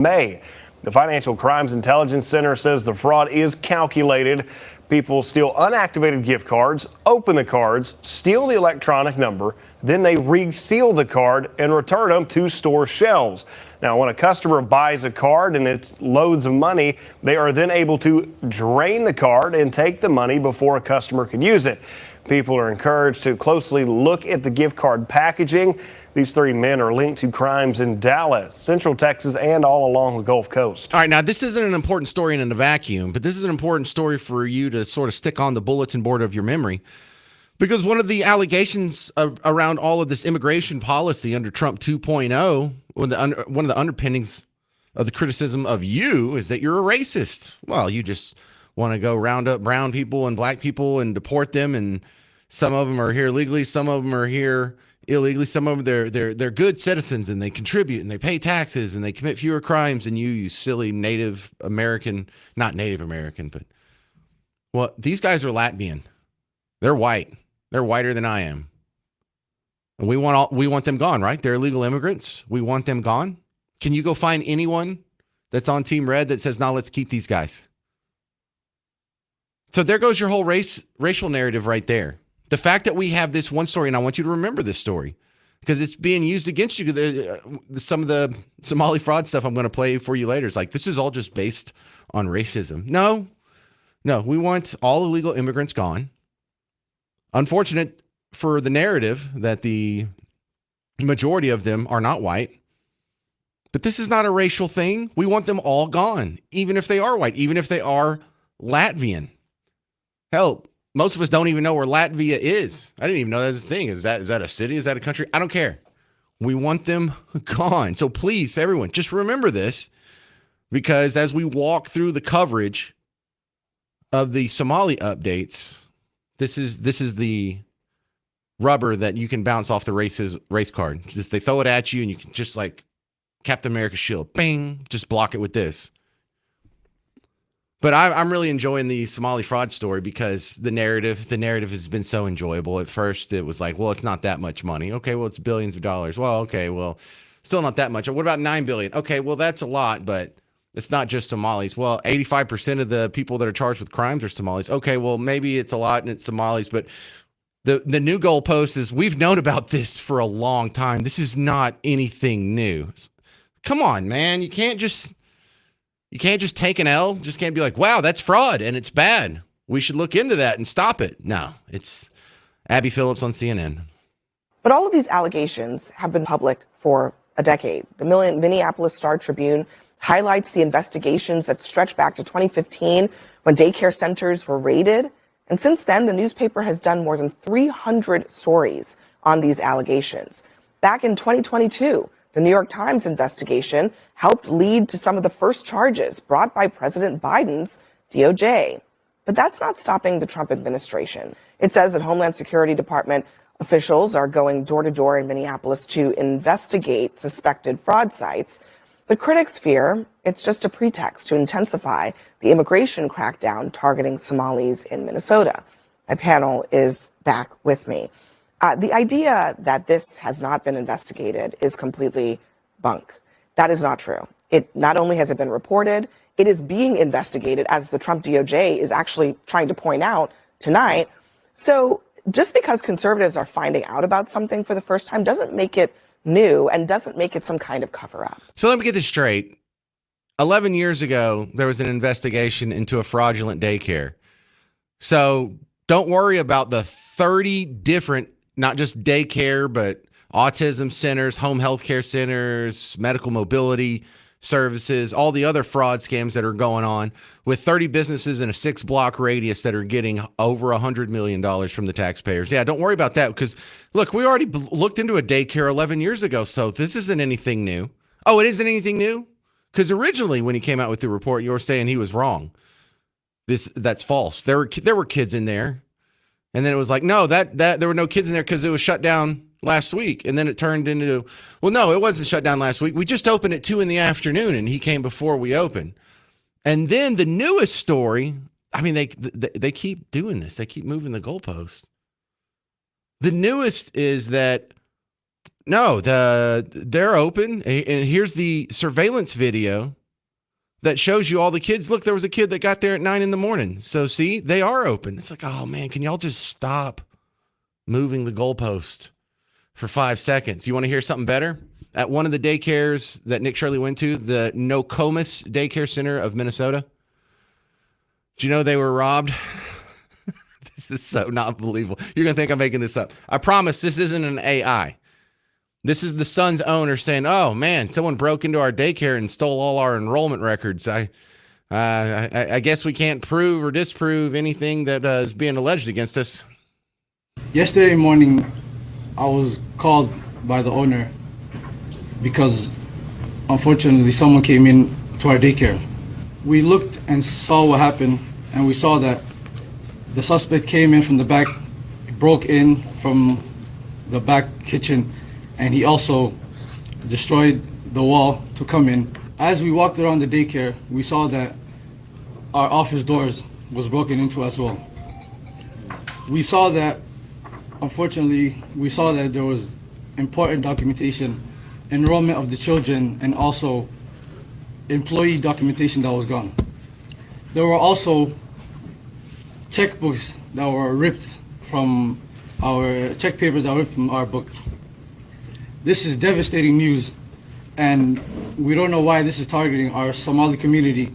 May. The Financial Crimes Intelligence Center says the fraud is calculated. People steal unactivated gift cards, open the cards, steal the electronic number, then they reseal the card and return them to store shelves. Now, when a customer buys a card and it's loads of money, they are then able to drain the card and take the money before a customer can use it. People are encouraged to closely look at the gift card packaging. These 3 men are linked to crimes in Dallas, Central Texas, and all along the Gulf Coast. All right, now this isn't an important story in a vacuum, but this is an important story for you to sort of stick on the bulletin board of your memory. Because one of the allegations around all of this immigration policy under Trump 2.0, one of the underpinnings of the criticism of you is that you're a racist. Well, you just want to go round up brown people and black people and deport them, and some of them are here legally, some of them are here illegally, some of them they're good citizens and they contribute and they pay taxes and they commit fewer crimes than you silly Native American, not Native American, but well, these guys are Latvian. They're white. They're whiter than I am. And we want them gone, right? They're illegal immigrants. We want them gone. Can you go find anyone that's on Team Red that says, "No, let's keep these guys"? So there goes your whole racial narrative right there. The fact that we have this one story, and I want you to remember this story because it's being used against you. Some of the Somali fraud stuff I'm going to play for you later. It's like, this is all just based on racism. No, we want all illegal immigrants gone. Unfortunate for the narrative that the majority of them are not white. But this is not a racial thing. We want them all gone, even if they are white, even if they are Latvian. Hell, most of us don't even know where Latvia is. I didn't even know that's a thing. Is that a city? Is that a country? I don't care. We want them gone. So please, everyone, just remember this, because as we walk through the coverage of the Somali updates, this is the rubber that you can bounce off the race card. Just they throw it at you, and you can just like Captain America's shield, bang, just block it with this. But I'm really enjoying the Somali fraud story because the narrative has been so enjoyable. At first, it was like, well, it's not that much money. Okay, well, it's billions of dollars. Well, okay, well, still not that much. What about $9 billion? Okay, well, that's a lot, but it's not just Somalis. Well, 85% of the people that are charged with crimes are Somalis. Okay, well, maybe it's a lot and it's Somalis, but the new goalpost is we've known about this for a long time. This is not anything new. Come on, man. You can't just take an L. Just can't be like, wow, that's fraud and it's bad. We should look into that and stop it. No, it's Abby Phillips on CNN. But all of these allegations have been public for a decade. The Minneapolis Star-Tribune highlights the investigations that stretch back to 2015 when daycare centers were raided. And since then, the newspaper has done more than 300 stories on these allegations. Back in 2022, the New York Times investigation helped lead to some of the first charges brought by President Biden's DOJ. But that's not stopping the Trump administration. It says that Homeland Security Department officials are going door to door in Minneapolis to investigate suspected fraud sites. But critics fear it's just a pretext to intensify the immigration crackdown targeting Somalis in Minnesota. My panel is back with me. The idea that this has not been investigated is completely bunk. That is not true. It not only has it been reported, it is being investigated, as the Trump DOJ is actually trying to point out tonight. So just because conservatives are finding out about something for the first time doesn't make it new and doesn't make it some kind of cover up. So let me get this straight. 11 years ago, there was an investigation into a fraudulent daycare. So don't worry about the 30 different, not just daycare, but autism centers, home health care centers, medical mobility services, all the other fraud scams that are going on with 30 businesses in a 6-block radius that are getting over $100 million from the taxpayers. Yeah, don't worry about that because, look, we already looked into a daycare 11 years ago, so this isn't anything new. Oh, it isn't anything new? Because originally when he came out with the report, you were saying he was wrong. That's false. There were kids in there. And then it was like, no, that there were no kids in there because it was shut down last week. And then it turned into, well, no, it wasn't shut down last week. We just opened at 2 PM and he came before we opened. And then the newest story, I mean, they keep doing this. They keep moving the goalpost. The newest is that No, they're open. And here's the surveillance video that shows you all the kids. Look, there was a kid that got there at 9 in the morning. So see, they are open. It's like, oh man, can y'all just stop moving the goalpost for 5 seconds? You want to hear something better? At one of the daycares that Nick Shirley went to, the Nokomis Daycare Center of Minnesota, do you know they were robbed? This is so not believable. You're going to think I'm making this up. I promise this isn't an AI. This is the son's owner saying, "Oh man, someone broke into our daycare and stole all our enrollment records. I guess we can't prove or disprove anything that is being alleged against us." Yesterday morning, I was called by the owner because unfortunately someone came in to our daycare. We looked and saw what happened, and we saw that the suspect came in from the back, broke in from the back kitchen, and he also destroyed the wall to come in. As we walked around the daycare, we saw that our office doors was broken into as well. We saw that, unfortunately, there was important documentation, enrollment of the children, and also employee documentation that was gone. There were also checkbooks that were ripped from our check papers that were ripped from our book. This is devastating news, and we don't know why this is targeting our Somali community,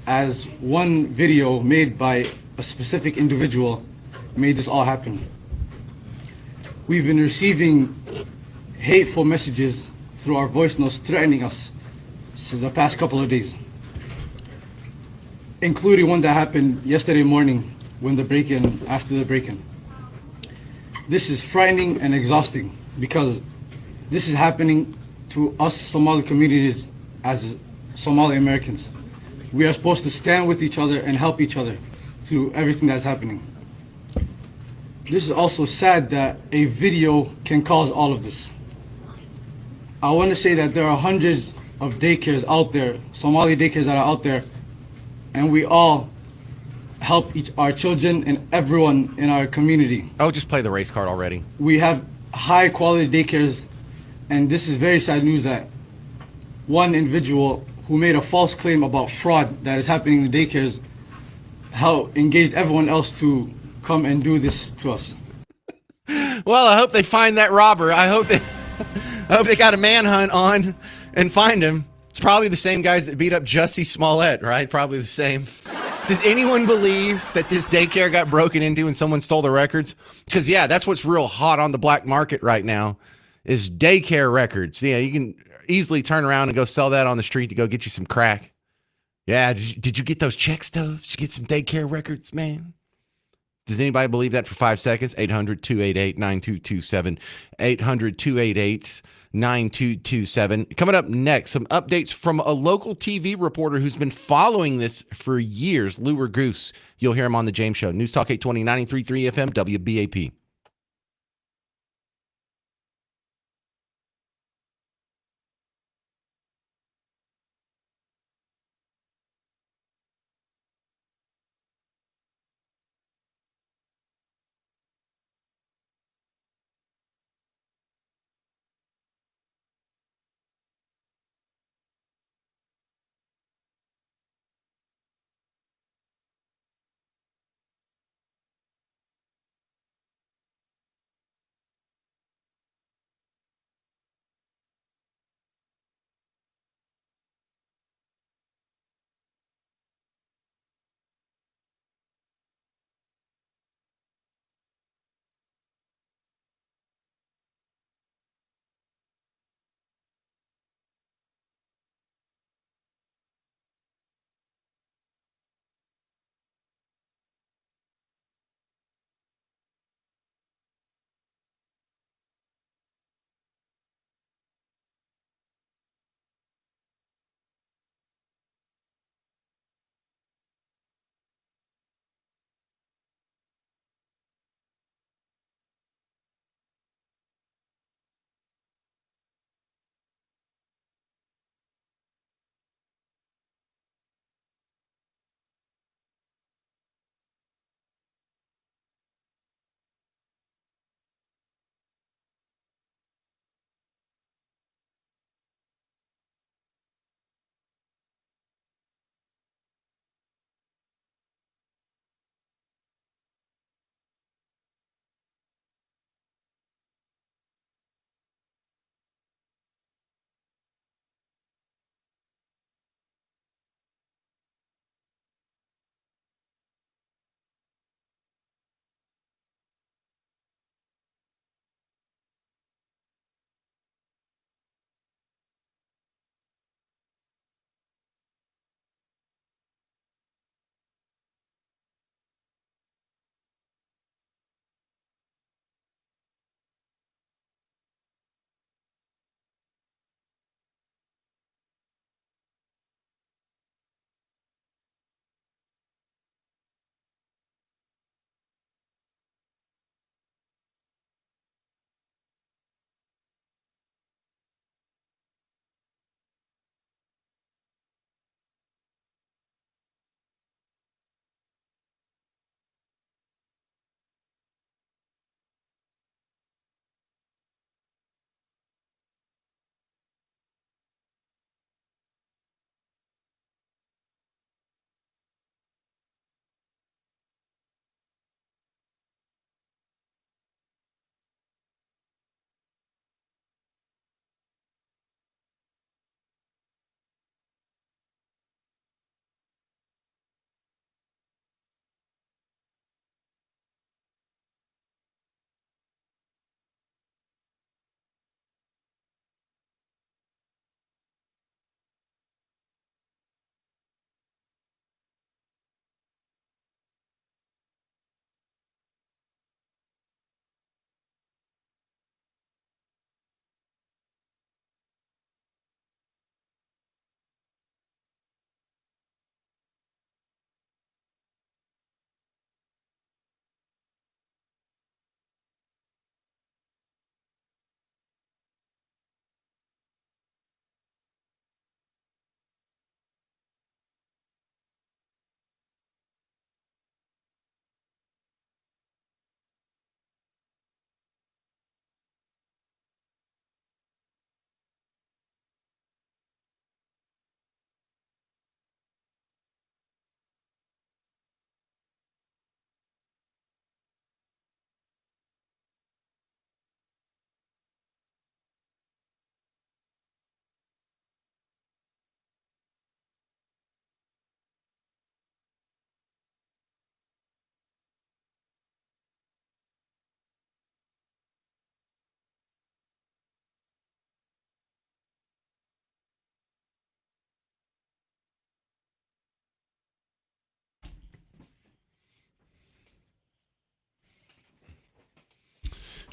as one video made by a specific individual made this all happen. We've been receiving hateful messages through our voice notes threatening us since the past couple of days, including one that happened yesterday morning when after the break-in. This is frightening and exhausting because this is happening to us Somali communities as Somali Americans. We are supposed to stand with each other and help each other through everything that's happening. This is also sad that a video can cause all of this. I want to say that there are hundreds of daycares out there, Somali daycares that are out there, and we all help our children and everyone in our community. Oh, just play the race card already. We have high quality daycares, and this is very sad news that one individual who made a false claim about fraud that is happening in the daycares engaged everyone else to come and do this to us. Well, I hope they find that robber. I hope they got a manhunt on and find him. It's probably the same guys that beat up Jussie Smollett, right? Probably the same. Does anyone believe that this daycare got broken into and someone stole the records? Because, yeah, that's what's real hot on the black market right now is daycare records. Yeah, you can easily turn around and go sell that on the street to go get you some crack. Yeah, did you get those check stubs? Did you get some daycare records, man? Does anybody believe that for 5 seconds? 800-288-9227. 800-288-9227. Coming up next, some updates from a local TV reporter who's been following this for years, Lure Goose. You'll hear him on The James Show. News Talk 820, 93.3 FM, WBAP.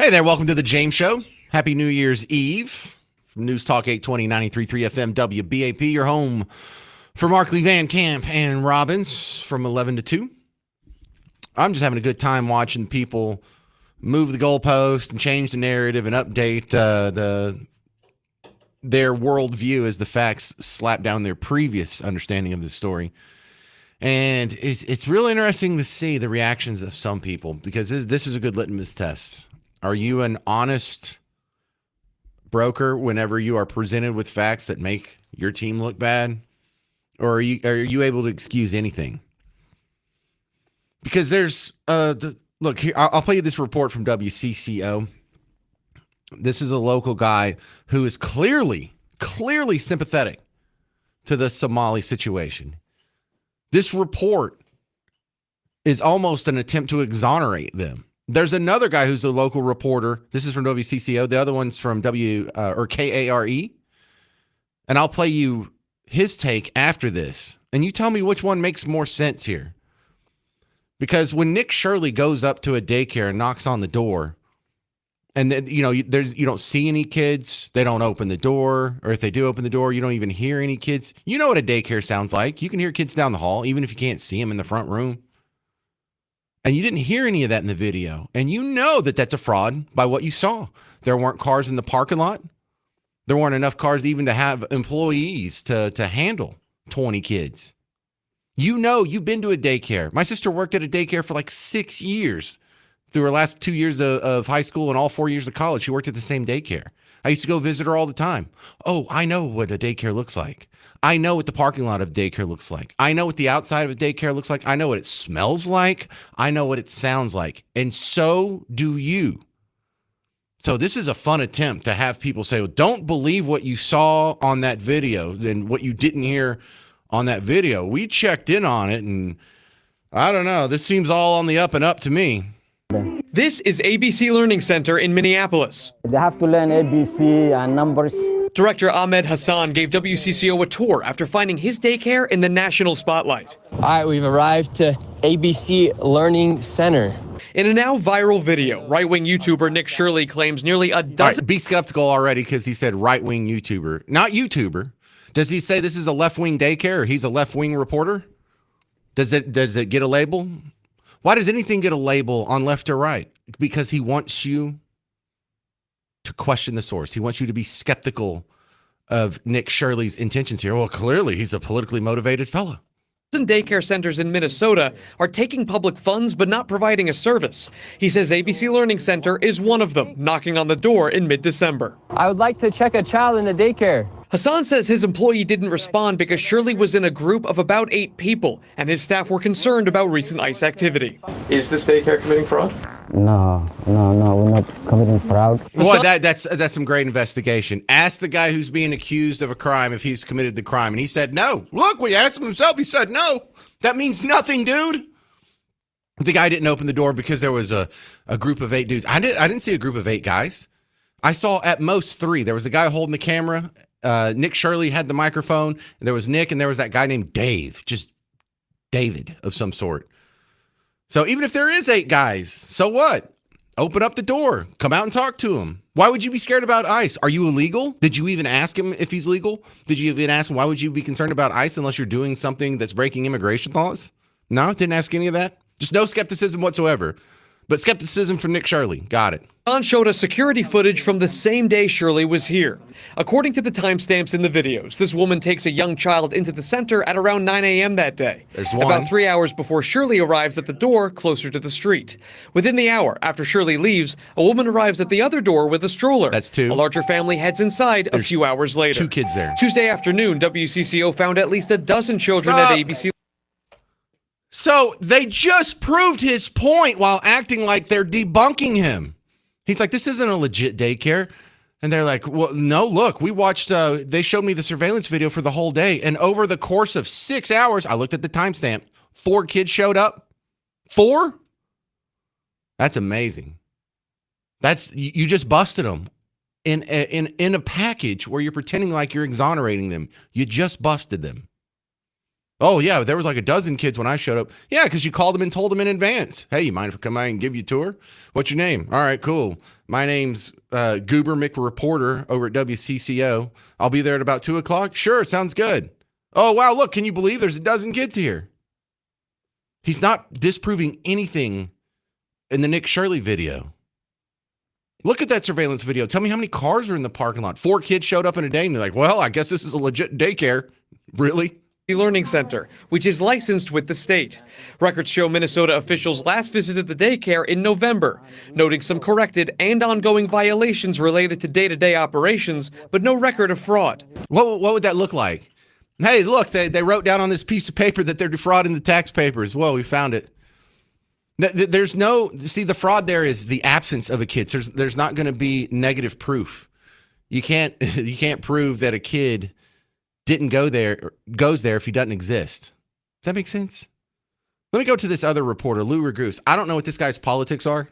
Hey there, welcome to the James Show. Happy New Year's Eve from News Talk 820 93.3 FM WBAP, your home for Markley, Van Camp, and Robbins from 11 to 2. I'm just having a good time watching people move the goalpost and change the narrative and update their worldview as the facts slap down their previous understanding of the story. And it's really interesting to see the reactions of some people, because this is a good litmus test. Are you an honest broker whenever you are presented with facts that make your team look bad? Or are you able to excuse anything? Because there's look here, I'll play you this report from WCCO. This is a local guy who is clearly sympathetic to the Somali situation. This report is almost an attempt to exonerate them. There's another guy who's a local reporter. This is from WCCO. The other one's from KARE. And I'll play you his take after this. And you tell me which one makes more sense here. Because when Nick Shirley goes up to a daycare and knocks on the door, and then, you don't see any kids, they don't open the door, or if they do open the door, you don't even hear any kids. You know what a daycare sounds like. You can hear kids down the hall, even if you can't see them in the front room. And you didn't hear any of that in the video. And you know that that's a fraud by what you saw. There weren't cars in the parking lot. There weren't enough cars even to have employees to handle 20 kids. You know, you've been to a daycare. My sister worked at a daycare for like 6 years. Through her last 2 years of high school and all 4 years of college, she worked at the same daycare. I used to go visit her all the time. Oh, I know what a daycare looks like. I know what the parking lot of daycare looks like. I know what the outside of a daycare looks like. I know what it smells like. I know what it sounds like. And so do you. So this is a fun attempt to have people say, well, don't believe what you saw on that video and what you didn't hear on that video. We checked in on it, and I don't know. This seems all on the up and up to me. This is ABC Learning Center in Minneapolis. They have to learn ABC and numbers. Director Ahmed Hassan gave WCCO a tour after finding his daycare in the national spotlight. All right, we've arrived to ABC Learning Center. In a now viral video, right-wing YouTuber Nick Shirley claims nearly a dozen... Right, be skeptical already because he said right-wing YouTuber, not YouTuber. Does he say this is a left-wing daycare or he's a left-wing reporter? Does it get a label? Why does anything get a label on left or right? Because he wants you to question the source. He wants you to be skeptical of Nick Shirley's intentions here. Well, clearly he's a politically motivated fellow. Daycare centers in Minnesota are taking public funds but not providing a service. He says ABC Learning Center is one of them, knocking on the door in mid-December. I would like to check a child in the daycare. Hassan says his employee didn't respond because Shirley was in a group of about 8 people, and his staff were concerned about recent ICE activity. Is this daycare committing fraud? No, we're not committing fraud. Well, that's some great investigation. Ask the guy who's being accused of a crime if he's committed the crime, and he said no. Look, we asked him himself. He said no. That means nothing, dude. The guy didn't open the door because there was a group of 8 dudes. I didn't see a group of 8 guys. I saw at most 3. There was a guy holding the camera. Nick Shirley had the microphone, and there was Nick, and there was that guy named Dave, just David of some sort. So even if there is 8 guys, so what? Open up the door. Come out and talk to him. Why would you be scared about ICE? Are you illegal? Did you even ask him if he's legal? Did you even ask him why would you be concerned about ICE unless you're doing something that's breaking immigration laws? No, didn't ask any of that. Just no skepticism whatsoever. But skepticism from Nick Shirley. Got it. Hassan showed us security footage from the same day Shirley was here. According to the timestamps in the videos, this woman takes a young child into the center at around 9 a.m. that day. There's one. About 3 hours before Shirley arrives at the door closer to the street. Within the hour after Shirley leaves, a woman arrives at the other door with a stroller. That's 2. A larger family heads inside a few hours later. 2 kids there. Tuesday afternoon, WCCO found at least a dozen children at ABC. So they just proved his point while acting like they're debunking him. He's like, this isn't a legit daycare. And they're like, well, no, look, we watched, they showed me the surveillance video for the whole day. And over the course of 6 hours, I looked at the timestamp, 4 kids showed up. 4? That's amazing. You just busted them in a package where you're pretending like you're exonerating them. You just busted them. Oh, yeah, there was like a dozen kids when I showed up. Yeah, because you called them and told them in advance. Hey, you mind if I come by and give you a tour? What's your name? All right, cool. My name's Goober McReporter over at WCCO. I'll be there at about 2 o'clock. Sure, sounds good. Oh, wow, look, can you believe there's a dozen kids here? He's not disproving anything in the Nick Shirley video. Look at that surveillance video. Tell me how many cars are in the parking lot. 4 kids showed up in a day, and they're like, well, I guess this is a legit daycare. Really? Learning Center, which is licensed with the state. Records show Minnesota officials last visited the daycare in November, noting some corrected and ongoing violations related to day-to-day operations, but no record of fraud. What would that look like? Hey, look, they wrote down on this piece of paper that they're defrauding the tax papers. Well, we found it. There's no, see, the fraud there is the absence of a kid. There's not going to be negative proof. You can't prove that a kid didn't go there or goes there if he doesn't exist. Does that make sense? Let me go to this other reporter, Lou Ragoose. I don't know what this guy's politics are.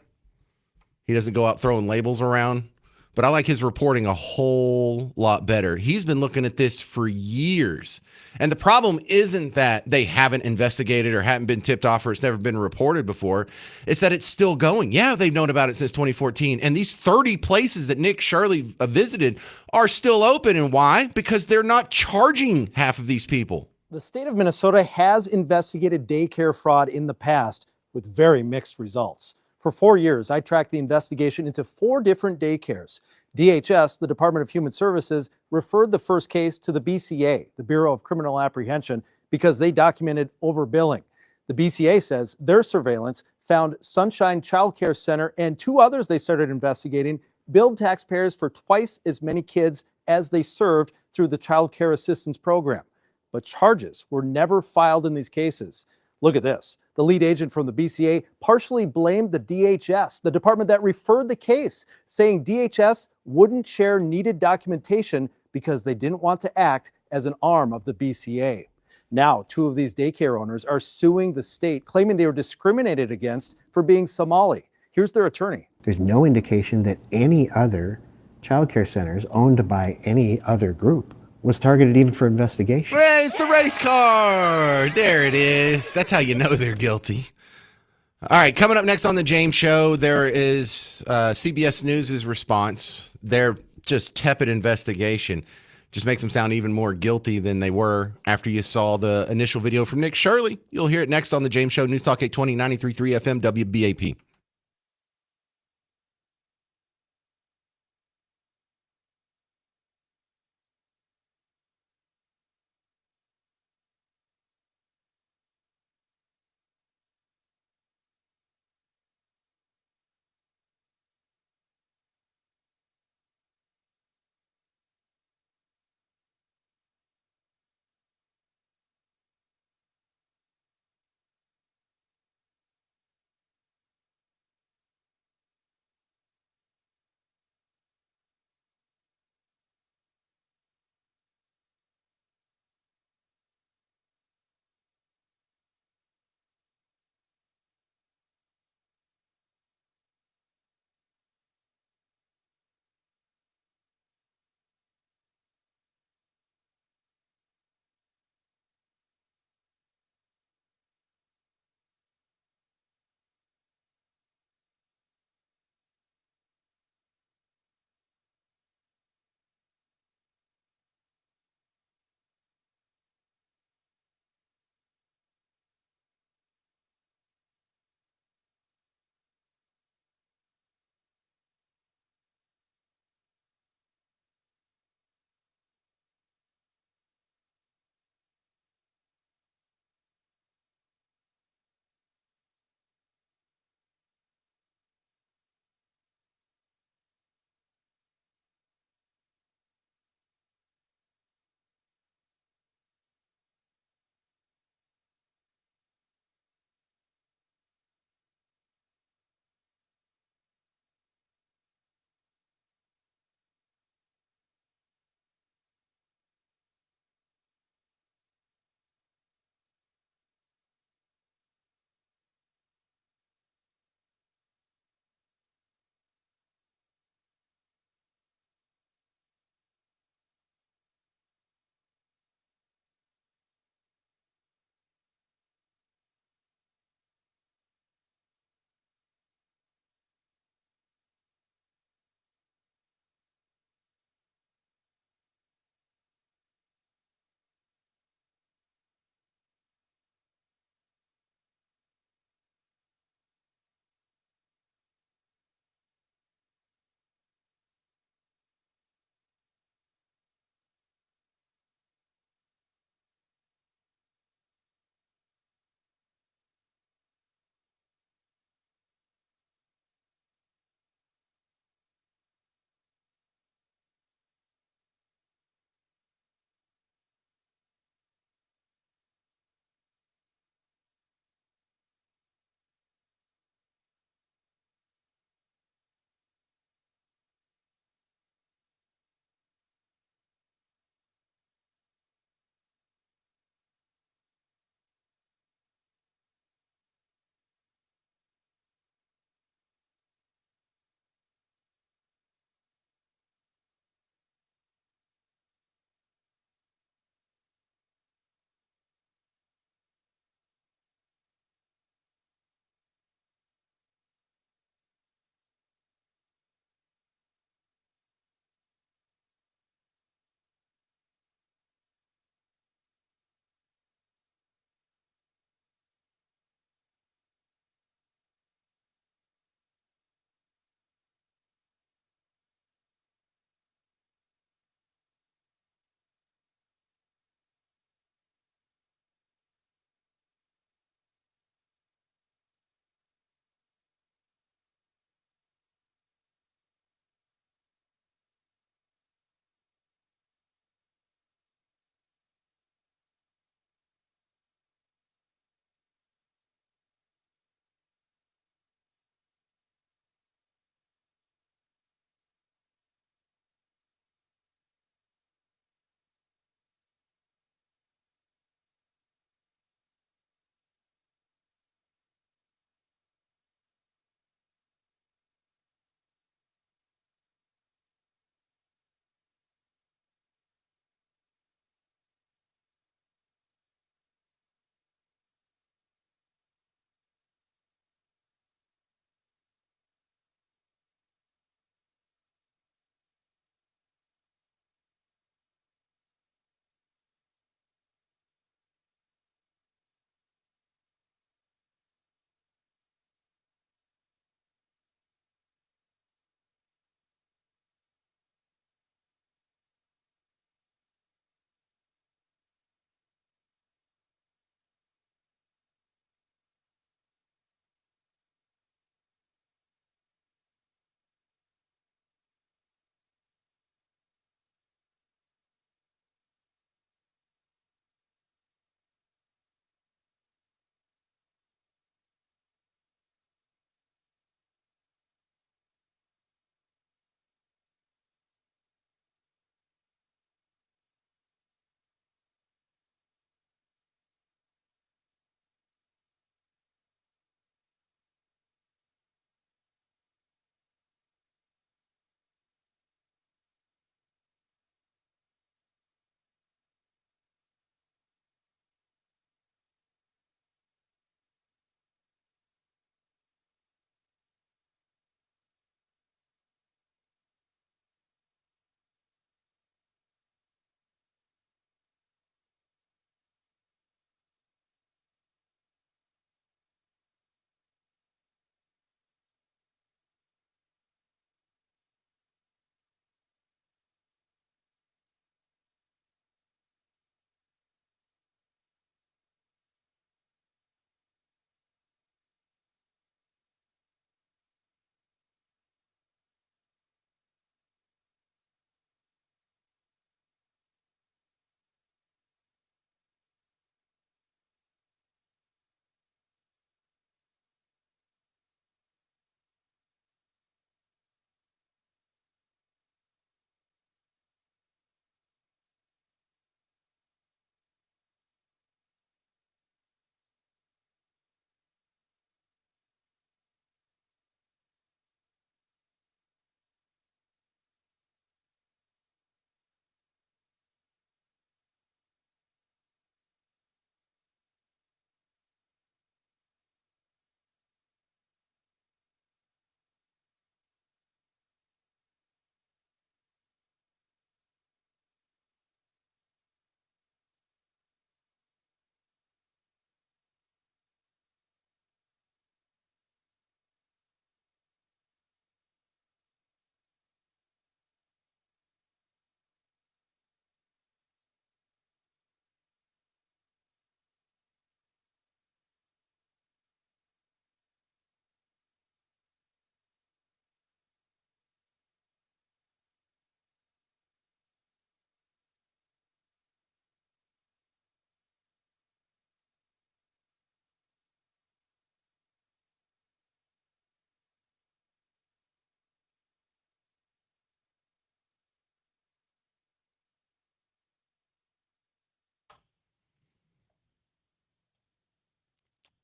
He doesn't go out throwing labels around, but I like his reporting a whole lot better. He's been looking at this for years. And the problem isn't that they haven't investigated or haven't been tipped off or it's never been reported before. It's that it's still going. Yeah, they've known about it since 2014. And these 30 places that Nick Shirley visited are still open. And why? Because they're not charging half of these people. The state of Minnesota has investigated daycare fraud in the past with very mixed results. For 4 years, I tracked the investigation into 4 different daycares. DHS, the Department of Human Services, referred the first case to the BCA, the Bureau of Criminal Apprehension, because they documented overbilling. The BCA says their surveillance found Sunshine Child Care Center and 2 others they started investigating billed taxpayers for twice as many kids as they served through the Child Care Assistance Program. But charges were never filed in these cases. Look at this. The lead agent from the BCA partially blamed the DHS, the department that referred the case, saying DHS wouldn't share needed documentation because they didn't want to act as an arm of the BCA. Now, 2 of these daycare owners are suing the state, claiming they were discriminated against for being Somali. Here's their attorney. There's no indication that any other childcare centers owned by any other group was targeted even for investigation. Hey, it's the race car. There it is. That's how you know they're guilty. All right, coming up next on the James Show, there is CBS News' response. Their just tepid investigation just makes them sound even more guilty than they were after you saw the initial video from Nick Shirley. You'll hear it next on the James Show, News Talk 820, 93.3 FM, WBAP.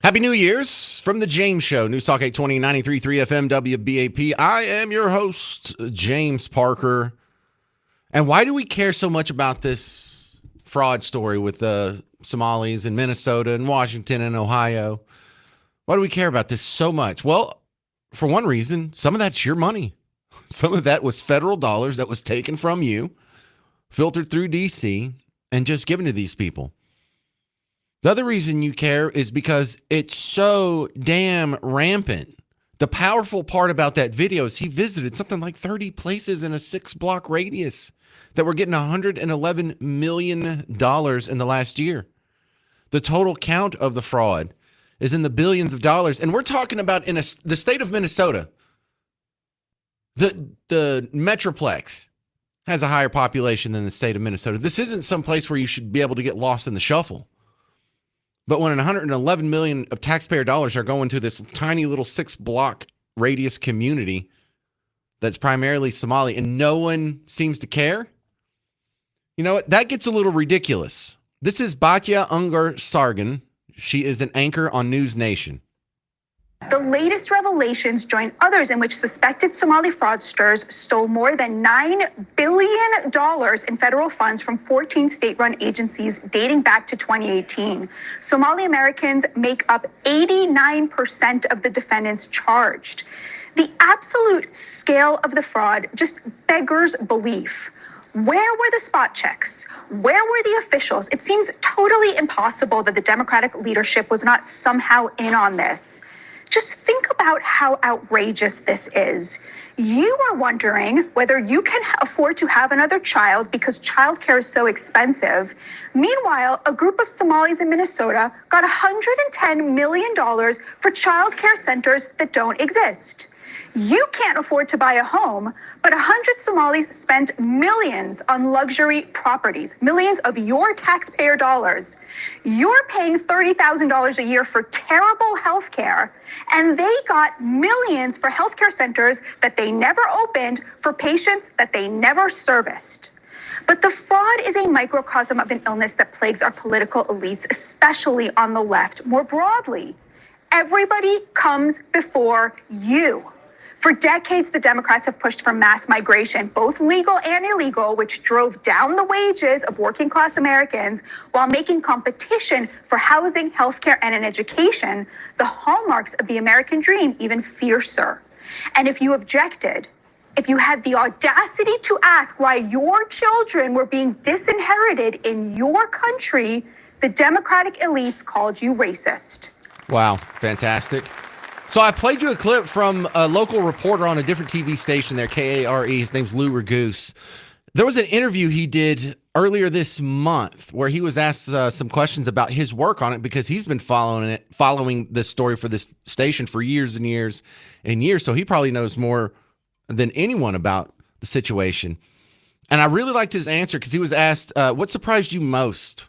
Happy New Year's from the James Show, News Talk 820, 93.3 FM, WBAP. I am your host, James Parker. And why do we care so much about this fraud story with the Somalis in Minnesota and Washington and Ohio? Why do we care about this so much? Well, for one reason, some of that's your money. Some of that was federal dollars that was taken from you, filtered through D.C., and just given to these people. The other reason you care is because it's so damn rampant. The powerful part about that video is he visited something like 30 places in a 6-block radius that were getting $111 million in the last year. The total count of the fraud is in the billions of dollars. And we're talking about in the state of Minnesota. The Metroplex has a higher population than the state of Minnesota. This isn't some place where you should be able to get lost in the shuffle. But when $111 million of taxpayer dollars are going to this tiny little 6-block radius community that's primarily Somali and no one seems to care, you know what? That gets a little ridiculous. This is Batya Ungar Sargon. She is an anchor on News Nation. The latest revelations join others in which suspected Somali fraudsters stole more than $9 billion in federal funds from 14 state-run agencies dating back to 2018. Somali Americans make up 89% of the defendants charged. The absolute scale of the fraud just beggars belief. Where were the spot checks? Where were the officials? It seems totally impossible that the Democratic leadership was not somehow in on this. Just think about how outrageous this is. You are wondering whether you can afford to have another child because childcare is so expensive. Meanwhile, a group of Somalis in Minnesota got $110 million for childcare centers that don't exist. You can't afford to buy a home, but 100 Somalis spent millions on luxury properties, millions of your taxpayer dollars. You're paying $30,000 a year for terrible health care, and they got millions for healthcare centers that they never opened for patients that they never serviced. But the fraud is a microcosm of an illness that plagues our political elites, especially on the left. More broadly, everybody comes before you. For decades, the Democrats have pushed for mass migration, both legal and illegal, which drove down the wages of working class Americans while making competition for housing, healthcare, and an education, the hallmarks of the American dream, even fiercer. And if you objected, if you had the audacity to ask why your children were being disinherited in your country, the Democratic elites called you racist. Wow, fantastic. So I played you a clip from a local reporter on a different TV station there, KARE. His name's Lou Ragoose. There was an interview he did earlier this month where he was asked some questions about his work on it because he's been following this story for this station for years and years and years. So he probably knows more than anyone about the situation. And I really liked his answer because he was asked, what surprised you most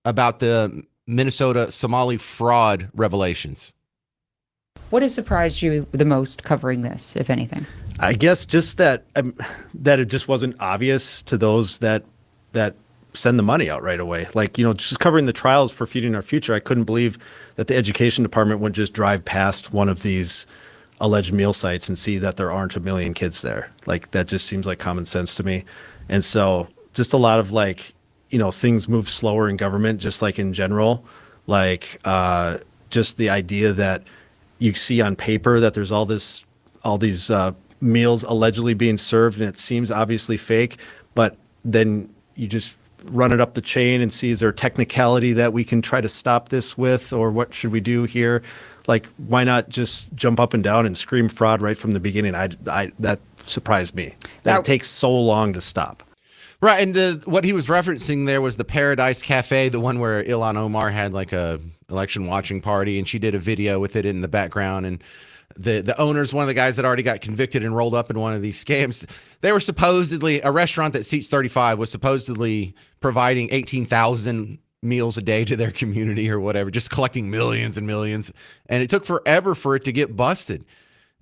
about the Minnesota Somali fraud revelations? What has surprised you the most covering this, if anything? I guess just that it just wasn't obvious to those that send the money out right away. Like, you know, just covering the trials for Feeding Our Future, I couldn't believe that the education department would just drive past one of these alleged meal sites and see that there aren't 1 million kids there. Like, that just seems like common sense to me. And so just a lot of, like, you know, things move slower in government, just like in general, like just the idea that you see on paper that there's all these meals allegedly being served and it seems obviously fake, but then you just run it up the chain and see, is there a technicality that we can try to stop this with, or what should we do here? Like, why not just jump up and down and scream fraud right from the beginning? That surprised me that it takes so long to stop. Right, and what he was referencing there was the Paradise Cafe, the one where Ilhan Omar had like a election watching party, and she did a video with it in the background. And the owner's one of the guys that already got convicted and rolled up in one of these scams. They were supposedly, a restaurant that seats 35 was supposedly providing 18,000 meals a day to their community or whatever, just collecting millions and millions. And it took forever for it to get busted.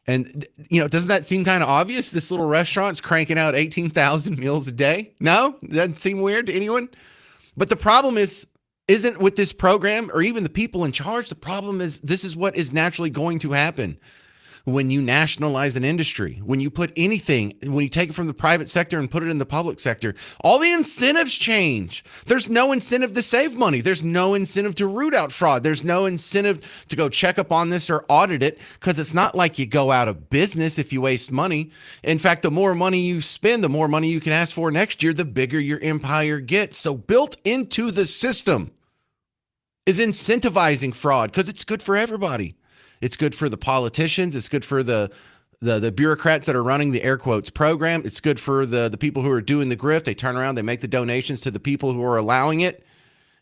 And, you know, doesn't that seem kind of obvious? This little restaurant's cranking out 18,000 meals a day. No? Doesn't seem weird to anyone? But the problem is isn't with this program or even the people in charge. The problem is this is what is naturally going to happen. When you nationalize an industry, when you put anything, when you take it from the private sector and put it in the public sector, all the incentives change. There's no incentive to save money. There's no incentive to root out fraud. There's no incentive to go check up on this or audit it, because it's not like you go out of business if you waste money. In fact, the more money you spend, the more money you can ask for next year, the bigger your empire gets. So built into the system is incentivizing fraud because it's good for everybody. It's good for the politicians. It's good for the bureaucrats that are running the air quotes program. It's good for the people who are doing the grift. They turn around, they make the donations to the people who are allowing it.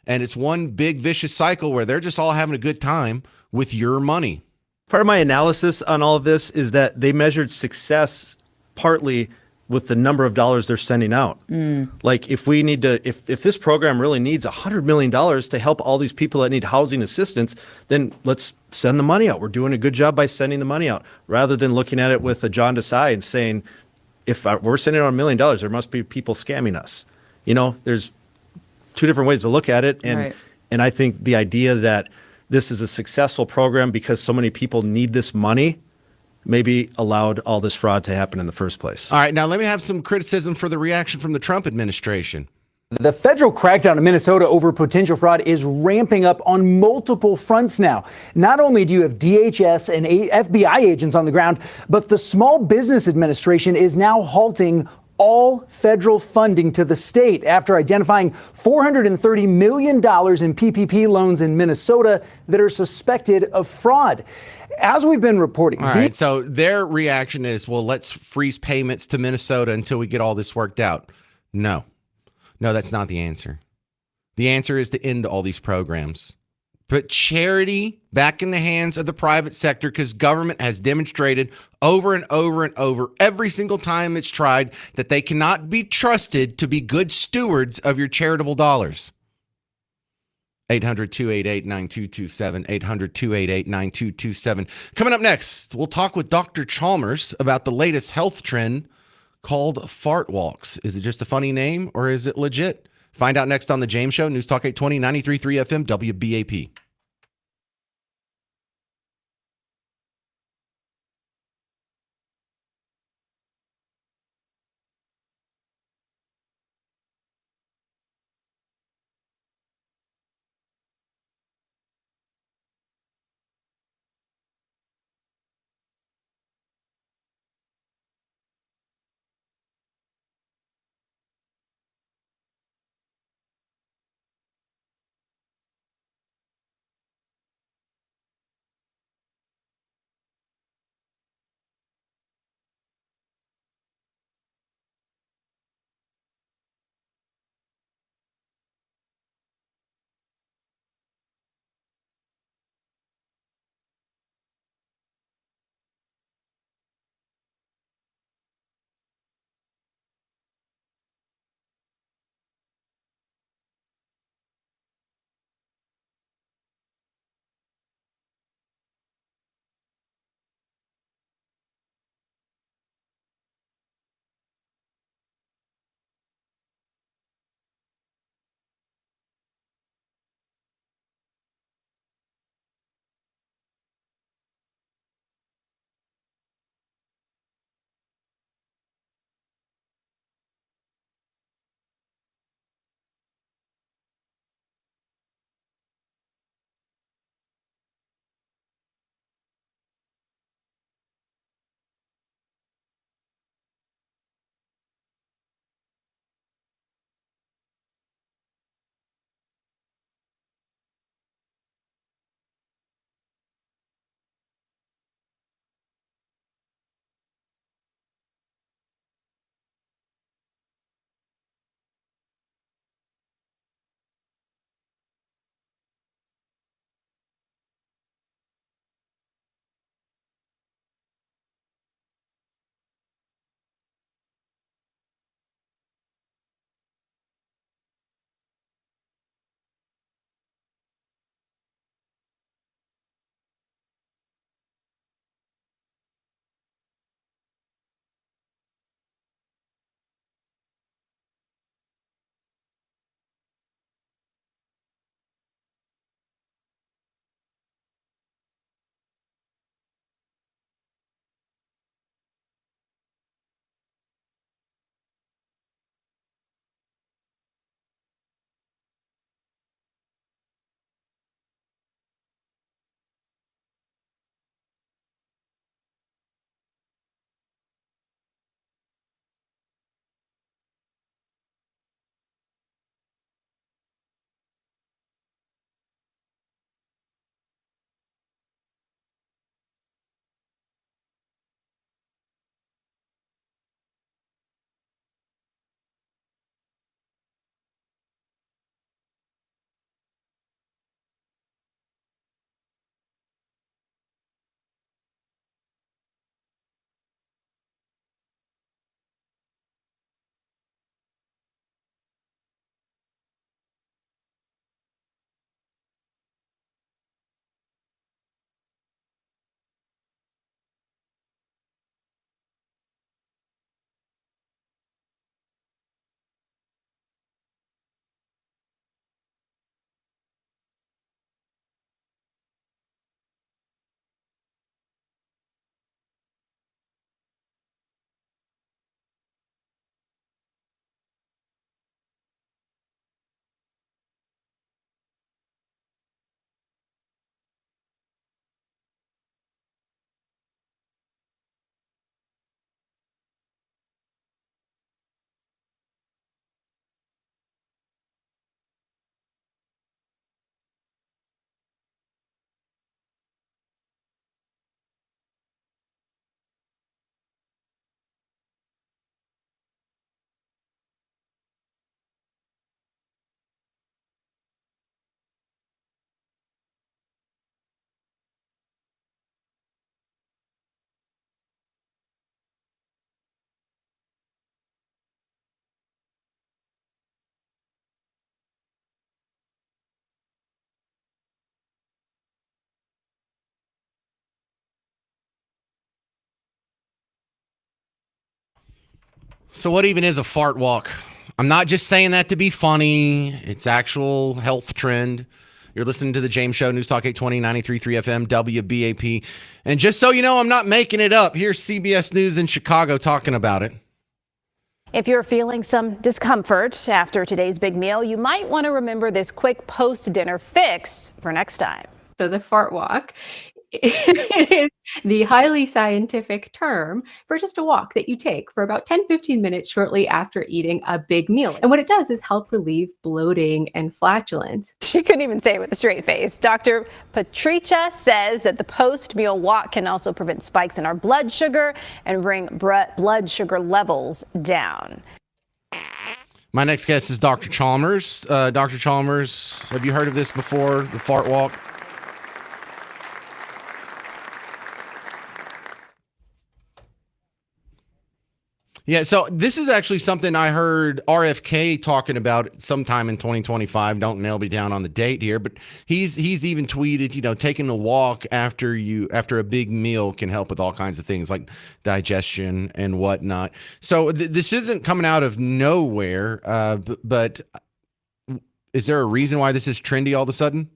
And it's one big vicious cycle where they're just all having a good time with your money. Part of my analysis on all of this is that they measured success partly with the number of dollars they're sending out. Like if we need to, if this program really needs $100 million to help all these people that need housing assistance, then let's send the money out. We're doing a good job by sending the money out, rather than looking at it with a jaundiced eye and saying, if we're sending out $1 million, there must be people scamming us. You know, there's two different ways to look at it. And, Right. and I think the idea that this is a successful program because so many people need this money maybe allowed all this fraud to happen in the first place. All right, now let me have some criticism for the reaction from the Trump administration. The federal crackdown in Minnesota over potential fraud is ramping up on multiple fronts now. Not only do you have DHS and FBI agents on the ground, but the Small Business Administration is now halting all federal funding to the state after identifying $430 million in PPP loans in Minnesota that are suspected of fraud. As we've been reporting. All right, so their reaction is, well, let's freeze payments to Minnesota until we get all this worked out. No, that's not the answer. The answer is to end all these programs. Put charity back in the hands of the private sector, because government has demonstrated over and over and over every single time it's tried that they cannot be trusted to be good stewards of your charitable dollars. 800-288-9227, 800-288-9227. Coming up next, we'll talk with Dr. Chalmers about the latest health trend called fart walks. Is it just a funny name or is it legit? Find out next on The James Show, News Talk 820, 93.3 FM, WBAP. So what even is a fart walk? I'm not just saying that to be funny. It's actual health trend. You're listening to the James Show, News Talk 820, 93.3 FM, WBAP. And just so you know, I'm not making it up. Here's CBS News in Chicago talking about it. If you're feeling some discomfort after today's big meal, you might want to remember this quick post-dinner fix for next time. So the fart walk is the highly scientific term for just a walk that you take for about 10-15 minutes shortly after eating a big meal. And what it does is help relieve bloating and flatulence. She couldn't even say it with a straight face. Dr. Patricia says that the post-meal walk can also prevent spikes in our blood sugar and bring blood sugar levels down. My next guest is Dr. Chalmers. Dr. Chalmers, have you heard of this before, the fart walk? Yeah, so this is actually something I heard RFK talking about sometime in 2025. Don't nail me down on the date here, but he's even tweeted, taking a walk after a big meal can help with all kinds of things like digestion and whatnot. So this isn't coming out of nowhere, but is there a reason why this is trendy all of a sudden?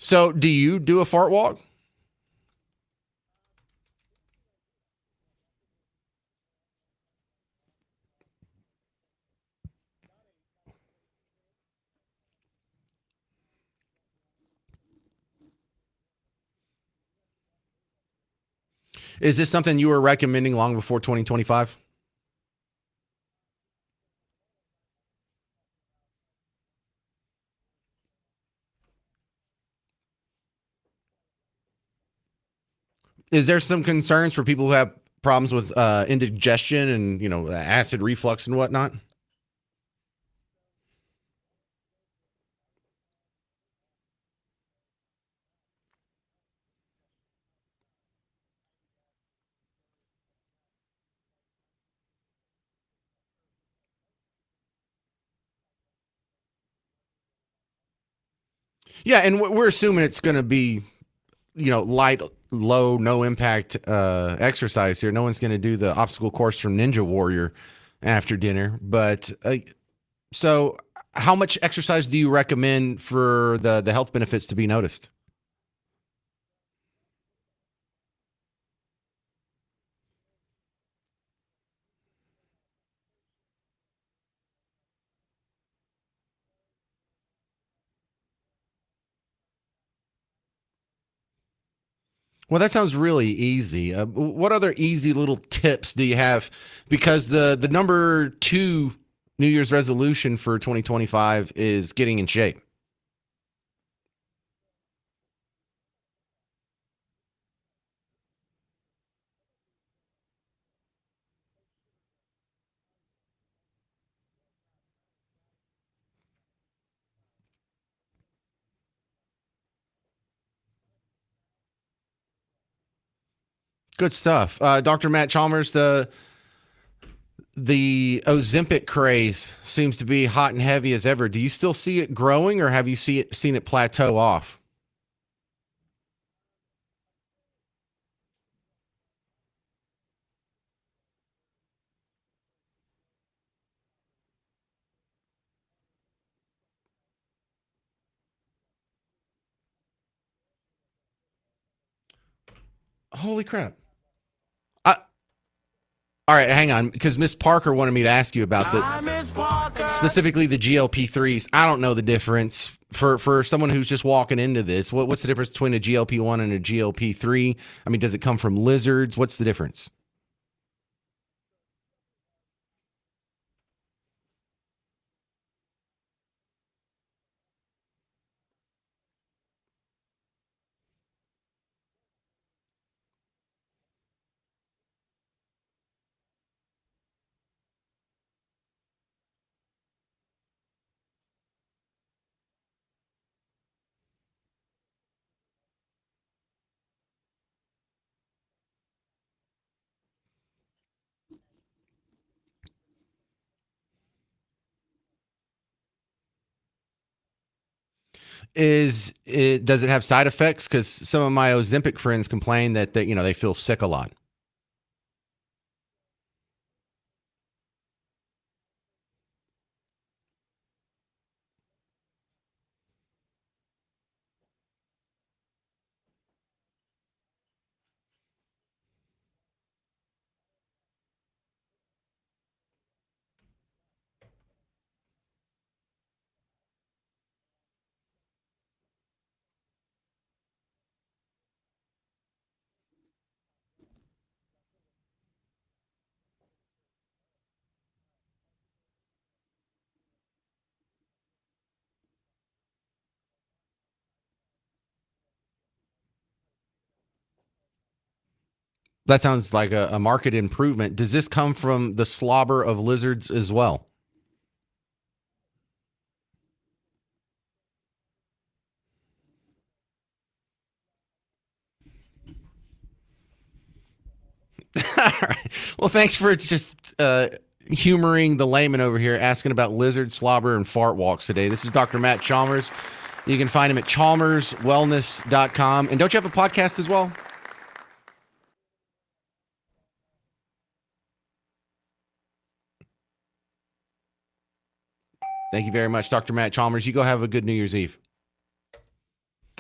So do you do a fart walk? Is this something you were recommending long before 2025? Is there some concerns for people who have problems with indigestion and, acid reflux and whatnot? Yeah, and we're assuming it's going to be, light, low, no impact exercise here. No one's going to do the obstacle course from Ninja Warrior after dinner. But so how much exercise do you recommend for the health benefits to be noticed? Well, that sounds really easy. What other easy little tips do you have? Because the number 2 New Year's resolution for 2025 is getting in shape. Good stuff. Dr. Matt Chalmers, the Ozempic craze seems to be hot and heavy as ever. Do you still see it growing, or have you seen it plateau off? Holy crap. All right, hang on, because Miss Parker wanted me to ask you about specifically the GLP-3s. I don't know the difference for someone who's just walking into this. What's the difference between a GLP-1 and a GLP-3? I mean, does it come from lizards? What's the difference? does it have side effects? Because some of my Ozempic friends complain that they feel sick a lot. That sounds like a market improvement. Does this come from the slobber of lizards as well? All right. Well, thanks for just humoring the layman over here, asking about lizard slobber and fart walks today. This is Dr. Matt Chalmers. You can find him at chalmerswellness.com. And don't you have a podcast as well? Thank you very much, Dr. Matt Chalmers. You go have a good New Year's Eve.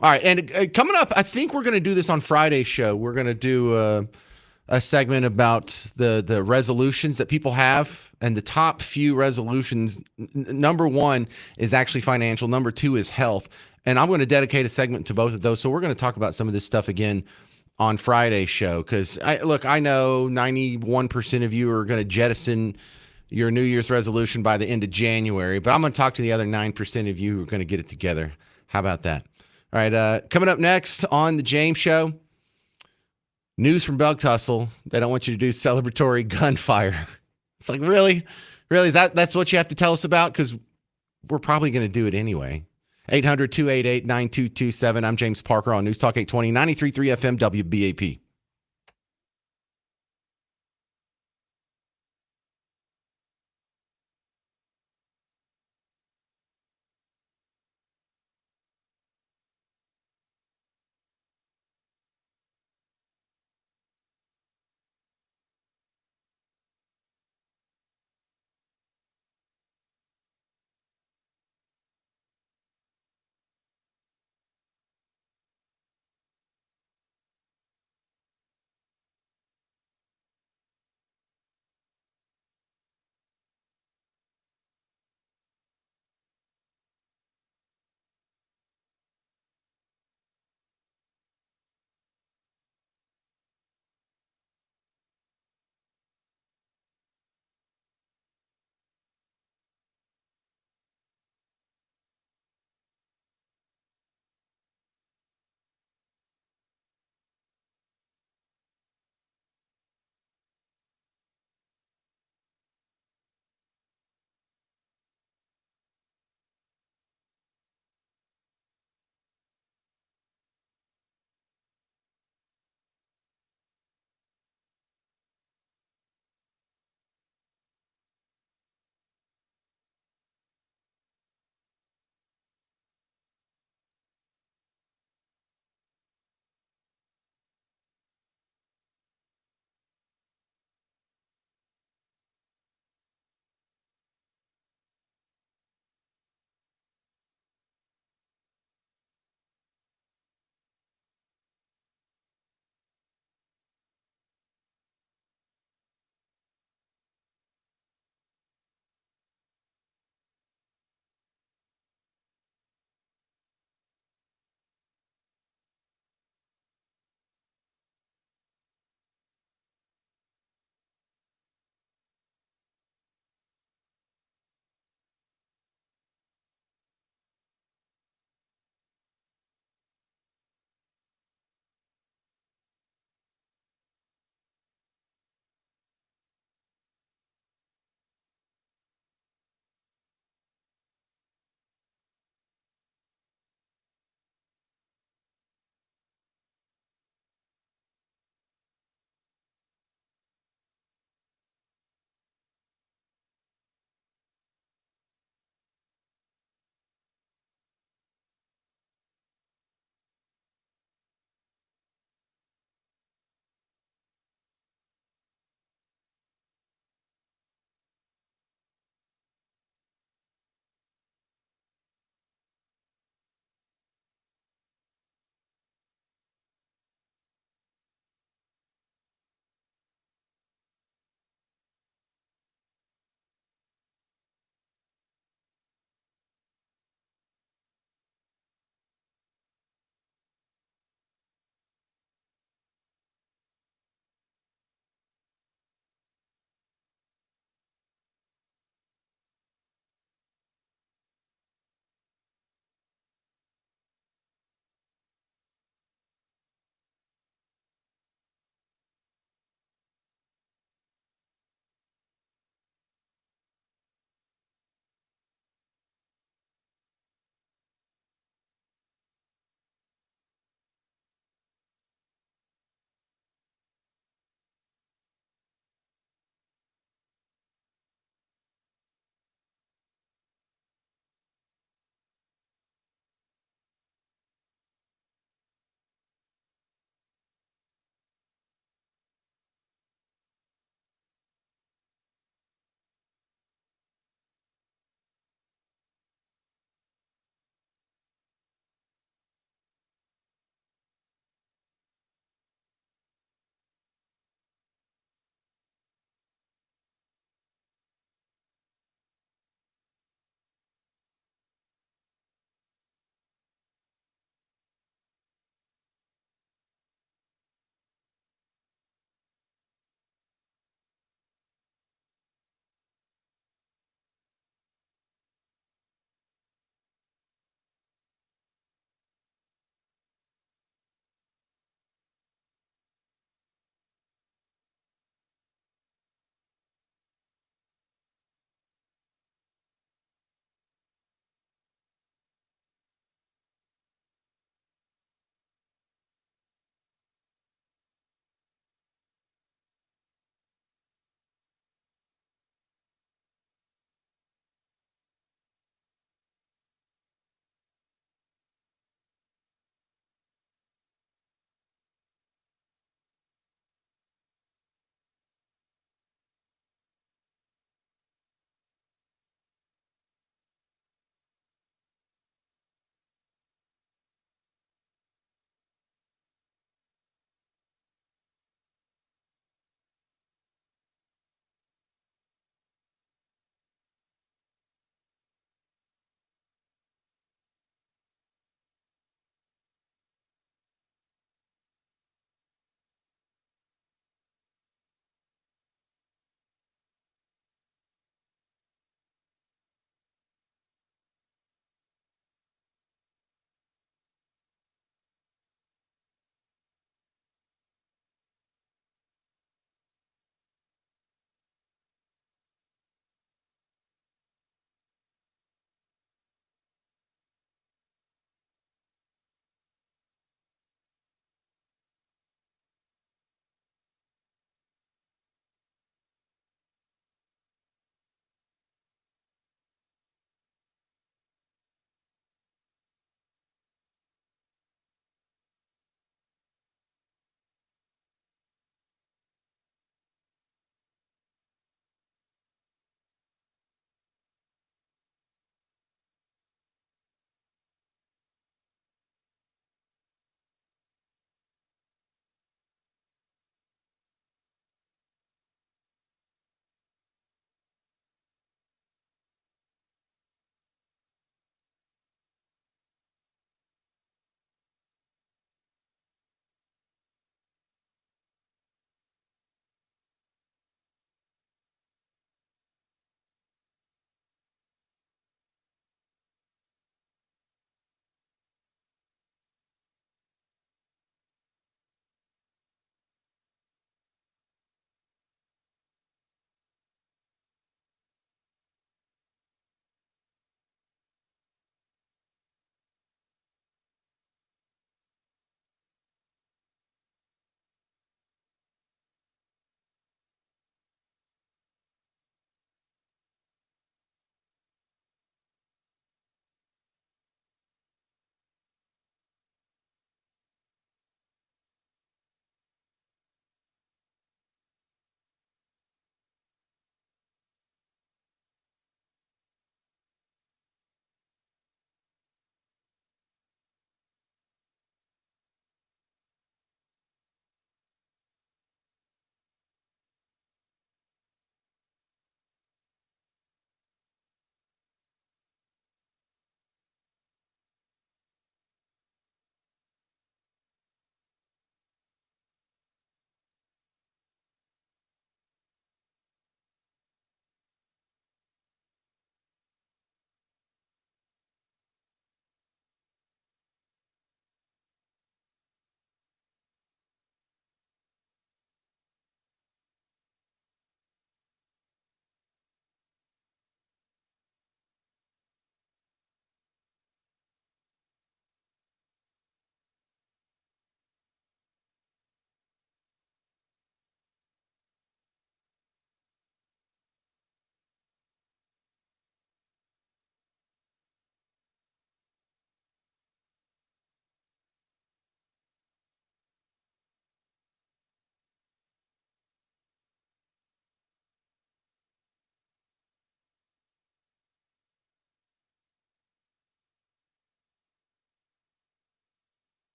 All right. And coming up, I think we're going to do this on Friday's show. We're going to do a segment about the resolutions that people have, and the top few resolutions. Number one is actually financial. Number two is health. And I'm going to dedicate a segment to both of those. So we're going to talk about some of this stuff again on Friday's show. Because I know 91% of you are going to jettison your New Year's resolution by the end of January, but I'm going to talk to the other 9% of you who are going to get it together. How about that? All right. Coming up next on the James Show, news from Bug Tussle. They don't want you to do celebratory gunfire. It's like, really? That's what you have to tell us about? Because we're probably going to do it anyway. 800-288-9227. I'm James Parker on News Talk 820, 93.3 FM WBAP.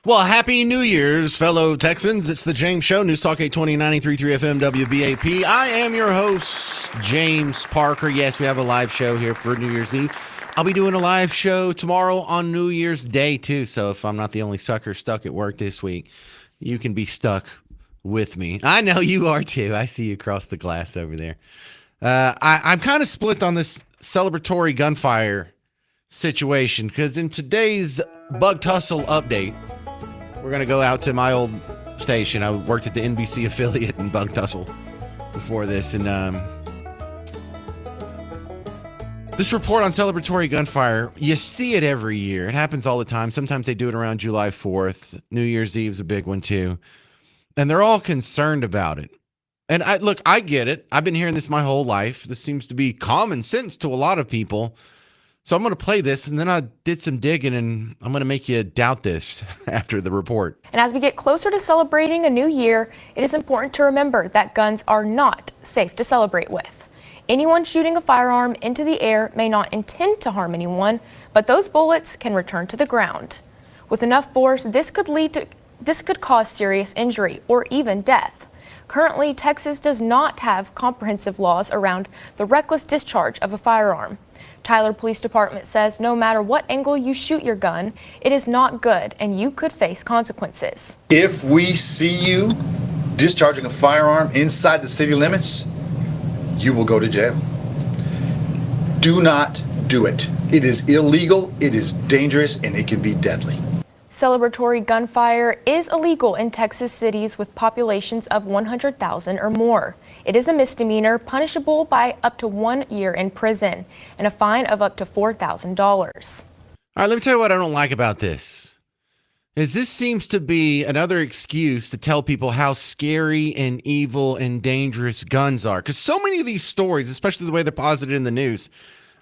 Well, happy New Year's, fellow Texans. It's the James Show, News Talk 820 93.3 FM WBAP. I am your host, James Parker. Yes, we have a live show here for New Year's Eve. I'll be doing a live show tomorrow on New Year's Day, too. So if I'm not the only sucker stuck at work this week, you can be stuck with me. I know you are, too. I see you across the glass over there. I'm kind of split on this celebratory gunfire situation because in today's Bug Tussle update, we're going to go out to my old station. I worked at the NBC affiliate in Bug Tussle before this. And this report on celebratory gunfire, you see it every year. It happens all the time. Sometimes they do it around July 4th. New Year's Eve's a big one, too. And they're all concerned about it. And I get it. I've been hearing this my whole life. This seems to be common sense to a lot of people. So I'm going to play this, and then I did some digging, and I'm going to make you doubt this after the report. And as we get closer to celebrating a new year, it is important to remember that guns are not safe to celebrate with. Anyone shooting a firearm into the air may not intend to harm anyone, but those bullets can return to the ground. With enough force, this could cause serious injury or even death. Currently, Texas does not have comprehensive laws around the reckless discharge of a firearm. Tyler Police Department says no matter what angle you shoot your gun, it is not good and you could face consequences. If we see you discharging a firearm inside the city limits, you will go to jail. Do not do it. It is illegal, it is dangerous, and it can be deadly. Celebratory gunfire is illegal in Texas cities with populations of 100,000 or more. It is a misdemeanor punishable by up to 1 year in prison and a fine of up to $4,000. All right, let me tell you what I don't like about this. This seems to be another excuse to tell people how scary and evil and dangerous guns are. Because so many of these stories, especially the way they're posited in the news,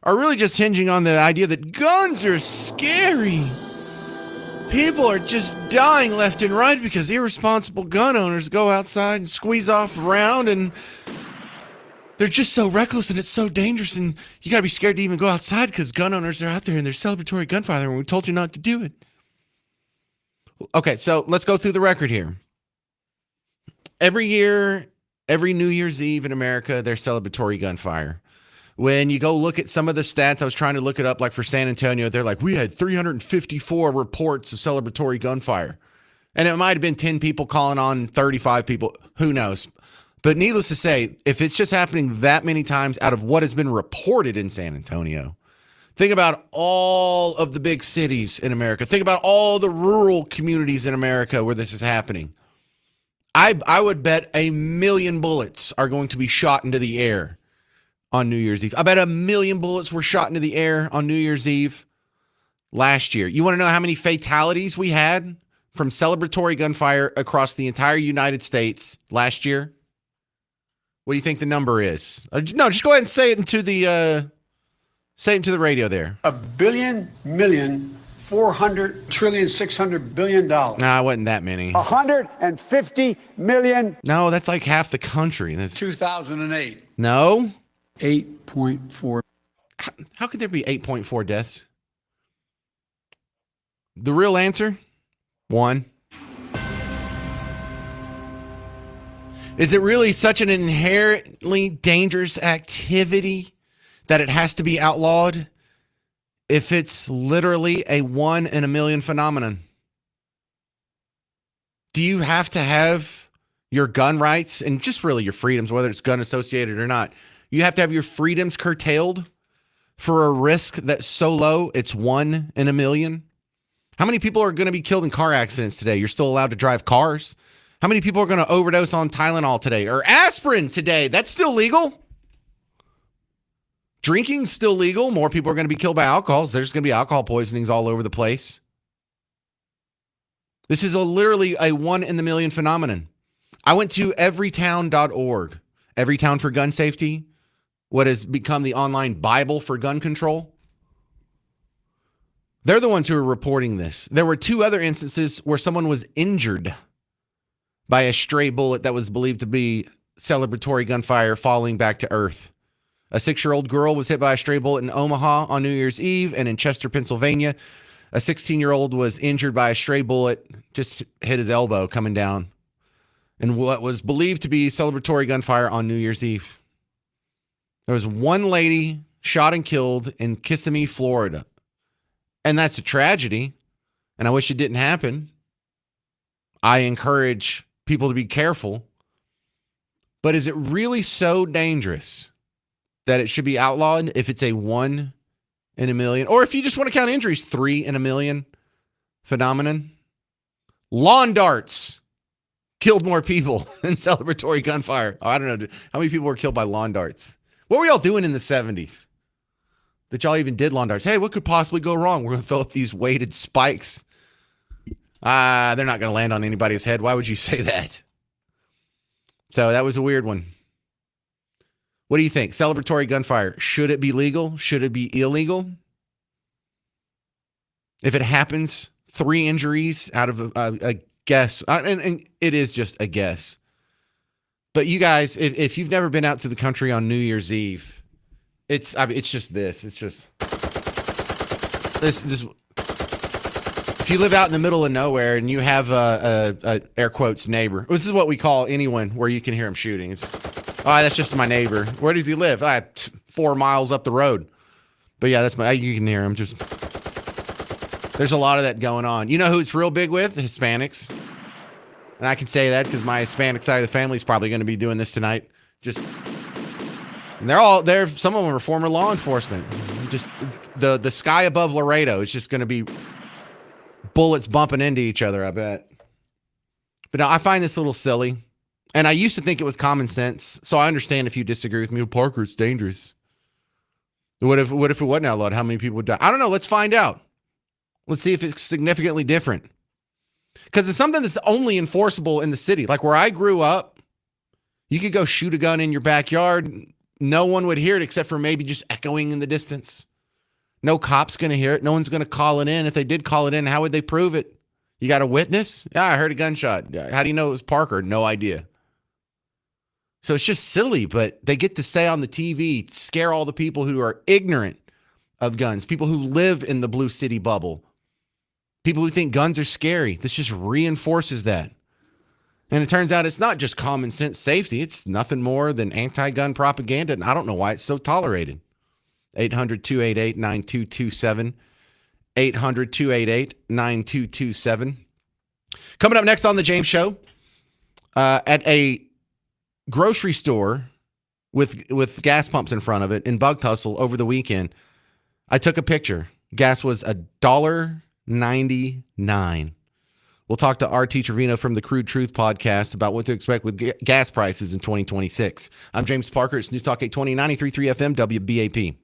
are really just hinging on the idea that guns are scary. People are just dying left and right because irresponsible gun owners go outside and squeeze off a round, and they're just so reckless and it's so dangerous, and you got to be scared to even go outside because gun owners are out there and there's celebratory gunfire and we told you not to do it. Okay, so let's go through the record here. Every year, every New Year's Eve in America, there's celebratory gunfire. When you go look at some of the stats, I was trying to look it up, like for San Antonio, they're like, we had 354 reports of celebratory gunfire. And it might have been 10 people calling on 35 people. Who knows? But needless to say, if it's just happening that many times out of what has been reported in San Antonio, think about all of the big cities in America. Think about all the rural communities in America where this is happening. I would bet 1 million bullets are going to be shot into the air on New Year's Eve. I bet 1 million bullets were shot into the air on New Year's Eve last year. You want to know how many fatalities we had from celebratory gunfire across the entire United States last year? What do you think the number is? No, just go ahead and say it into the radio there. 1,400,000,000,600,000,000,000. Nah, it wasn't that many. 150 million. No, that's like half the country. That's 2008. No. 8.4. How could there be 8.4 deaths? The real answer? 1. Is it really such an inherently dangerous activity that it has to be outlawed if it's literally a 1 in a million phenomenon? Do you have to have your gun rights and just really your freedoms, whether it's gun associated or not? You have to have your freedoms curtailed for a risk that's so low, it's 1 in a million? How many people are going to be killed in car accidents today? You're still allowed to drive cars. How many people are going to overdose on Tylenol today or aspirin today? That's still legal. Drinking's still legal. More people are going to be killed by alcohol. So there's going to be alcohol poisonings all over the place. This is literally a 1 in a million phenomenon. I went to everytown.org, Everytown for Gun Safety, what has become the online Bible for gun control. They're the ones who are reporting this. There were 2 other instances where someone was injured by a stray bullet that was believed to be celebratory gunfire falling back to earth. A 6-year-old girl was hit by a stray bullet in Omaha on New Year's Eve, and in Chester, Pennsylvania, A 16-year-old was injured by a stray bullet, just hit his elbow coming down, in what was believed to be celebratory gunfire on New Year's Eve. There was one lady shot and killed in Kissimmee, Florida. And that's a tragedy, and I wish it didn't happen. I encourage people to be careful. But is it really so dangerous that it should be outlawed if it's a 1 in a million? Or if you just want to count injuries, 3 in a million phenomenon? Lawn darts killed more people than celebratory gunfire. Oh, I don't know. How many people were killed by lawn darts? What were y'all doing in the 70s that y'all even did lawn darts? Hey, what could possibly go wrong? We're going to throw up these weighted spikes. They're not going to land on anybody's head. Why would you say that? So that was a weird one. What do you think? Celebratory gunfire, should it be legal? Should it be illegal? If it happens, 3 injuries out of a guess, and it is just a guess. But you guys, if you've never been out to the country on New Year's Eve, it's just this. It's just this. If you live out in the middle of nowhere and you have a air quotes neighbor, this is what we call anyone where you can hear him shooting. It's, that's just my neighbor. Where does he live? 4 miles up the road. But yeah, you can hear him. Just there's a lot of that going on. You know who it's real big with? Hispanics. And I can say that because my Hispanic side of the family is probably going to be doing this tonight. They're some of them are former law enforcement. Just the sky above Laredo is just going to be bullets bumping into each other, I bet. But no, I find this a little silly. And I used to think it was common sense. So I understand if you disagree with me. Parker, it's dangerous. What if it wasn't outlawed? How many people would die? I don't know. Let's find out. Let's see if it's significantly different. Because it's something that's only enforceable in the city. Like where I grew up, you could go shoot a gun in your backyard. No one would hear it except for maybe just echoing in the distance. No cop's going to hear it. No one's going to call it in. If they did call it in, how would they prove it? You got a witness? Yeah, I heard a gunshot. How do you know it was Parker? No idea. So it's just silly, but they get to say on the TV, scare all the people who are ignorant of guns, people who live in the blue city bubble. People who think guns are scary. This just reinforces that. And it turns out it's not just common sense safety. It's nothing more than anti-gun propaganda. And I don't know why it's so tolerated. 800-288-9227. 800-288-9227. Coming up next on The James Show, at a grocery store with gas pumps in front of it in Bug Tussle over the weekend, I took a picture. Gas was $1.99. We'll talk to R.T. Trevino from the Crude Truth podcast about what to expect with gas prices in 2026. I'm James Parker. It's News Talk 820, 93.3 FM, WBAP.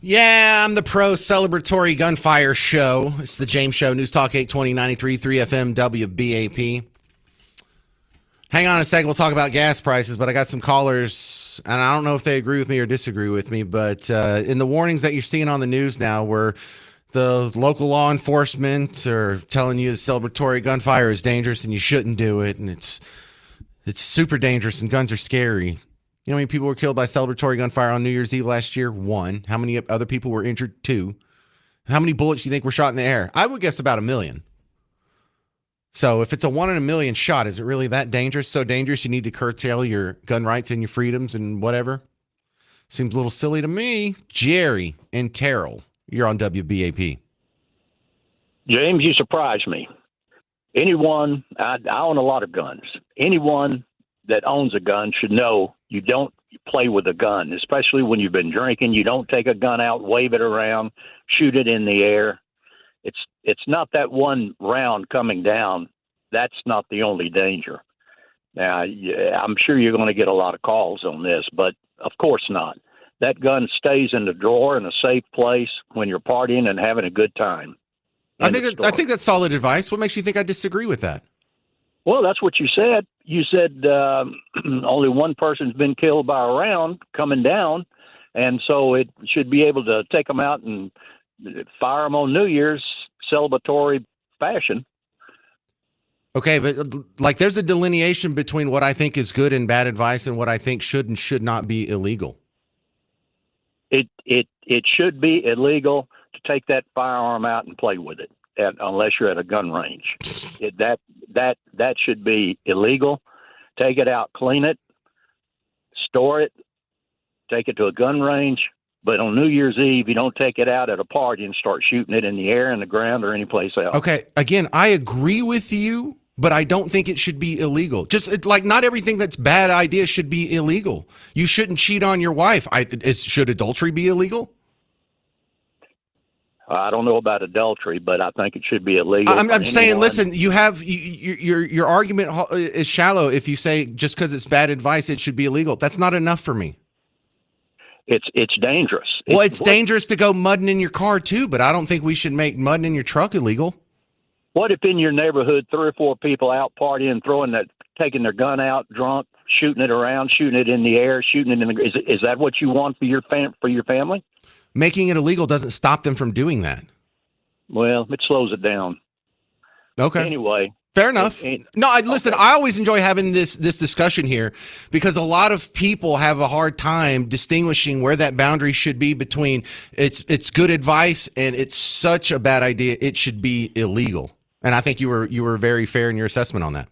Yeah, I'm the pro celebratory gunfire show. It's the James Show, News Talk 820 93.3 FM WBAP. Hang on a second. We'll talk about gas prices, but I got some callers, and I don't know if they agree with me or disagree with me, but in the warnings that you're seeing on the news now where the local law enforcement are telling you the celebratory gunfire is dangerous and you shouldn't do it, and it's super dangerous and guns are scary. You know how many people were killed by celebratory gunfire on New Year's Eve last year? 1. How many other people were injured? 2. How many bullets do you think were shot in the air? I would guess about 1 million. So if it's a 1 in a million shot, is it really that dangerous? So dangerous you need to curtail your gun rights and your freedoms and whatever? Seems a little silly to me. Jerry and Terrell, you're on WBAP. James, you surprised me. Anyone, I own a lot of guns. Anyone that owns a gun should know you don't play with a gun, especially when you've been drinking. You don't take a gun out, wave it around, shoot it in the air. It's not that one round coming down. That's not the only danger. Now, I'm sure you're going to get a lot of calls on this, but of course not. That gun stays in the drawer in a safe place when you're partying and having a good time. I think that's solid advice. What makes you think I disagree with that? Well, that's what you said. You said only one person's been killed by a round coming down, and so it should be able to take them out and fire them on New Year's celebratory fashion. Okay, but like there's a delineation between what I think is good and bad advice and what I think should and should not be illegal. It should be illegal to take that firearm out and play with it, unless you're at a gun range. That should be illegal. Take it out, clean it, store it, take it to a gun range. But on New Year's Eve, you don't take it out at a party and start shooting it in the air, in the ground, or anyplace else. Okay, again, I agree with you, but I don't think it should be illegal. Just like not everything that's bad idea should be illegal. You shouldn't cheat on your wife. Should adultery be illegal? I don't know about adultery, but I think it should be illegal. I'm saying, listen, your argument is shallow if you say just because it's bad advice, it should be illegal. That's not enough for me. It's dangerous. Well, it's dangerous to go mudding in your car too, but I don't think we should make mudding in your truck illegal. What if in your neighborhood 3 or 4 people out partying, taking their gun out, drunk, shooting it around, shooting it in the air, shooting it in the? Is that what you want for your family? Making it illegal doesn't stop them from doing that. Well, it slows it down. Okay. Anyway. Fair enough. Listen, I always enjoy having this discussion here because a lot of people have a hard time distinguishing where that boundary should be between it's good advice and it's such a bad idea it should be illegal. And I think you were very fair in your assessment on that.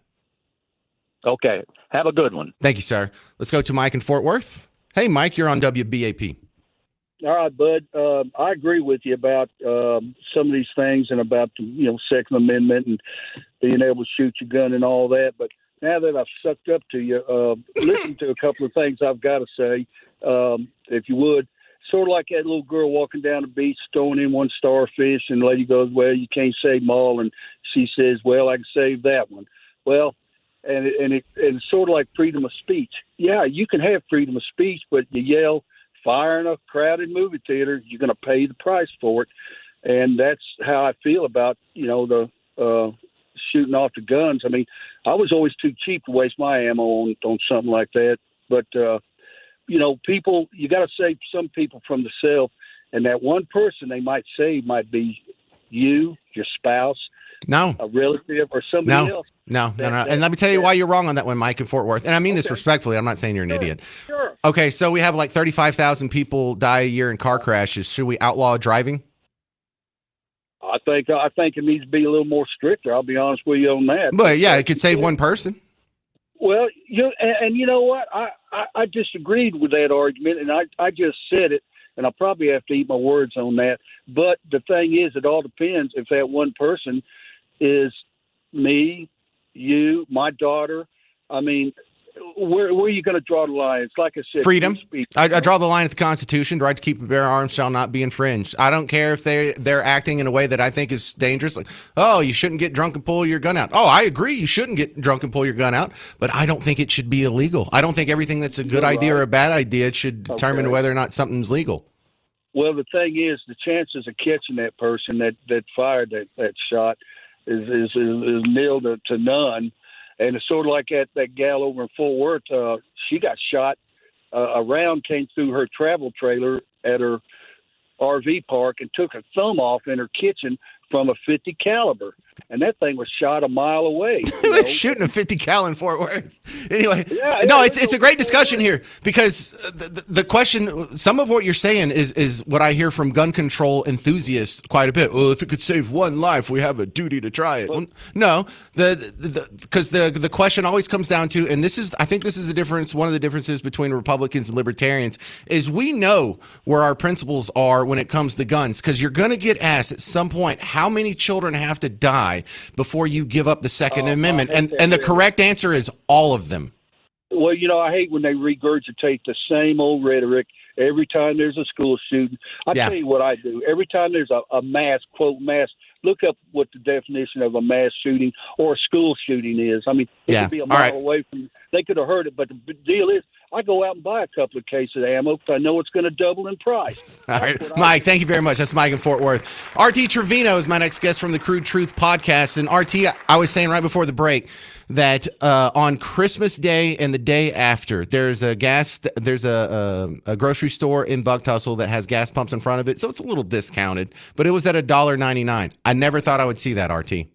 Okay. Have a good one. Thank you, sir. Let's go to Mike in Fort Worth. Hey, Mike, you're on WBAP. All right, Bud. I agree with you about some of these things and about the Second Amendment and being able to shoot your gun and all that. But now that I've sucked up to you, listen to a couple of things I've got to say, if you would. Sort of like that little girl walking down the beach throwing in one starfish, and the lady goes, "Well, you can't save them all," and she says, "Well, I can save that one." Well, and it's sort of like freedom of speech. Yeah, you can have freedom of speech, but you yell fire in a crowded movie theater, you're going to pay the price for it. And that's how I feel about, the shooting off the guns. I mean, I was always too cheap to waste my ammo on something like that. But, people, you got to save some people from the self. And that one person they might save might be you, your spouse, a relative, or somebody else. No. And let me tell you why you're wrong on that one, Mike in Fort Worth. And I mean this respectfully. I'm not saying you're an idiot. Sure. Okay, so we have like 35,000 people die a year in car crashes. Should we outlaw driving? I think it needs to be a little more stricter. I'll be honest with you on that. But yeah, it could save one person. Well, and you know what? I disagreed with that argument, and I just said it, and I'll probably have to eat my words on that. But the thing is, it all depends if that one person is me, you, my daughter. I mean, where are you going to draw the line? It's like I said, freedom. I draw the line at the Constitution. The right to keep and bear arms shall not be infringed. I don't care if they're acting in a way that I think is dangerous. Like, oh, you shouldn't get drunk and pull your gun out. Oh, I agree. You shouldn't get drunk and pull your gun out, but I don't think it should be illegal. I don't think everything that's a good idea or a bad idea should determine whether or not something's legal. Well, the thing is, the chances of catching that person that fired that shot is nil to none. And it's sort of like that gal over in Fort Worth. She got shot. A round came through her travel trailer at her RV park and took her thumb off in her kitchen from a 50 caliber, and that thing was shot a mile away. Shooting a 50 cal in Fort Worth. Anyway, Yeah, no, it's a great discussion here because the question, some of what you're saying is what I hear from gun control enthusiasts quite a bit. Well, if it could save one life, we have a duty to try it. Well, no, because the question always comes down to, and I think this is a difference. One of the differences between Republicans and libertarians is we know where our principles are when it comes to guns, because you're going to get asked at some point, how many children have to die before you give up the Second Amendment? And the correct answer is all of them. Well, I hate when they regurgitate the same old rhetoric every time there's a school shooting. I tell you what I do. Every time there's a mass, quote, mass, look up what the definition of a mass shooting or a school shooting is. I mean, it could be a mile away from you. They could have heard it, but the deal is, I go out and buy a couple of cases of ammo because I know it's going to double in price. All right, Mike, thank you very much. That's Mike in Fort Worth. RT Trevino is my next guest from the Crude Truth podcast. And RT, I was saying right before the break that on Christmas Day and the day after, there's a grocery store in Bucktussle that has gas pumps in front of it, so it's a little discounted, but it was at $1.99. I never thought I would see that, RT.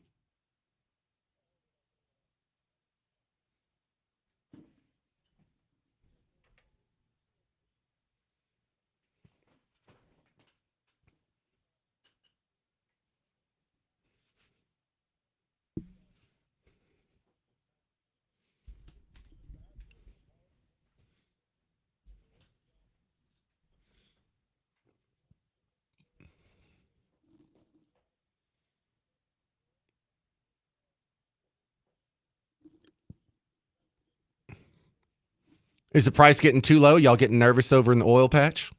Is the price getting too low? Y'all getting nervous over in the oil patch?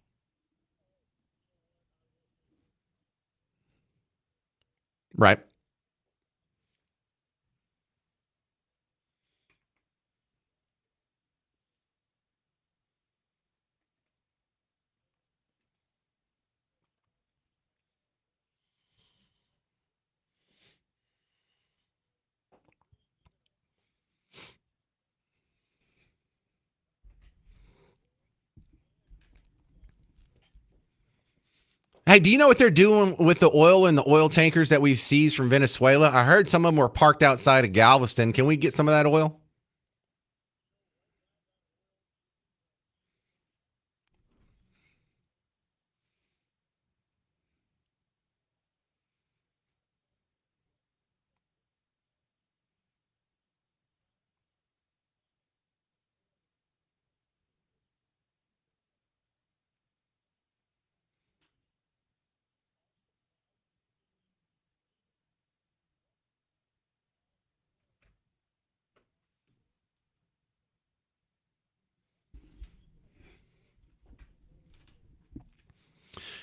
Right. Hey, do you know what they're doing with the oil and the oil tankers that we've seized from Venezuela? I heard some of them were parked outside of Galveston. Can we get some of that oil?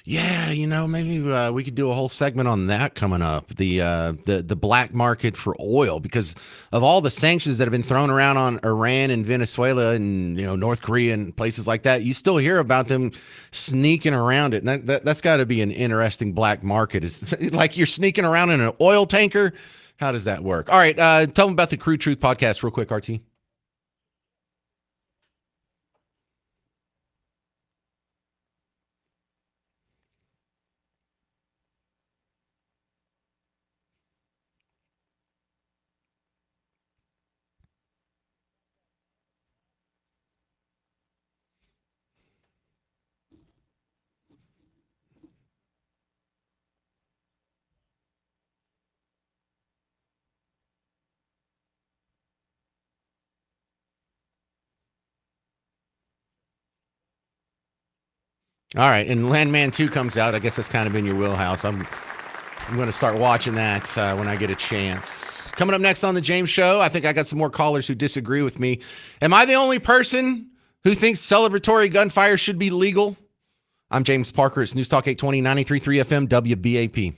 Yeah, maybe we could do a whole segment on that coming up. The black market for oil, because of all the sanctions that have been thrown around on Iran and Venezuela and North Korea and places like that. You still hear about them sneaking around it. And that's got to be an interesting black market. It's like you're sneaking around in an oil tanker. How does that work? All right, tell them about the Crude Truth podcast real quick, RT. All right, and Landman 2 comes out. I guess that's kind of in your wheelhouse. I'm going to start watching that when I get a chance. Coming up next on The James Show, I think I got some more callers who disagree with me. Am I the only person who thinks celebratory gunfire should be legal? I'm James Parker. It's News Talk 820, 93.3 FM, WBAP.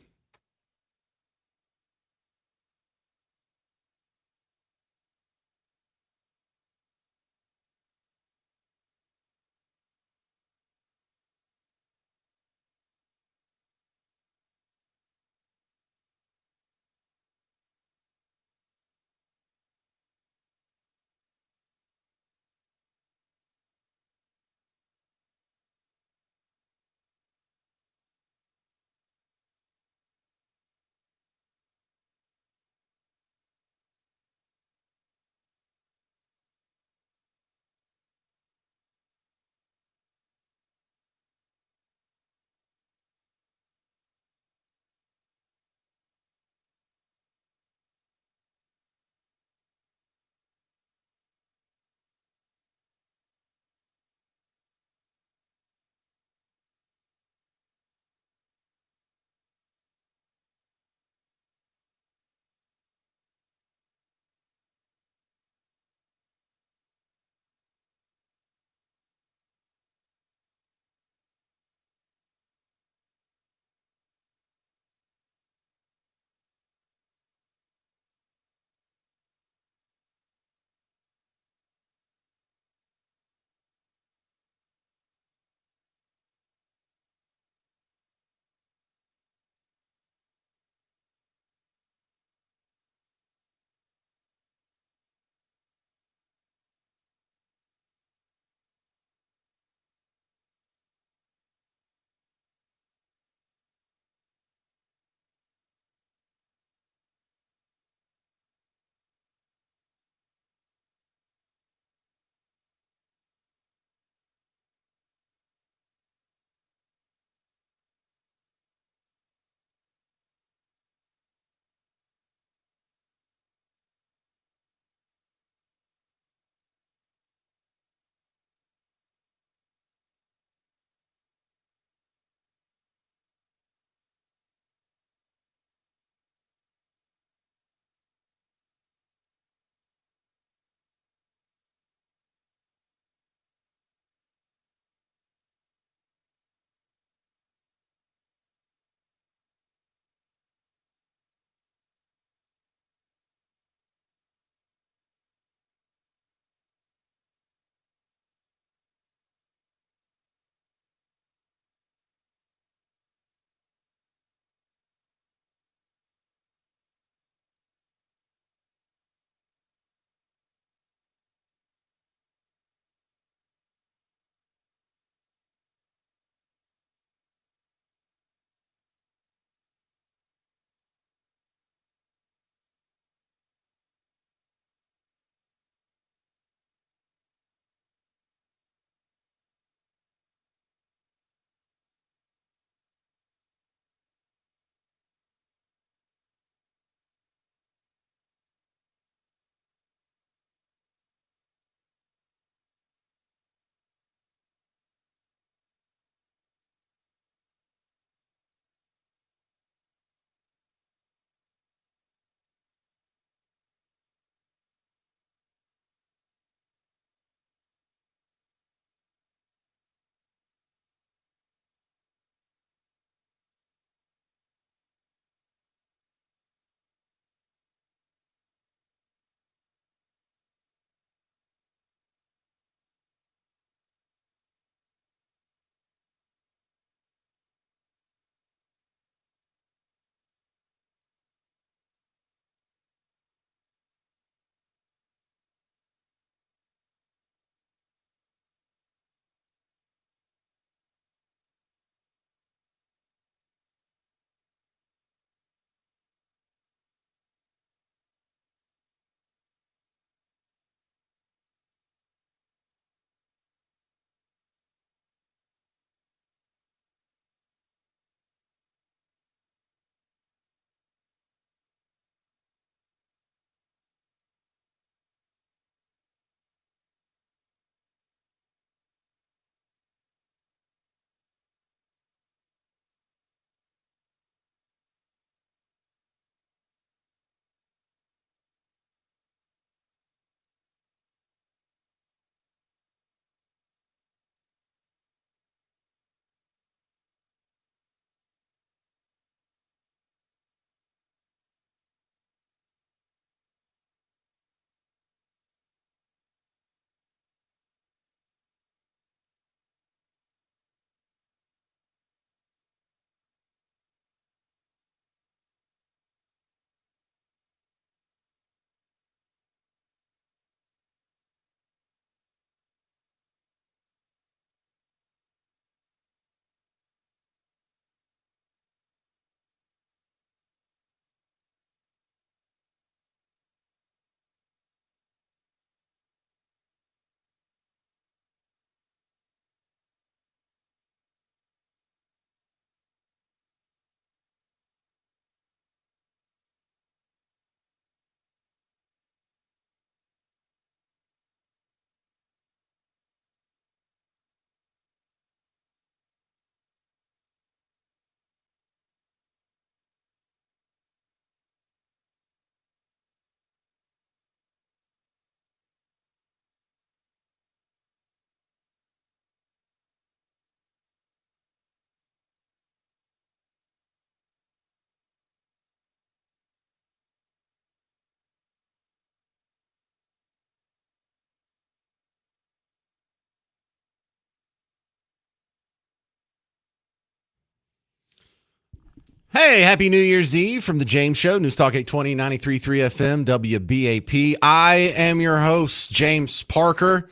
Hey, happy New Year's Eve from the James Show, News Talk 820, 93.3 FM, WBAP. I am your host, James Parker,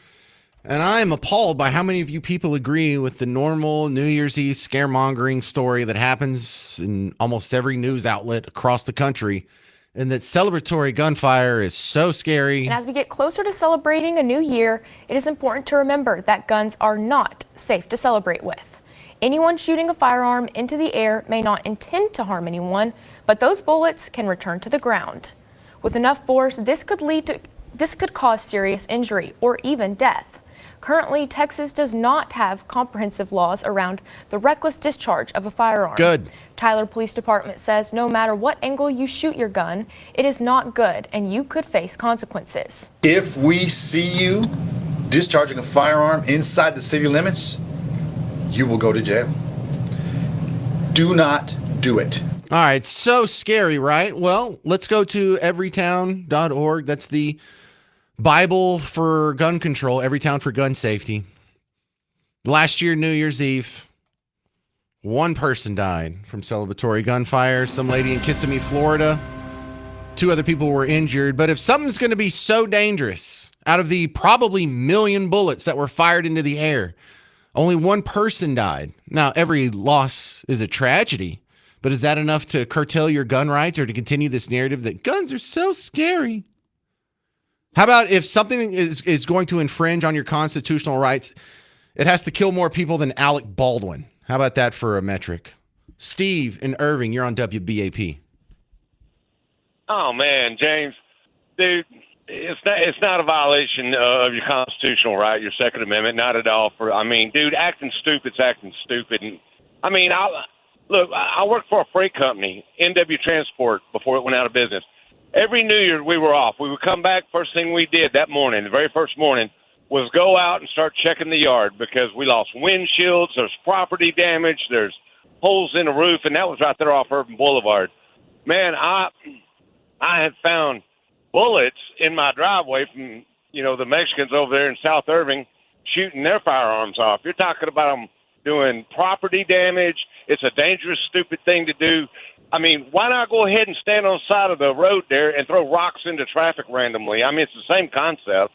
and I am appalled by how many of you people agree with the normal New Year's Eve scaremongering story that happens in almost every news outlet across the country, and that celebratory gunfire is so scary. And as we get closer to celebrating a new year, it is important to remember that guns are not safe to celebrate with. Anyone shooting a firearm into the air may not intend to harm anyone, but those bullets can return to the ground. With enough force, this could cause serious injury or even death. Currently, Texas does not have comprehensive laws around the reckless discharge of a firearm. Good. Tyler Police Department says no matter what angle you shoot your gun, it is not good and you could face consequences. If we see you discharging a firearm inside the city limits, you will go to jail. Do not do it. All right, so scary, right? Well, let's go to everytown.org. That's the Bible for gun control, Everytown for gun safety. Last year, New Year's Eve, one person died from celebratory gunfire. Some lady in Kissimmee, Florida. 2 other people were injured. But if something's going to be so dangerous, out of the probably million bullets that were fired into the air, only one person died. Now, every loss is a tragedy, but is that enough to curtail your gun rights or to continue this narrative that guns are so scary? How about if something is going to infringe on your constitutional rights, it has to kill more people than Alec Baldwin? How about that for a metric? Steve in Irving, you're on WBAP. Oh, man, James, dude. It's not a violation of your constitutional right, your Second Amendment, not at all. Dude, acting stupid's acting stupid. And I worked for a freight company, NW Transport, before it went out of business. Every New Year we were off. We would come back. First thing we did that morning, the very first morning, was go out and start checking the yard because we lost windshields. There's property damage. There's holes in the roof, and that was right there off Urban Boulevard. Man, I had found bullets in my driveway from, the Mexicans over there in South Irving shooting their firearms off. You're talking about them doing property damage. It's a dangerous, stupid thing to do. Why not go ahead and stand on the side of the road there and throw rocks into traffic randomly? It's the same concept.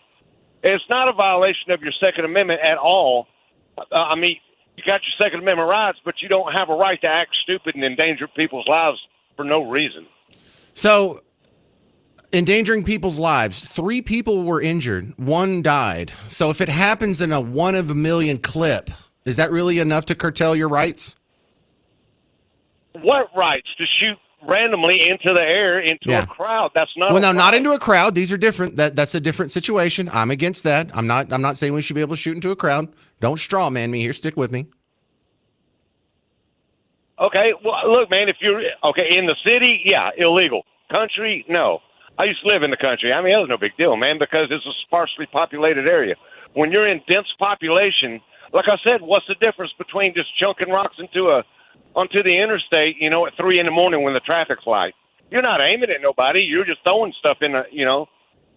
It's not a violation of your Second Amendment at all. You got your Second Amendment rights, but you don't have a right to act stupid and endanger people's lives for no reason. So, endangering people's lives. 3 people were injured. 1 died. So if it happens in a 1 of a million clip, is that really enough to curtail your rights? What rights? To shoot randomly into the air, into a crowd? That's not. Well, no, not into a crowd. These are different. That's a different situation. I'm against that. I'm not saying we should be able to shoot into a crowd. Don't straw man me here. Stick with me. Okay. Well, look, man, if you're in the city, yeah, illegal. Country, no. I used to live in the country. It was no big deal, man, because it's a sparsely populated area. When you're in dense population, like I said, what's the difference between just chunking rocks onto the interstate, at 3 a.m. when the traffic's light? You're not aiming at nobody. You're just throwing stuff in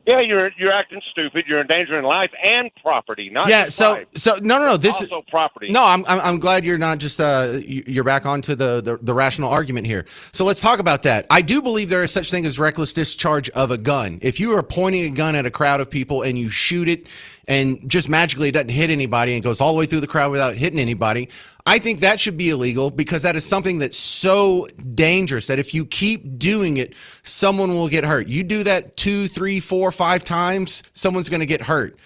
Yeah, you're acting stupid. You're endangering life and property, not just life. So no. This also property. No, I'm glad you're not just you're back onto the rational argument here. So let's talk about that. I do believe there is such thing as reckless discharge of a gun. If you are pointing a gun at a crowd of people and you shoot it, and just magically it doesn't hit anybody and goes all the way through the crowd without hitting anybody, I think that should be illegal because that is something that's so dangerous that if you keep doing it, someone will get hurt. You do that 2, 3, 4, 5 times, someone's going to get hurt.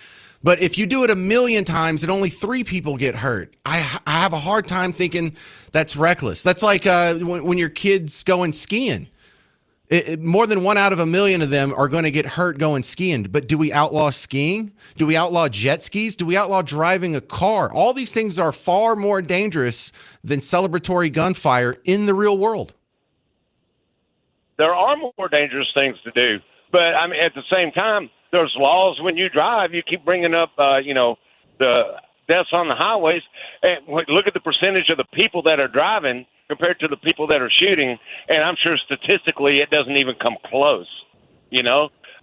But if you do it 1,000,000 times and only 3 people get hurt, I have a hard time thinking that's reckless. That's like when your kids going skiing. More than 1 out of 1,000,000 of them are going to get hurt going skiing. But do we outlaw skiing? Do we outlaw jet skis? Do we outlaw driving a car? All these things are far more dangerous than celebratory gunfire in the real world. There are more dangerous things to do. But, at the same time, there's laws when you drive. You keep bringing up, the deaths on the highways. And look at the percentage of the people that are driving compared to the people that are shooting, and I'm sure statistically it doesn't even come close,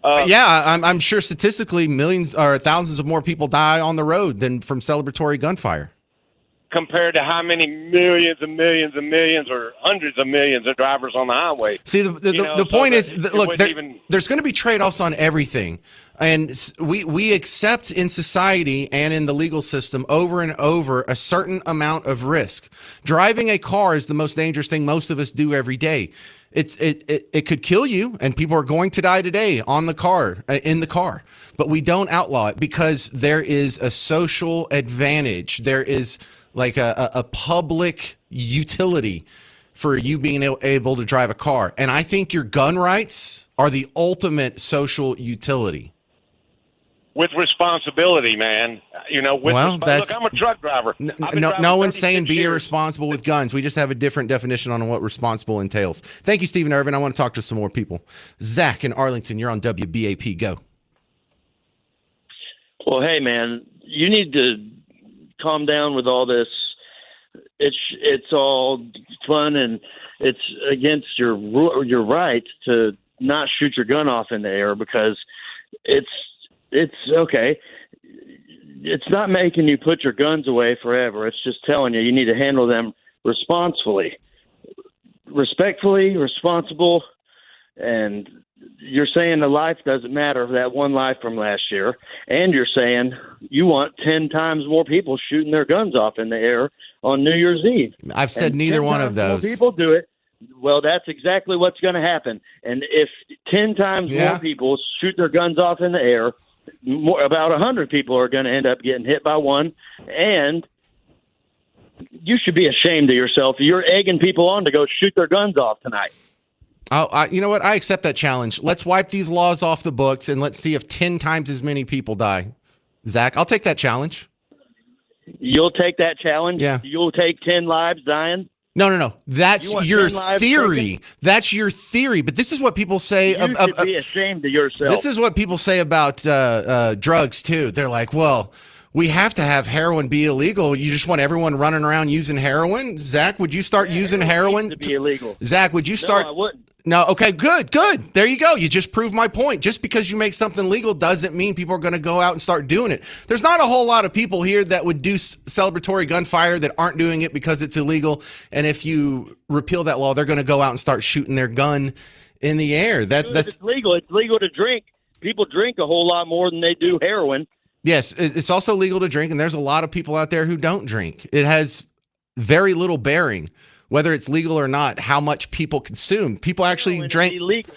I'm sure statistically millions or thousands of more people die on the road than from celebratory gunfire. compared to how many millions and millions and millions or hundreds of millions of drivers on the highway. See, the point is, look, there's going to be trade-offs on everything. And we accept in society and in the legal system over and over a certain amount of risk. Driving a car is the most dangerous thing most of us do every day. It could kill you, and people are going to die today in the car. But we don't outlaw it because there is a social advantage. There is like a public utility for you being able to drive a car. And I think your gun rights are the ultimate social utility. With responsibility, man. Look, I'm a truck driver. No one's saying be irresponsible with guns. We just have a different definition on what responsible entails. Thank you, Stephen Irvin. I want to talk to some more people. Zach in Arlington, you're on WBAP. Go. Well, hey, man, you need to calm down with all this. It's all fun, and it's against your right to not shoot your gun off in the air because it's okay. It's not making you put your guns away forever. It's just telling you need to handle them respectfully, responsible. And you're saying the life doesn't matter, that one life from last year. And you're saying you want 10 times more people shooting their guns off in the air on New Year's Eve. I've said neither one of those. More people do it. Well, that's exactly what's going to happen. And if 10 times more people shoot their guns off in the air, about 100 people are going to end up getting hit by one. And you should be ashamed of yourself. You're egging people on to go shoot their guns off tonight. You know what? I accept that challenge. Let's wipe these laws off the books and let's see if 10 times as many people die. Zach, I'll take that challenge. You'll take that challenge? Yeah. You'll take 10 lives dying? No. That's your theory. That's your theory. But this is what people say. You should be ashamed of yourself. This is what people say about drugs, too. They're like, well, we have to have heroin be illegal. You just want everyone running around using heroin? Zach, would you start using heroin? To be illegal. Zach, would you start? No, I wouldn't. No, okay, good. There you go. You just proved my point. Just because you make something legal doesn't mean people are going to go out and start doing it. There's not a whole lot of people here that would do celebratory gunfire that aren't doing it because it's illegal. And if you repeal that law, they're going to go out and start shooting their gun in the air. That's it's legal. It's legal to drink. People drink a whole lot more than they do heroin. Yes, it's also legal to drink, and there's a lot of people out there who don't drink. It has very little bearing, whether it's legal or not, how much people consume. People actually drank.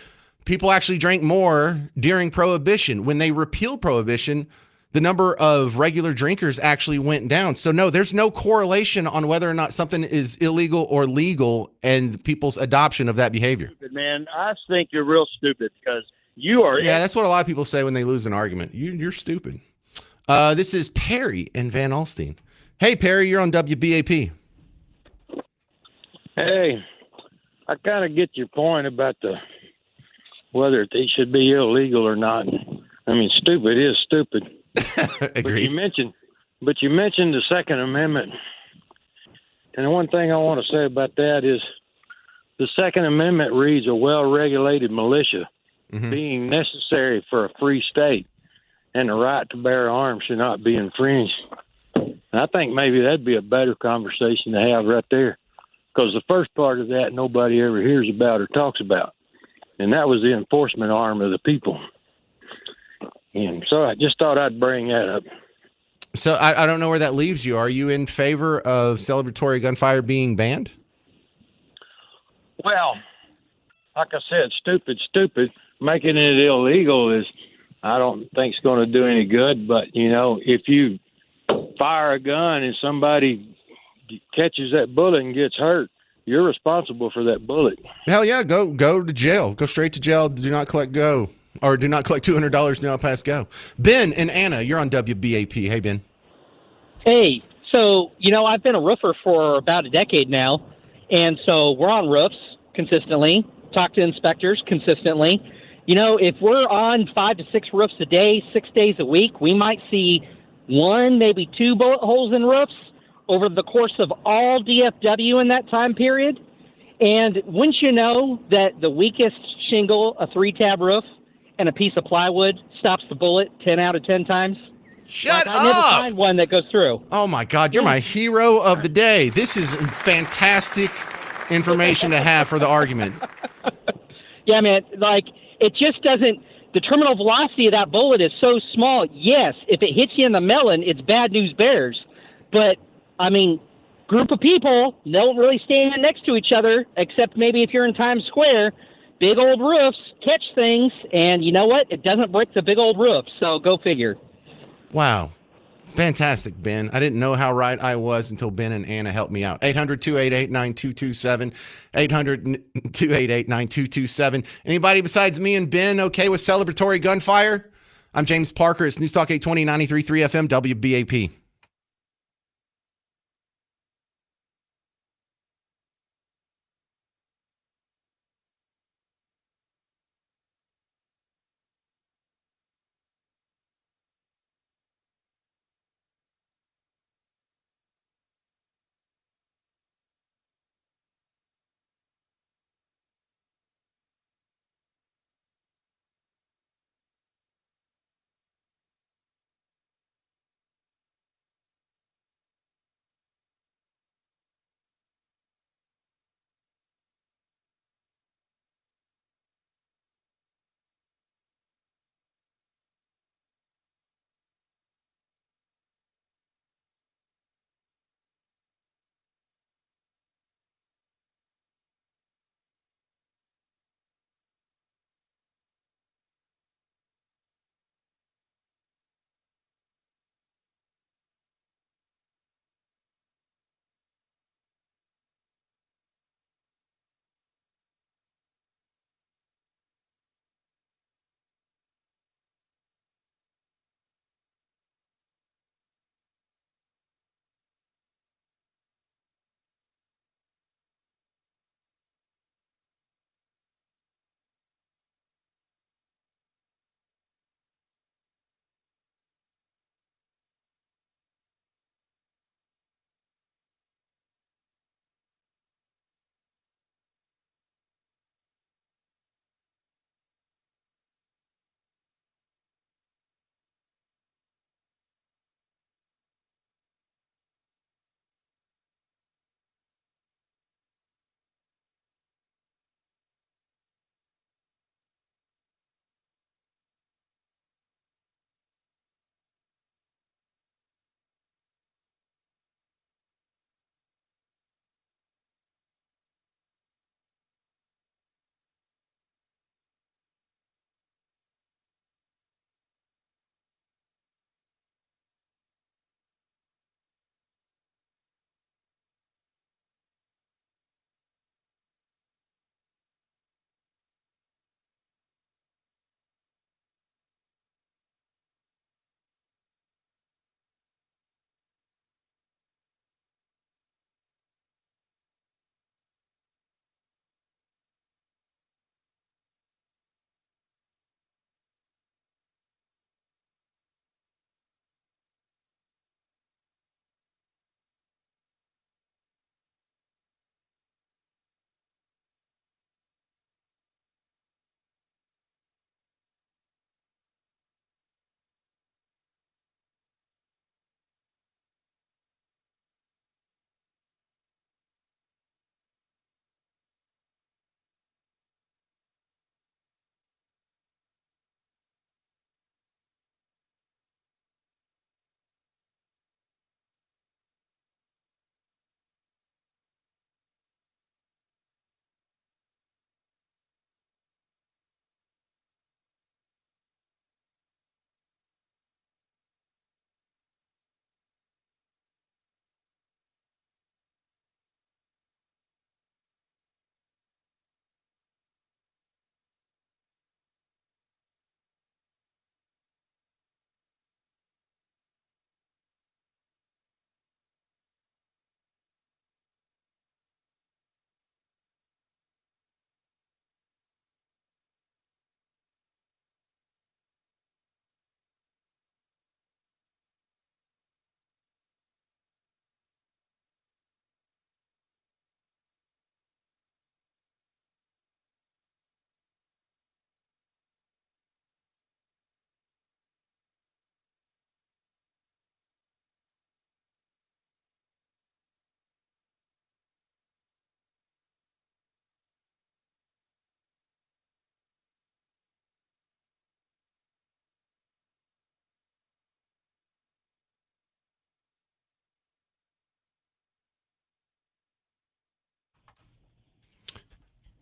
People actually drank more during Prohibition. When they repealed Prohibition, the number of regular drinkers actually went down. So no, there's no correlation on whether or not something is illegal or legal and people's adoption of that behavior. Man, I think you're real stupid because you are. Yeah, that's what a lot of people say when they lose an argument. You're stupid. This is Perry in Van Alstyne. Hey, Perry, you're on WBAP. Hey, I kind of get your point about whether they should be illegal or not. I mean, stupid is stupid. Agreed. But you mentioned the Second Amendment, and the one thing I want to say about that is the Second Amendment reads a well-regulated militia being necessary for a free state, and the right to bear arms should not be infringed. And I think maybe that'd be a better conversation to have right there, because the first part of that nobody ever hears about or talks about, and that was the enforcement arm of the people. And so I just thought I'd bring that up. So I don't know where that leaves you. Are you in favor of celebratory gunfire being banned? Well, like I said, stupid. Making it illegal is, I don't think it's going to do any good. But, you know, if you fire a gun and somebody catches that bullet and gets hurt, you're responsible for that bullet. Hell yeah, go to jail. Go straight to jail. Do not collect go. Or do not collect $200, do not pass go. Ben and Anna, you're on WBAP. Hey, Ben. Hey, so, you know, I've been a roofer for about a decade now, and so we're on roofs consistently, talk to inspectors consistently. You know, if we're on 5 to 6 roofs a day, 6 days a week, we might see 1, maybe 2 bullet holes in roofs over the course of all DFW in that time period. And wouldn't you know that the weakest shingle, a 3-tab roof, and a piece of plywood stops the bullet 10 out of 10 times? Shut I never up! find one that goes through. Oh my God, you're my hero of the day. This is fantastic information to have for the argument. Yeah, man, like, it just doesn't, the terminal velocity of that bullet is so small. Yes, if it hits you in the melon, it's bad news bears. But, I mean, group of people don't really stand next to each other, except maybe if you're in Times Square. Big old roofs catch things, and you know what? It doesn't break the big old roof, so go figure. Wow. Fantastic, Ben. I didn't know how right I was until Ben and Anna helped me out. 800-288-9227. 800-288-9227. Anybody besides me and Ben okay with celebratory gunfire? I'm James Parker. It's News Talk 820 93.3 FM WBAP.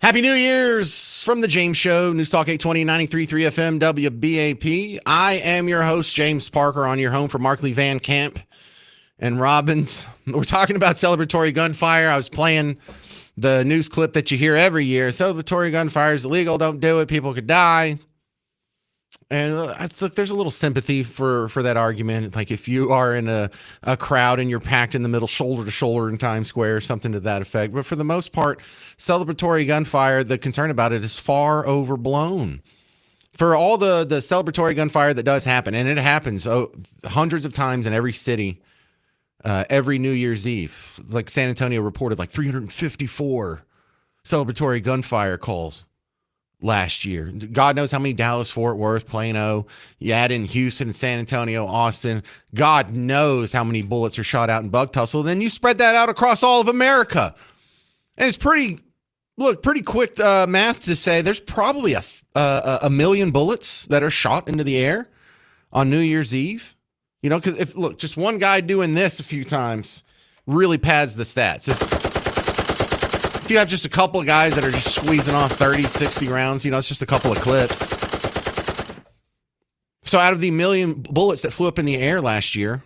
Happy New Year's from the James Show, News Talk 820, 93.3 FM, WBAP. I am your host, James Parker, on your home for Markley, Van Camp, and Robbins. We're talking about celebratory gunfire. I was playing the news clip that you hear every year. Celebratory gunfire is illegal. Don't do it. People could die. And I think there's a little sympathy for that argument. Like if you are in a crowd and you're packed in the middle, shoulder to shoulder in Times Square, something to that effect. But for the most part, celebratory gunfire, the concern about it is far overblown. For all the celebratory gunfire that does happen, and it happens hundreds of times in every city, every New Year's Eve. Like San Antonio reported like 354 celebratory gunfire calls last year. God knows how many Dallas, Fort Worth, Plano, you add in Houston, San Antonio, Austin. God knows how many bullets are shot out in Bug Tussle. Then you spread that out across all of America. And it's pretty quick math to say there's probably a million bullets that are shot into the air on New Year's Eve. You know, because just one guy doing this a few times really pads the stats. If you have just a couple of guys that are just squeezing off 30, 60 rounds, it's just a couple of clips. So out of the million bullets that flew up in the air last year,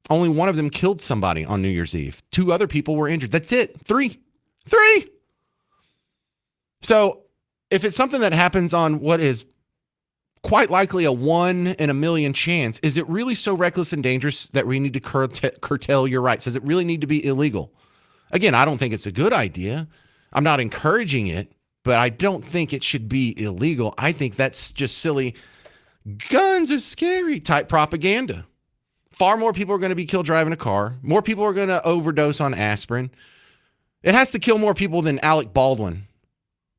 only one of them killed somebody on New Year's Eve. 2 other people were injured. That's it. 3. So if it's something that happens on what is quite likely a 1 in a million chance, is it really so reckless and dangerous that we need to curtail your rights? Does it really need to be illegal? Again, I don't think it's a good idea. I'm not encouraging it, but I don't think it should be illegal. I think that's just silly. Guns are scary type propaganda. Far more people are going to be killed driving a car. More people are going to overdose on aspirin. It has to kill more people than Alec Baldwin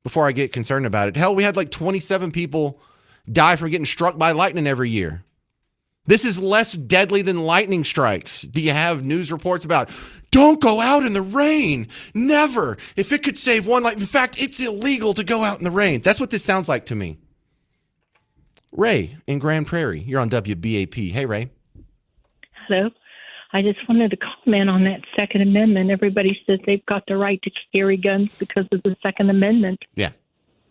before I get concerned about it. Hell, we had like 27 people die from getting struck by lightning every year. This is less deadly than lightning strikes. Do you have news reports about don't go out in the rain? Never. If it could save one life. In fact, it's illegal to go out in the rain. That's what this sounds like to me. Ray in Grand Prairie. You're on WBAP. Hey, Ray. Hello. I just wanted to comment on that Second Amendment. Everybody says they've got the right to carry guns because of the Second Amendment. Yeah.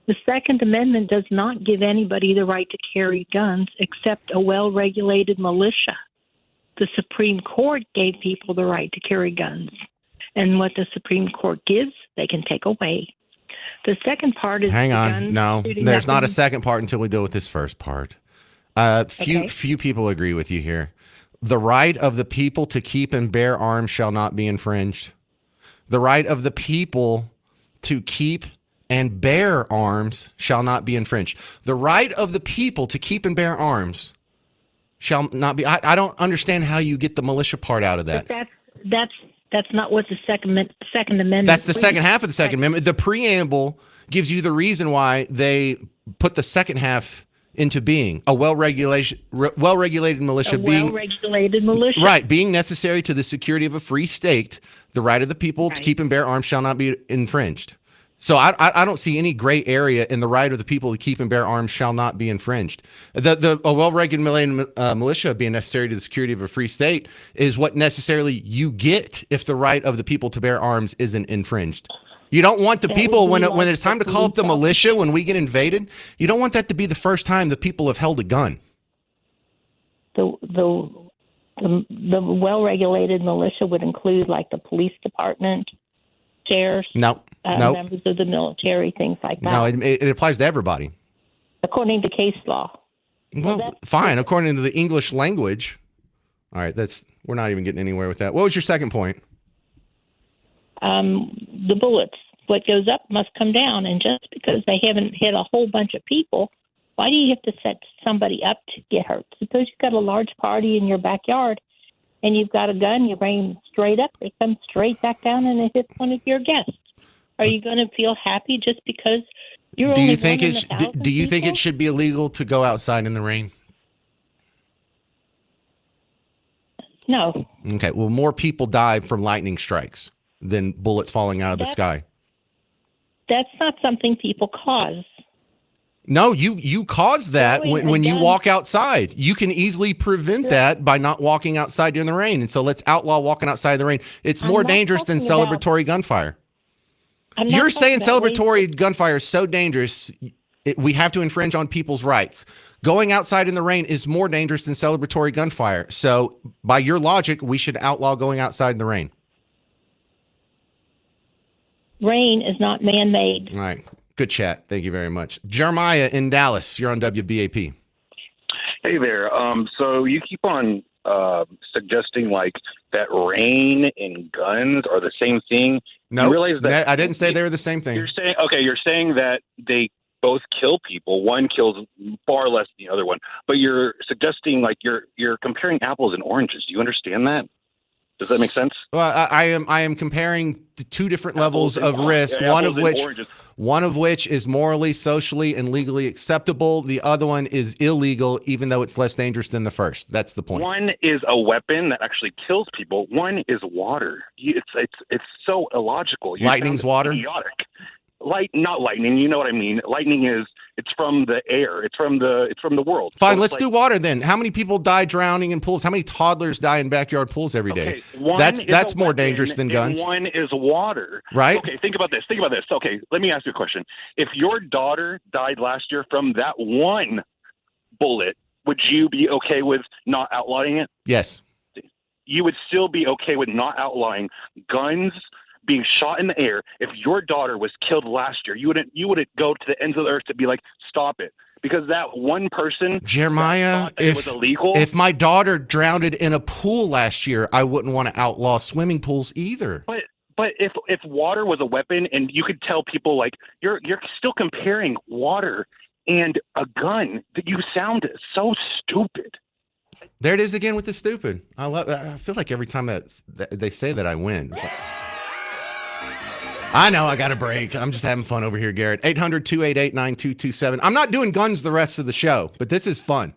The Second Amendment does not give anybody the right to carry guns except a well-regulated militia. The Supreme Court gave people the right to carry guns. And what the Supreme Court gives, they can take away. The second part is... Hang on. No, there's not a second part until we deal with this first part. Few people agree with you here. The right of the people to keep and bear arms shall not be infringed. The right of the people to keep and bear arms shall not be infringed. The right of the people to keep and bear arms shall not be. I don't understand how you get the militia part out of that. But that's not what the Second Amendment. That's the second half of the Second Amendment. The preamble gives you the reason why they put the second half into being. A well-regulated militia. Well-regulated militia. Right, being necessary to the security of a free state. The right of the people to keep and bear arms shall not be infringed. So I don't see any gray area in the right of the people to keep and bear arms shall not be infringed. A well-regulated militia being necessary to the security of a free state is what necessarily you get if the right of the people to bear arms isn't infringed. You don't want the people, when it's time to call up the militia, when we get invaded, you don't want that to be the first time the people have held a gun. The well-regulated militia would include like the police department, sheriffs, members of the military, things like that. No, it applies to everybody. According to case law. Well, fine. According to the English language. All right, we're not even getting anywhere with that. What was your second point? The bullets. What goes up must come down. And just because they haven't hit a whole bunch of people, why do you have to set somebody up to get hurt? Suppose you've got a large party in your backyard and you've got a gun, you bring it straight up, it comes straight back down and it hits one of your guests. Are you going to feel happy just because you're only one in 1,000 Do you think people? it should be illegal to go outside in the rain? No. Okay, well, more people die from lightning strikes than bullets falling out of the sky. That's not something people cause. No, you cause that when you walk outside. You can easily prevent that by not walking outside during the rain. And so let's outlaw walking outside in the rain. It's more dangerous than celebratory gunfire. I'm not You're talking saying about waste. celebratory gunfire is so dangerous, we have to infringe on people's rights. Going outside in the rain is more dangerous than celebratory gunfire. So, by your logic, we should outlaw going outside in the rain. Rain is not man-made. All right. Good chat. Thank you very much. Jeremiah in Dallas, you're on WBAP. Hey there. So you keep on suggesting like that rain and guns are the same thing. No, you realize that I didn't say they were the same thing. You're saying that they both kill people. One kills far less than the other one, but you're suggesting like you're comparing apples and oranges. Do you understand that? Does that make sense? Well, I am comparing the two different levels of risk. Yeah, One of apples and oranges. One of which is morally, socially, and legally acceptable. The other one is illegal, even though it's less dangerous than the first. That's the point. One is a weapon that actually kills people. One is water. It's so illogical. Lightning's water? Idiotic. Not lightning. You know what I mean. Lightning it's from the air. It's from the world. Fine, So let's it's do water then. How many people die drowning in pools? How many toddlers die in backyard pools every day? one That's is a more weapon dangerous than and guns. One is water. Right? Okay, think about this. Okay, let me ask you a question. If your daughter died last year from that one bullet, would you be okay with not outlawing it? Yes. You would still be okay with not outlawing guns being shot in the air. If your daughter was killed last year, you wouldn't go to the ends of the earth to be like, stop it. Because that one person Jeremiah, that it was illegal. if my daughter drowned in a pool last year, I wouldn't want to outlaw swimming pools either. But if water was a weapon and you could tell people like you're still comparing water and a gun, that you sound so stupid. There it is again with the stupid. I feel like every time that they say that, I win. It's like, I know I got a break. I'm just having fun over here, Garrett. 800-288-9227. I'm not doing guns the rest of the show, but this is fun.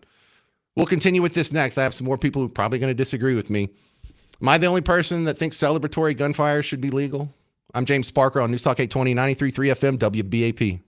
We'll continue with this next. I have some more people who are probably going to disagree with me. Am I the only person that thinks celebratory gunfire should be legal? I'm James Sparker on News Talk 820, 93.3 FM, WBAP.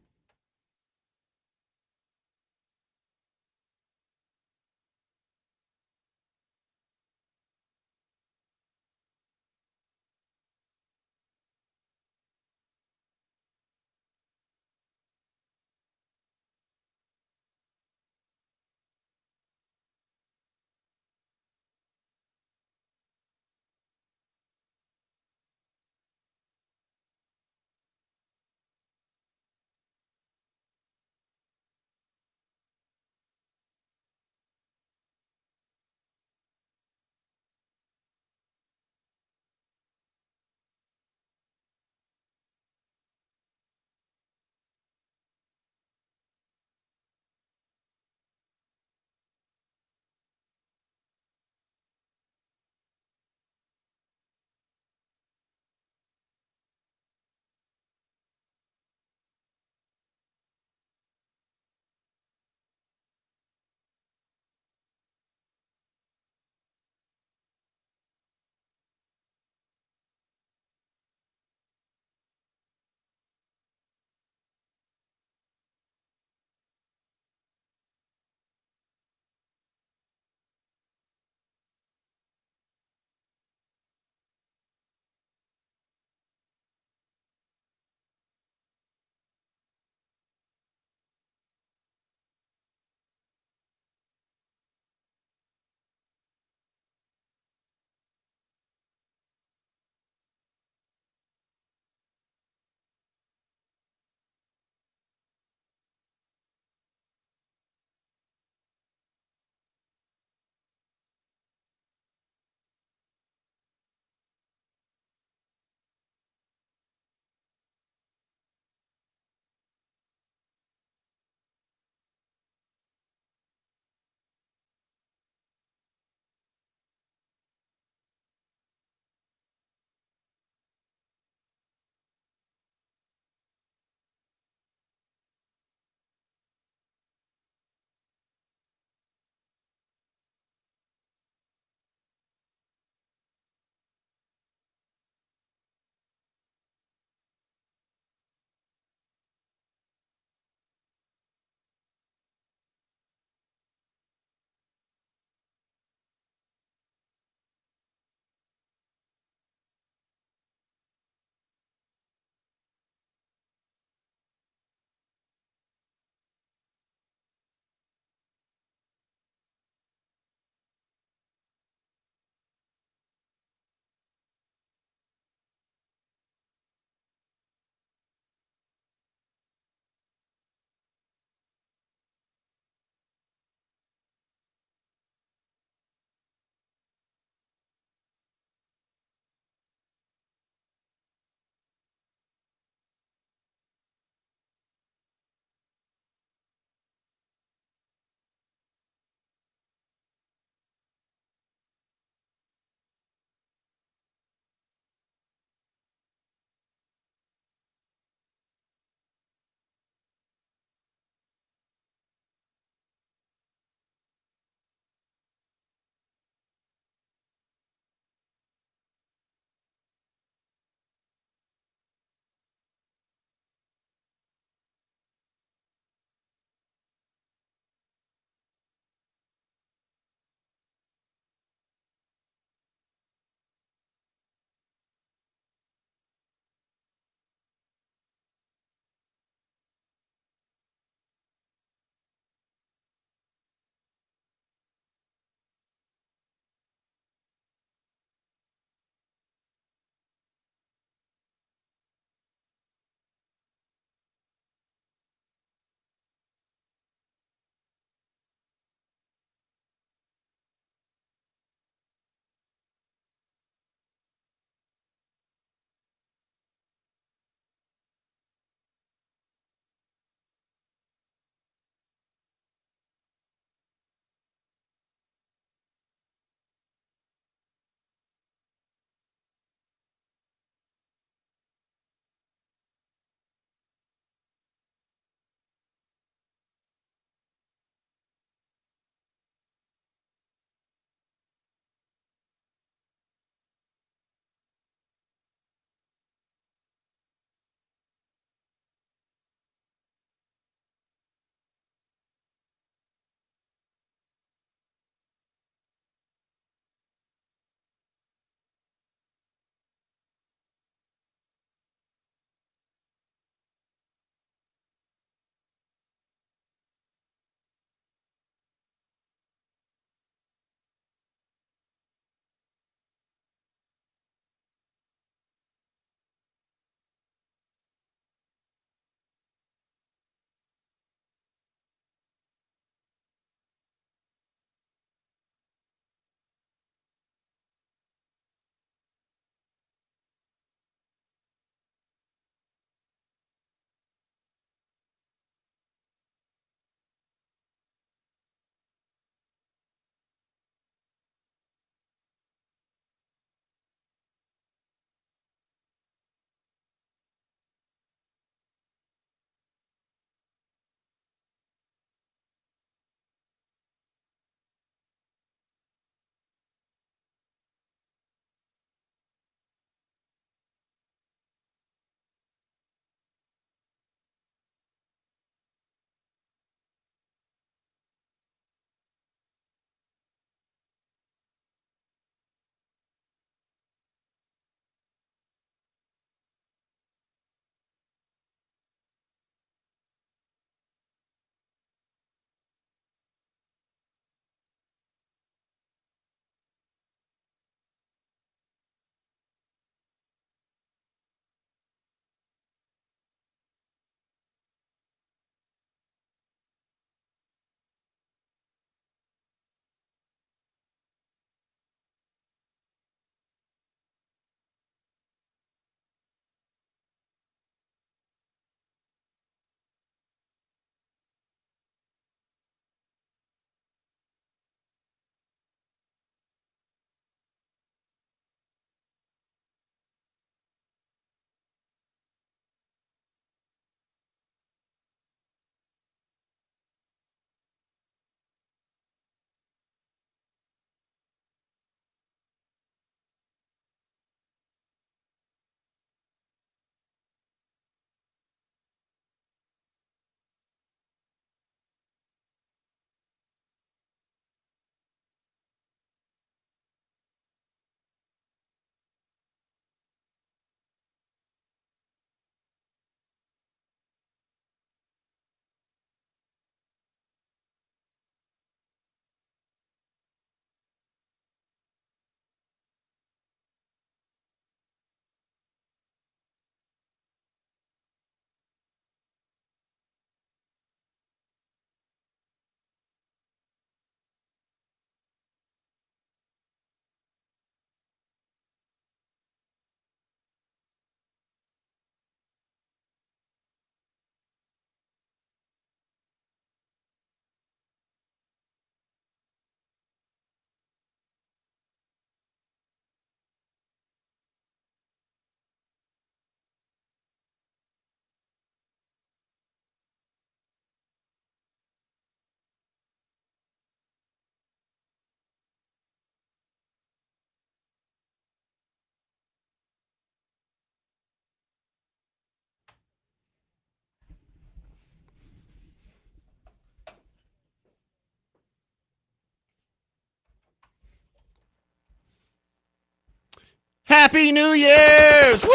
Happy New Year's! Woo!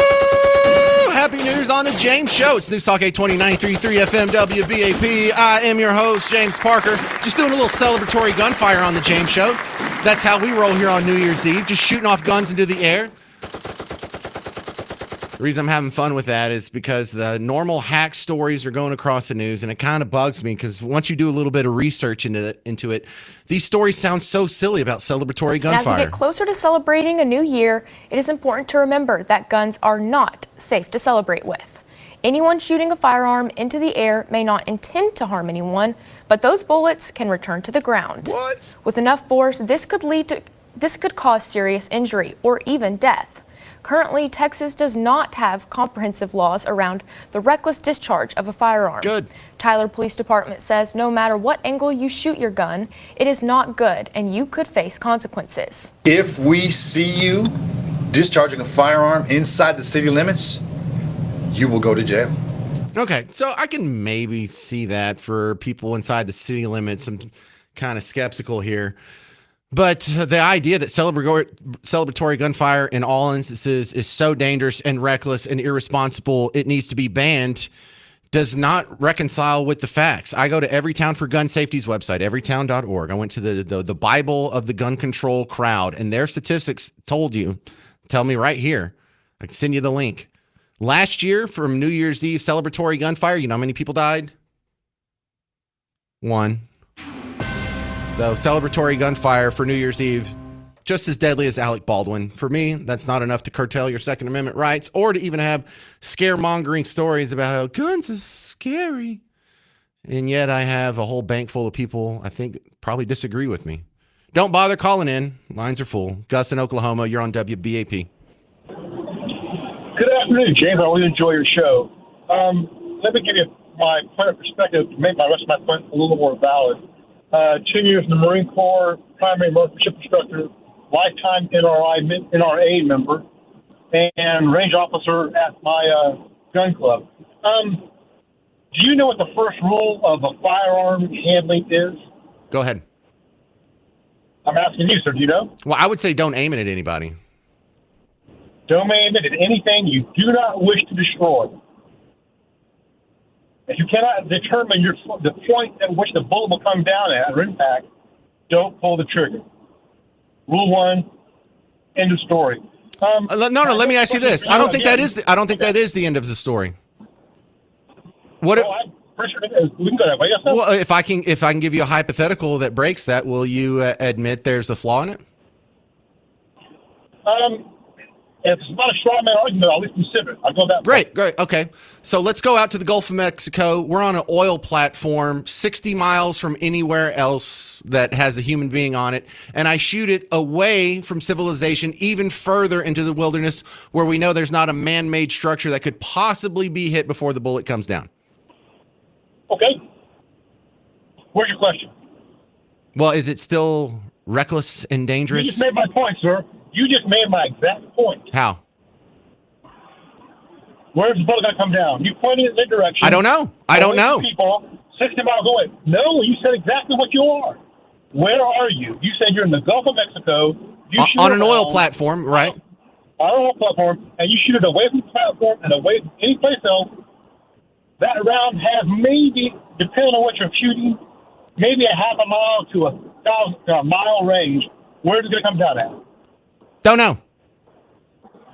Happy New Year's on the James Show. It's News Talk 820 93.3 FM WBAP. I am your host, James Parker. Just doing a little celebratory gunfire on the James Show. That's how we roll here on New Year's Eve, just shooting off guns into the air. The reason I'm having fun with that is because the normal hack stories are going across the news, and it kind of bugs me because once you do a little bit of research into it, these stories sound so silly about celebratory gunfire. As we get closer to celebrating a new year, it is important to remember that guns are not safe to celebrate with. Anyone shooting a firearm into the air may not intend to harm anyone, but those bullets can return to the ground. What? With enough force, this could cause serious injury or even death. Currently, Texas does not have comprehensive laws around the reckless discharge of a firearm. Good. Tyler Police Department says no matter what angle you shoot your gun, it is not good and you could face consequences. If we see you discharging a firearm inside the city limits, you will go to jail. Okay, so I can maybe see that for people inside the city limits. I'm kind of skeptical here. But the idea that celebratory gunfire in all instances is so dangerous and reckless and irresponsible, it needs to be banned, does not reconcile with the facts. I go to Everytown for Gun Safety's website, everytown.org. I went to the Bible of the gun control crowd, and their statistics tell me right here. I can send you the link. Last year, from New Year's Eve celebratory gunfire, you know how many people died? 1. So celebratory gunfire for New Year's Eve, just as deadly as Alec Baldwin. For me, that's not enough to curtail your Second Amendment rights or to even have scaremongering stories about how guns are scary. And yet I have a whole bank full of people I think probably disagree with me. Don't bother calling in. Lines are full. Gus in Oklahoma, you're on WBAP. Good afternoon, James. I always enjoy your show. Let me give you my point of perspective to make my rest of my point a little more valid. 10 years in the Marine Corps, primary marksmanship instructor, lifetime NRA member, and range officer at my gun club. Do you know what the first rule of a firearm handling is? Go ahead. I'm asking you, sir. Do you know? Well, I would say don't aim it at anybody. Don't aim it at anything you do not wish to destroy. If you cannot determine the point at which the bullet will come down at or impact, don't pull the trigger. Rule 1, end of story. No. Let me ask you this. I don't think that is the end of the story. What? I'm pretty sure we can go that way. Yes, sir? Well, if I can give you a hypothetical that breaks that, will you admit there's a flaw in it? If it's not a straw man argument, I'll at least consider it. I'll go that way. Great. Okay. So let's go out to the Gulf of Mexico. We're on an oil platform 60 miles from anywhere else that has a human being on it. And I shoot it away from civilization, even further into the wilderness where we know there's not a man-made structure that could possibly be hit before the bullet comes down. Okay. Where's your question? Well, is it still reckless and dangerous? You just made my point, sir. You just made my exact point. How? Where's the bullet going to come down? You pointed in that direction. I don't know. People 60 miles away. No, you said exactly what you are. Where are you? You said you're in the Gulf of Mexico. On an oil platform, right? On an oil platform, and you shoot it away from the platform and away from any place else. That round has maybe, depending on what you're shooting, maybe a half a mile to a mile range. Where's it going to come down at? Don't know.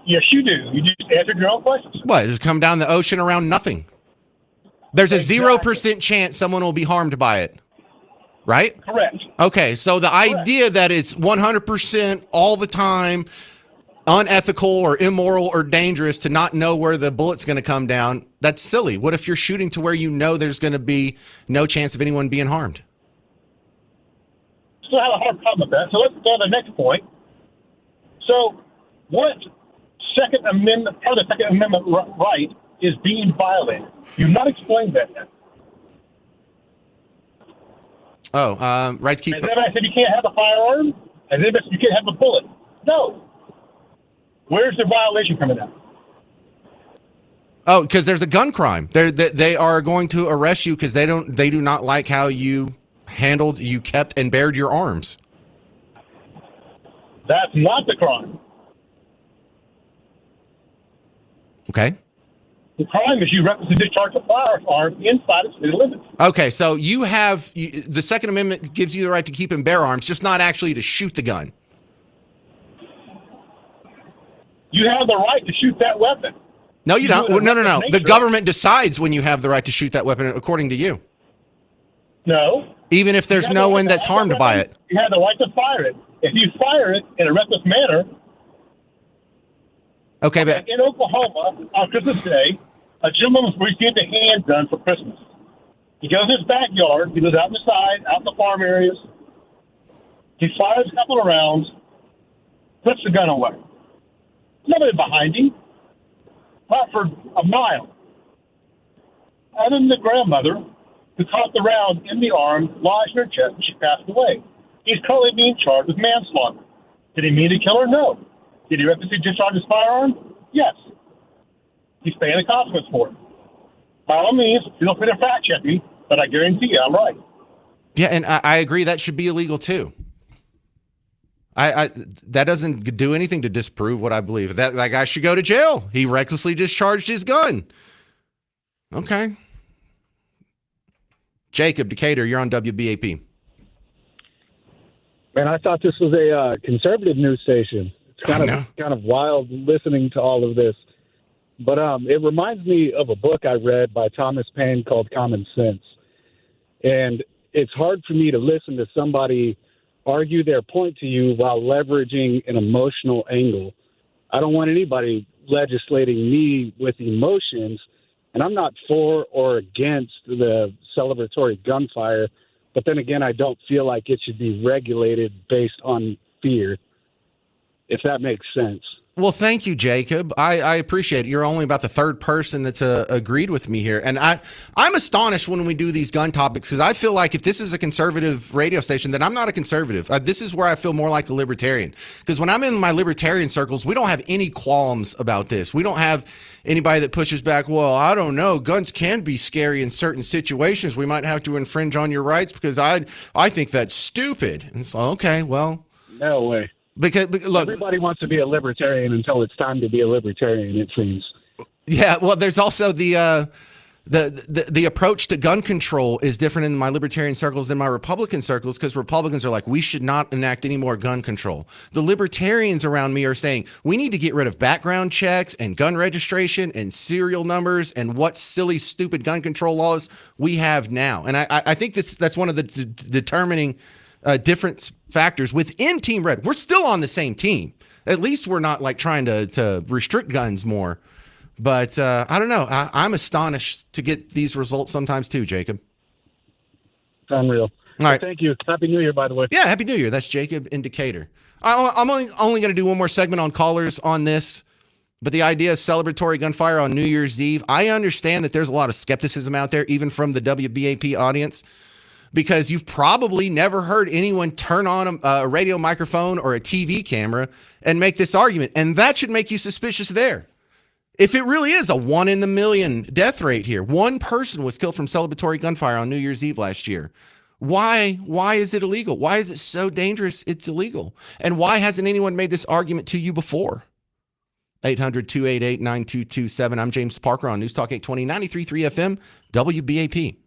Yes, you do. You just answered your own questions. What? Just come down the ocean around nothing. There's a 0% chance someone will be harmed by it. Right? Correct. Okay, so the idea that it's 100% all the time unethical or immoral or dangerous to not know where the bullet's going to come down, that's silly. What if you're shooting to where you know there's going to be no chance of anyone being harmed? Still have a hard problem with that. So let's go to the next point. So what Second Amendment, part of the Second Amendment right is being violated? You've not explained that yet. Right to keep... Has anybody said you can't have a firearm? Has anybody said you can't have a bullet? No. Where's the violation coming out? Oh, because there's a gun crime. They are going to arrest you because they do not like how you handled, you kept, and bared your arms. That's not the crime. Okay. The crime is you recklessly discharge a firearm inside of city limits. Okay, so the Second Amendment gives you the right to keep and bear arms, just not actually to shoot the gun. You have the right to shoot that weapon. No, you don't. do it in No. reckless The nature. government decides when you have the right to shoot that weapon, according to you. No. Even if there's no one that's harmed by it. You have the right to fire it. If you fire it in a reckless manner. Okay, but in Oklahoma on Christmas Day, a gentleman received a handgun for Christmas. He goes in his backyard. He lives out in the side, out in the farm areas. He fires a couple of rounds, puts the gun away. Nobody behind him. Not for a mile. Other than the grandmother, who caught the round in the arm, lodged in her chest, and she passed away. He's currently being charged with manslaughter. Did he mean to kill her? No. Did he recklessly discharge his firearm? Yes. He's paying the consequence for it. By all means, feel free to fact check me, but I guarantee you I'm right. yeah, and I agree that should be illegal too. I that doesn't do anything to disprove what I believe. That guy should go to jail. He recklessly discharged his gun. Okay. Jacob, Decatur, you're on WBAP. Man, I thought this was a conservative news station. It's kind of wild listening to all of this. But it reminds me of a book I read by Thomas Paine called Common Sense. And it's hard for me to listen to somebody argue their point to you while leveraging an emotional angle. I don't want anybody legislating me with emotions, and I'm not for or against the celebratory gunfire, but then again, I don't feel like it should be regulated based on fear, if that makes sense. Well, thank you, Jacob. I appreciate it. You're only about the third person that's agreed with me here. And I'm astonished when we do these gun topics because I feel like if this is a conservative radio station, then I'm not a conservative. This is where I feel more like a libertarian. Because when I'm in my libertarian circles, we don't have any qualms about this. We don't have anybody that pushes back, well, I don't know, guns can be scary in certain situations. We might have to infringe on your rights because I think that's stupid. And it's like, okay, well. No way. Because look, everybody wants to be a libertarian until it's time to be a libertarian, it seems. Yeah, well, there's also the approach to gun control is different in my libertarian circles than my Republican circles because Republicans are like, we should not enact any more gun control. The libertarians around me are saying we need to get rid of background checks and gun registration and serial numbers and what silly, stupid gun control laws we have now. And I think that's one of the determining different factors within Team Red. We're still on the same team. At least we're not like trying to restrict guns more. But I don't know. I'm astonished to get these results sometimes too, Jacob. It's unreal. All right. Thank you. Happy New Year, by the way. Yeah, Happy New Year. That's Jacob in Decatur. I'm only going to do one more segment on callers on this. But the idea of celebratory gunfire on New Year's Eve, I understand that there's a lot of skepticism out there, even from the WBAP audience. Because you've probably never heard anyone turn on a radio microphone or a TV camera and make this argument. And that should make you suspicious there. If it really is a 1 in a million death rate here, one person was killed from celebratory gunfire on New Year's Eve last year. Why is it illegal? Why is it so dangerous it's illegal? And why hasn't anyone made this argument to you before? 800-288-9227. I'm James Parker on News Talk 820, 93.3 FM, WBAP.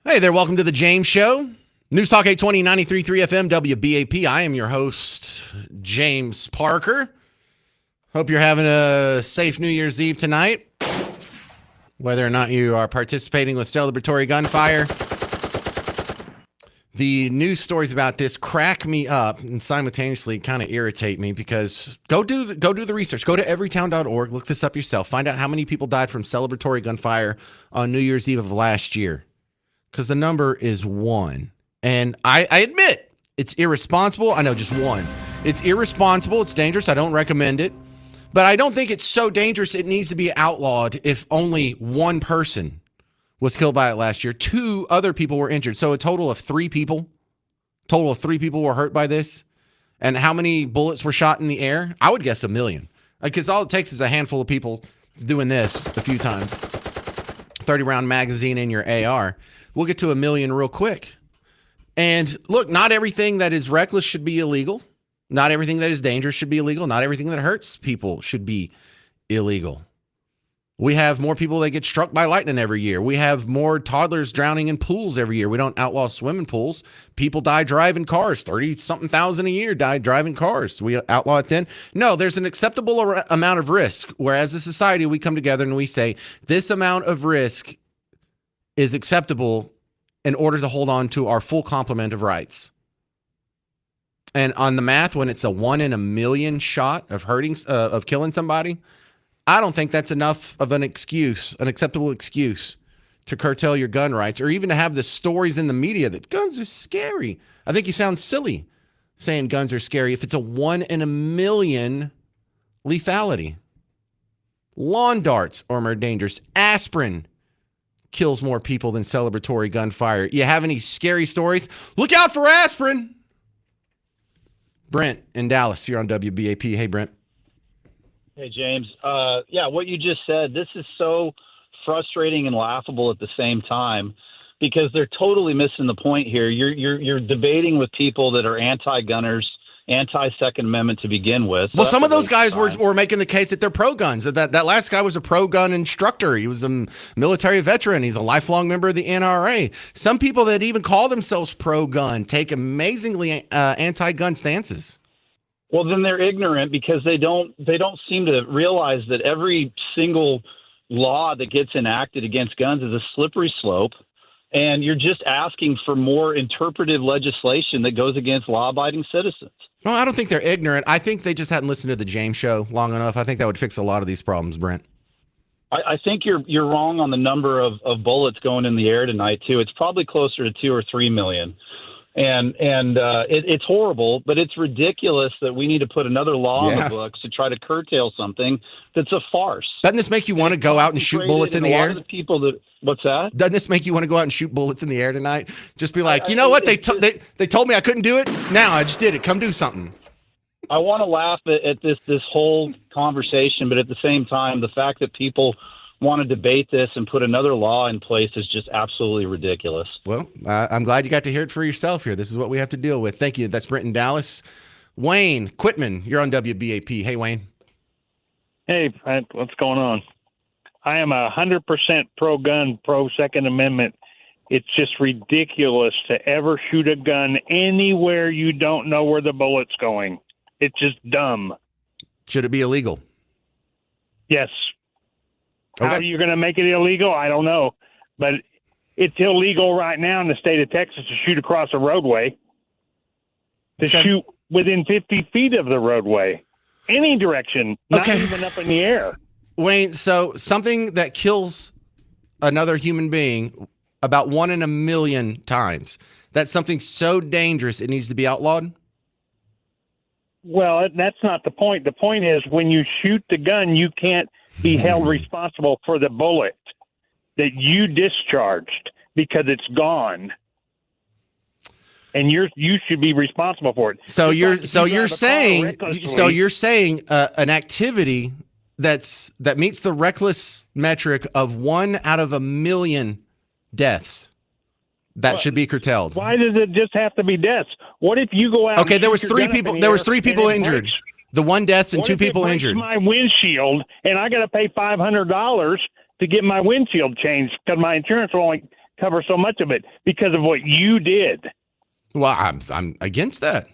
Hey there, welcome to the James Show. News Talk 820, 93.3 FM, WBAP. I am your host, James Parker. Hope you're having a safe New Year's Eve tonight. Whether or not you are participating with celebratory gunfire. The news stories about this crack me up and simultaneously kind of irritate me because go do the research. Go to everytown.org, look this up yourself. Find out how many people died from celebratory gunfire on New Year's Eve of last year. Because the number is 1. And I admit, it's irresponsible. I know, just 1. It's irresponsible. It's dangerous. I don't recommend it. But I don't think it's so dangerous it needs to be outlawed if only 1 person was killed by it last year. 2 other people were injured. So a total of 3 people. Total of 3 people were hurt by this. And how many bullets were shot in the air? I would guess 1 million. Because all it takes is a handful of people doing this a few times. 30-round magazine in your AR. We'll get to 1 million real quick. And look, not everything that is reckless should be illegal. Not everything that is dangerous should be illegal. Not everything that hurts people should be illegal. We have more people that get struck by lightning every year. We have more toddlers drowning in pools every year. We don't outlaw swimming pools. People die driving cars. 30-something thousand a year die driving cars. We outlaw it then? No, there's an acceptable amount of risk. Whereas a society, we come together and we say, this amount of risk is acceptable in order to hold on to our full complement of rights. And on the math, when it's a 1 in a million shot of killing somebody, I don't think that's enough of an excuse, an acceptable excuse to curtail your gun rights, or even to have the stories in the media that guns are scary. I think you sound silly saying guns are scary if it's a 1 in a million lethality. Lawn darts are more dangerous. Aspirin kills more people than celebratory gunfire. You have any scary stories? Look out for aspirin. Brent in Dallas, you're on WBAP. Hey, Brent. Hey, James. Yeah, what you just said, this is so frustrating and laughable at the same time because they're totally missing the point here. You're debating with people that are anti-gunners, anti-Second Amendment to begin with. So well, some of those guys were making the case that they're pro-guns. That last guy was a pro-gun instructor. He was a military veteran. He's a lifelong member of the NRA. Some people that even call themselves pro-gun take amazingly anti-gun stances. Well, then they're ignorant because they don't seem to realize that every single law that gets enacted against guns is a slippery slope. And you're just asking for more interpretive legislation that goes against law-abiding citizens. No, I don't think they're ignorant. I think they just hadn't listened to the James Show long enough. I think that would fix a lot of these problems, Brent. I think you're wrong on the number of bullets going in the air tonight, too. It's probably closer to 2 or 3 million. And it's horrible, but it's ridiculous that we need to put another law on the books to try to curtail something that's a farce. Doesn't this make you want to go out and shoot bullets in the air? What's that? Doesn't this make you want to go out and shoot bullets in the air tonight? Just be like, you know what? They told me I couldn't do it. Now I just did it. Come do something. I want to laugh at this whole conversation, but at the same time, the fact that people want to debate this and put another law in place is just absolutely ridiculous. Well, I'm glad you got to hear it for yourself here. This is what we have to deal with. Thank you. That's Brent in Dallas. Wayne Quitman, you're on WBAP. Hey, Wayne. Hey, what's going on? I am 100% pro-gun, pro-Second Amendment. It's just ridiculous to ever shoot a gun anywhere you don't know where the bullet's going. It's just dumb. Should it be illegal? Yes. Okay. How are you going to make it illegal? I don't know. But it's illegal right now in the state of Texas to shoot across a roadway, to shoot within 50 feet of the roadway, any direction, not even up in the air. Wayne, so something that kills another human being about 1 in a million times, that's something so dangerous it needs to be outlawed? Well, that's not the point. The point is when you shoot the gun, you can't be held responsible for the bullet that you discharged because it's gone, and you should be responsible for it. So you're saying an activity that meets the reckless metric of 1 out of a million deaths that should be curtailed. Why does it just have to be deaths? What if you go out? Okay, there was 3 people. There was 3 people injured. The 1 death and 2 people injured. My windshield, and I got to pay $500 to get my windshield changed because my insurance will only cover so much of it because of what you did. Well, I'm against that.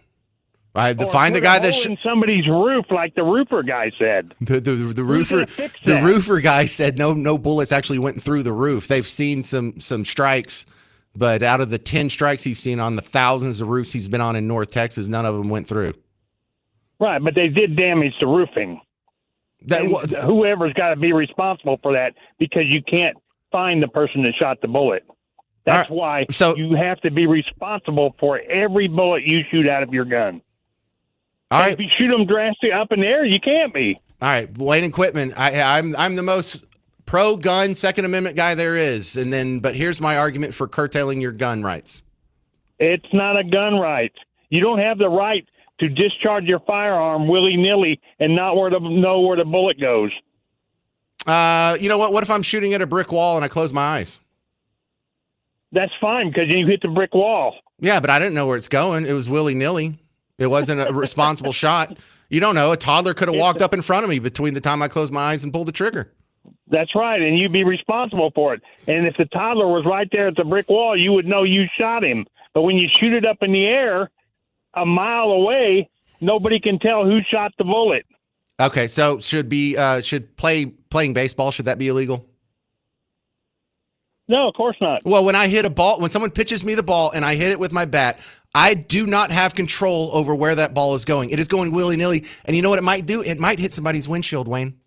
I have to Or find the put guy a that hole in somebody's roof, like the roofer guy said. the roofer guy said no bullets actually went through the roof. They've seen some strikes, but out of the 10 strikes he's seen on the thousands of roofs he's been on in North Texas, none of them went through. Right, but they did damage to roofing. Whoever's got to be responsible for that because you can't find the person that shot the bullet. That's why you have to be responsible for every bullet you shoot out of your gun. All right. If you shoot them drastic up in the air, you can't be. All right, Wayne and Quitman. I'm the most pro-gun Second Amendment guy there is, but here's my argument for curtailing your gun rights. It's not a gun right. You don't have the right to discharge your firearm willy-nilly and not know where the bullet goes. You know what? What if I'm shooting at a brick wall and I close my eyes? That's fine because you hit the brick wall. Yeah, but I didn't know where it's going. It was willy-nilly. It wasn't a responsible shot. You don't know. A toddler could have walked up in front of me between the time I closed my eyes and pulled the trigger. That's right, and you'd be responsible for it. And if the toddler was right there at the brick wall, you would know you shot him. But when you shoot it up in the air a mile away, nobody can tell who shot the bullet. Okay, so playing baseball, should that be illegal? No, of course not. Well, when I hit a ball, when someone pitches me the ball and I hit it with my bat, I do not have control over where that ball is going. It is going willy-nilly. And you know what it might do? It might hit somebody's windshield, Wayne.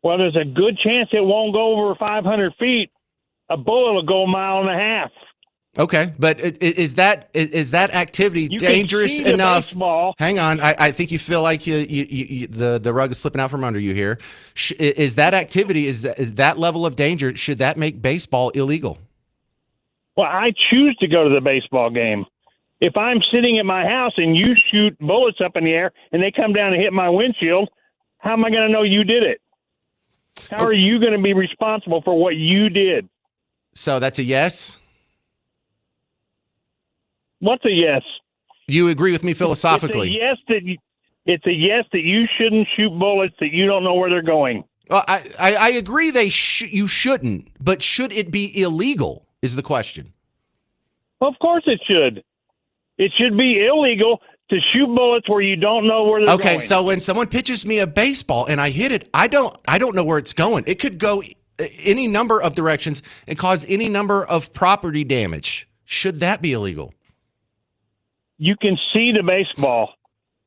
Well, there's a good chance it won't go over 500 feet. A bullet will go a mile and a half. Okay, but is that activity dangerous enough? Baseball. Hang on, I think you feel like the rug is slipping out from under you here. Is that activity, is that level of danger, should that make baseball illegal? Well, I choose to go to the baseball game. If I'm sitting at my house and you shoot bullets up in the air and they come down and hit my windshield, how am I going to know you did it? How are you going to be responsible for what you did? So that's a yes? What's a yes? You agree with me philosophically? It's a yes that you shouldn't shoot bullets that you don't know where they're going. Well, I agree you shouldn't, but should it be illegal is the question. Of course it should. It should be illegal to shoot bullets where you don't know where they're going. Okay, so when someone pitches me a baseball and I hit it, I don't know where it's going. It could go any number of directions and cause any number of property damage. Should that be illegal? You can see the baseball.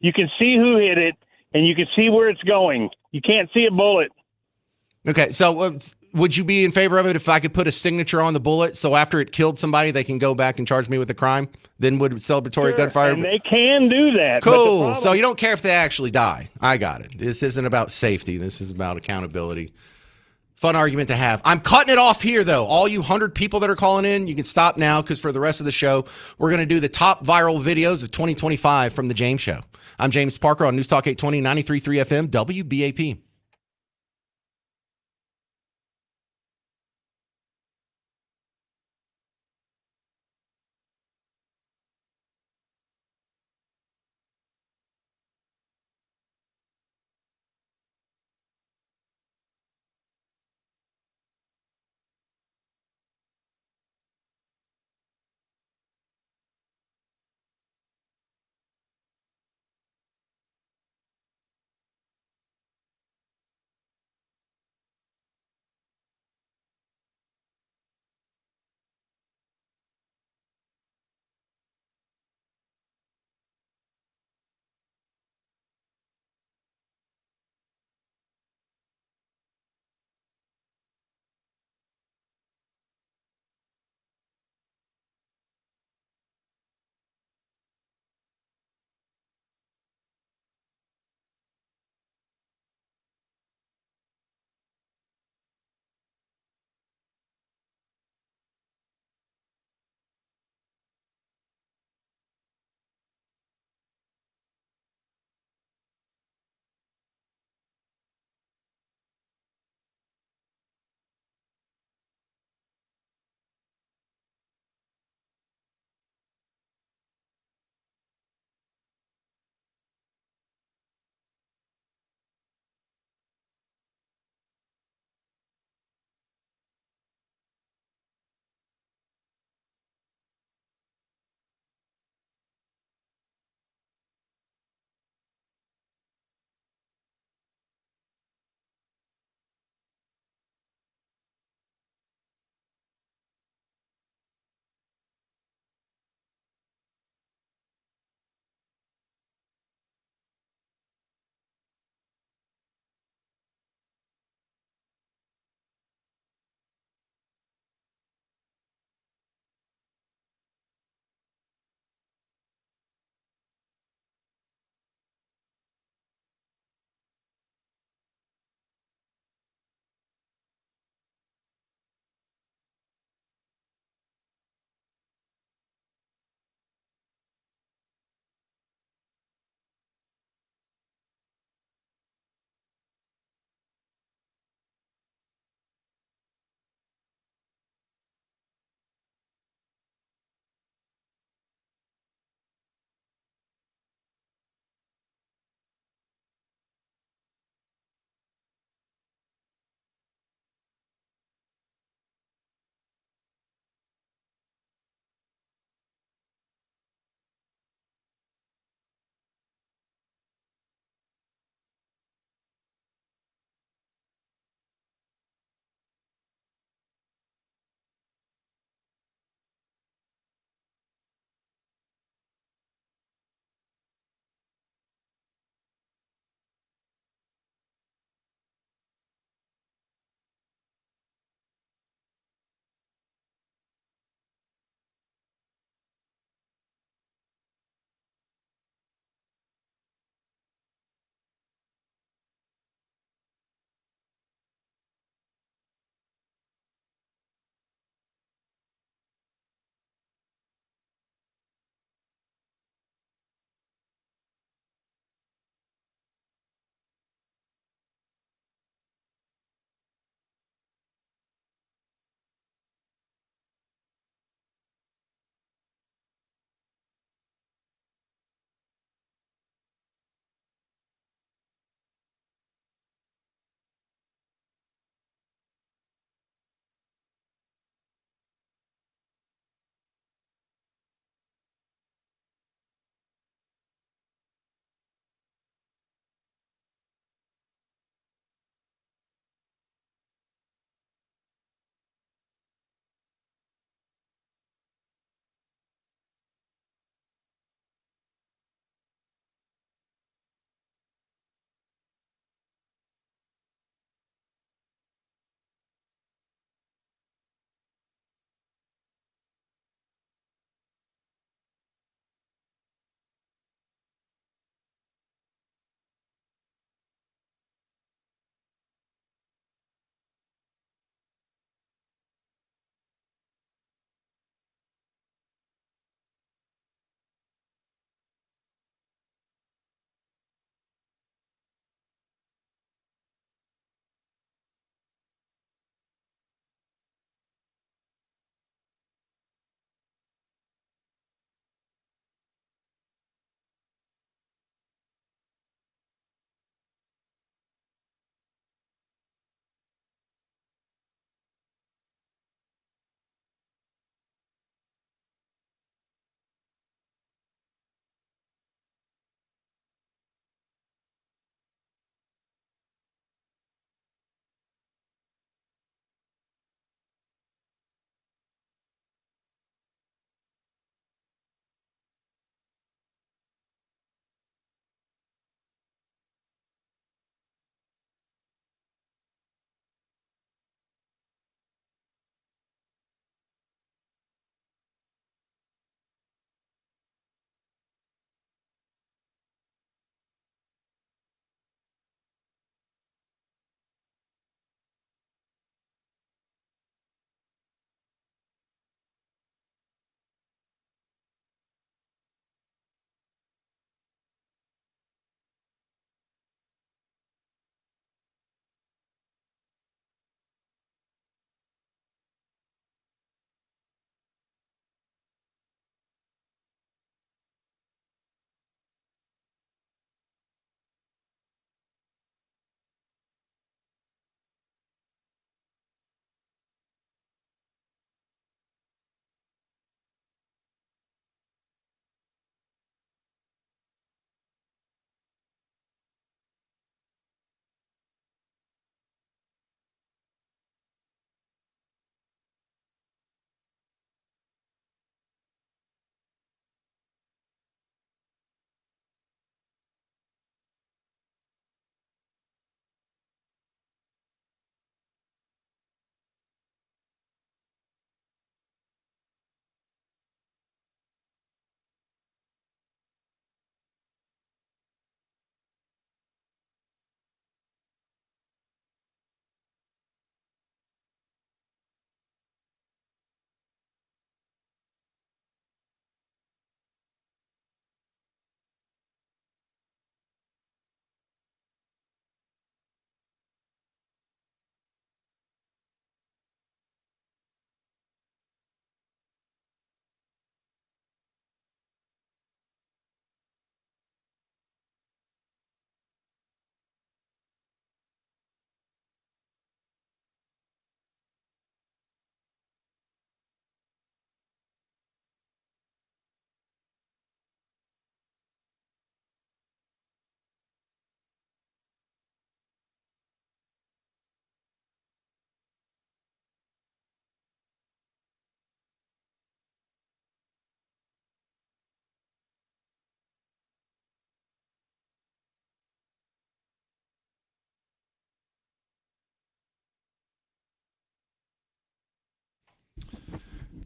You can see who hit it, and you can see where it's going. You can't see a bullet. Okay, so would you be in favor of it if I could put a signature on the bullet so after it killed somebody, they can go back and charge me with a crime? Then would celebratory gunfire? And they can do that. Cool. So you don't care if they actually die. I got it. This isn't about safety. This is about accountability. Fun argument to have. I'm cutting it off here, though. All you 100 people that are calling in, you can stop now because for the rest of the show, we're going to do the top viral videos of 2025 from The James Show. I'm James Parker on News Talk 820, 93.3 FM, WBAP.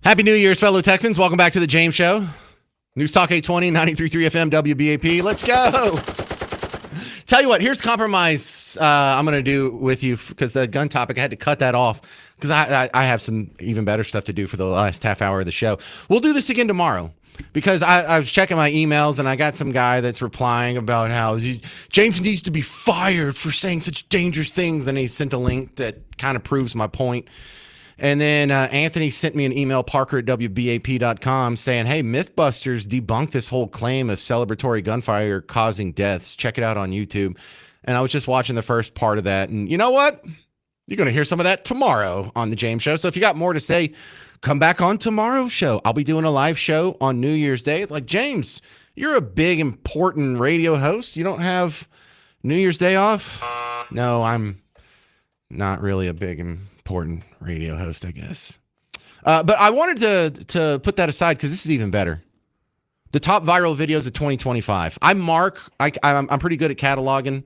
Happy New Year's, fellow Texans. Welcome back to the James Show. News Talk 820, 93.3 FM, WBAP. Let's go. Tell you what, here's compromise I'm going to do with you because the gun topic, I had to cut that off because I have some even better stuff to do for the last half hour of the show. We'll do this again tomorrow because I was checking my emails and I got some guy that's replying about how James needs to be fired for saying such dangerous things. Then he sent a link that kind of proves my point. And then Anthony sent me an email, parker@wbap.com, saying, hey, Mythbusters debunked this whole claim of celebratory gunfire causing deaths. Check it out on YouTube. And I was just watching the first part of that. And you know what? You're going to hear some of that tomorrow on the James Show. So if you got more to say, come back on tomorrow's show. I'll be doing a live show on New Year's Day. Like, James, you're a big, important radio host. You don't have New Year's Day off? No, I'm not really a big, important radio host, I guess. But I wanted to put that aside because this is even better. The top viral videos of 2025. I'm pretty good at cataloging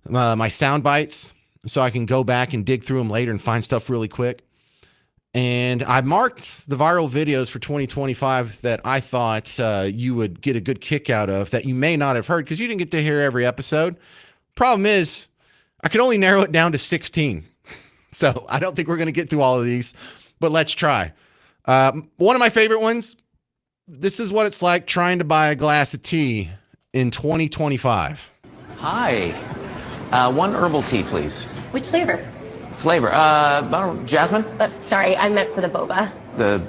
my sound bites, so I can go back and dig through them later and find stuff really quick. And I marked the viral videos for 2025 that I thought you would get a good kick out of that you may not have heard because you didn't get to hear every episode. Problem is, I could only narrow it down to 16. So I don't think we're going to get through all of these, but let's try. One of my favorite ones, this is what it's like trying to buy a glass of tea in 2025. Hi. One herbal tea, please. Which flavor? Jasmine? Sorry, I meant for the boba. The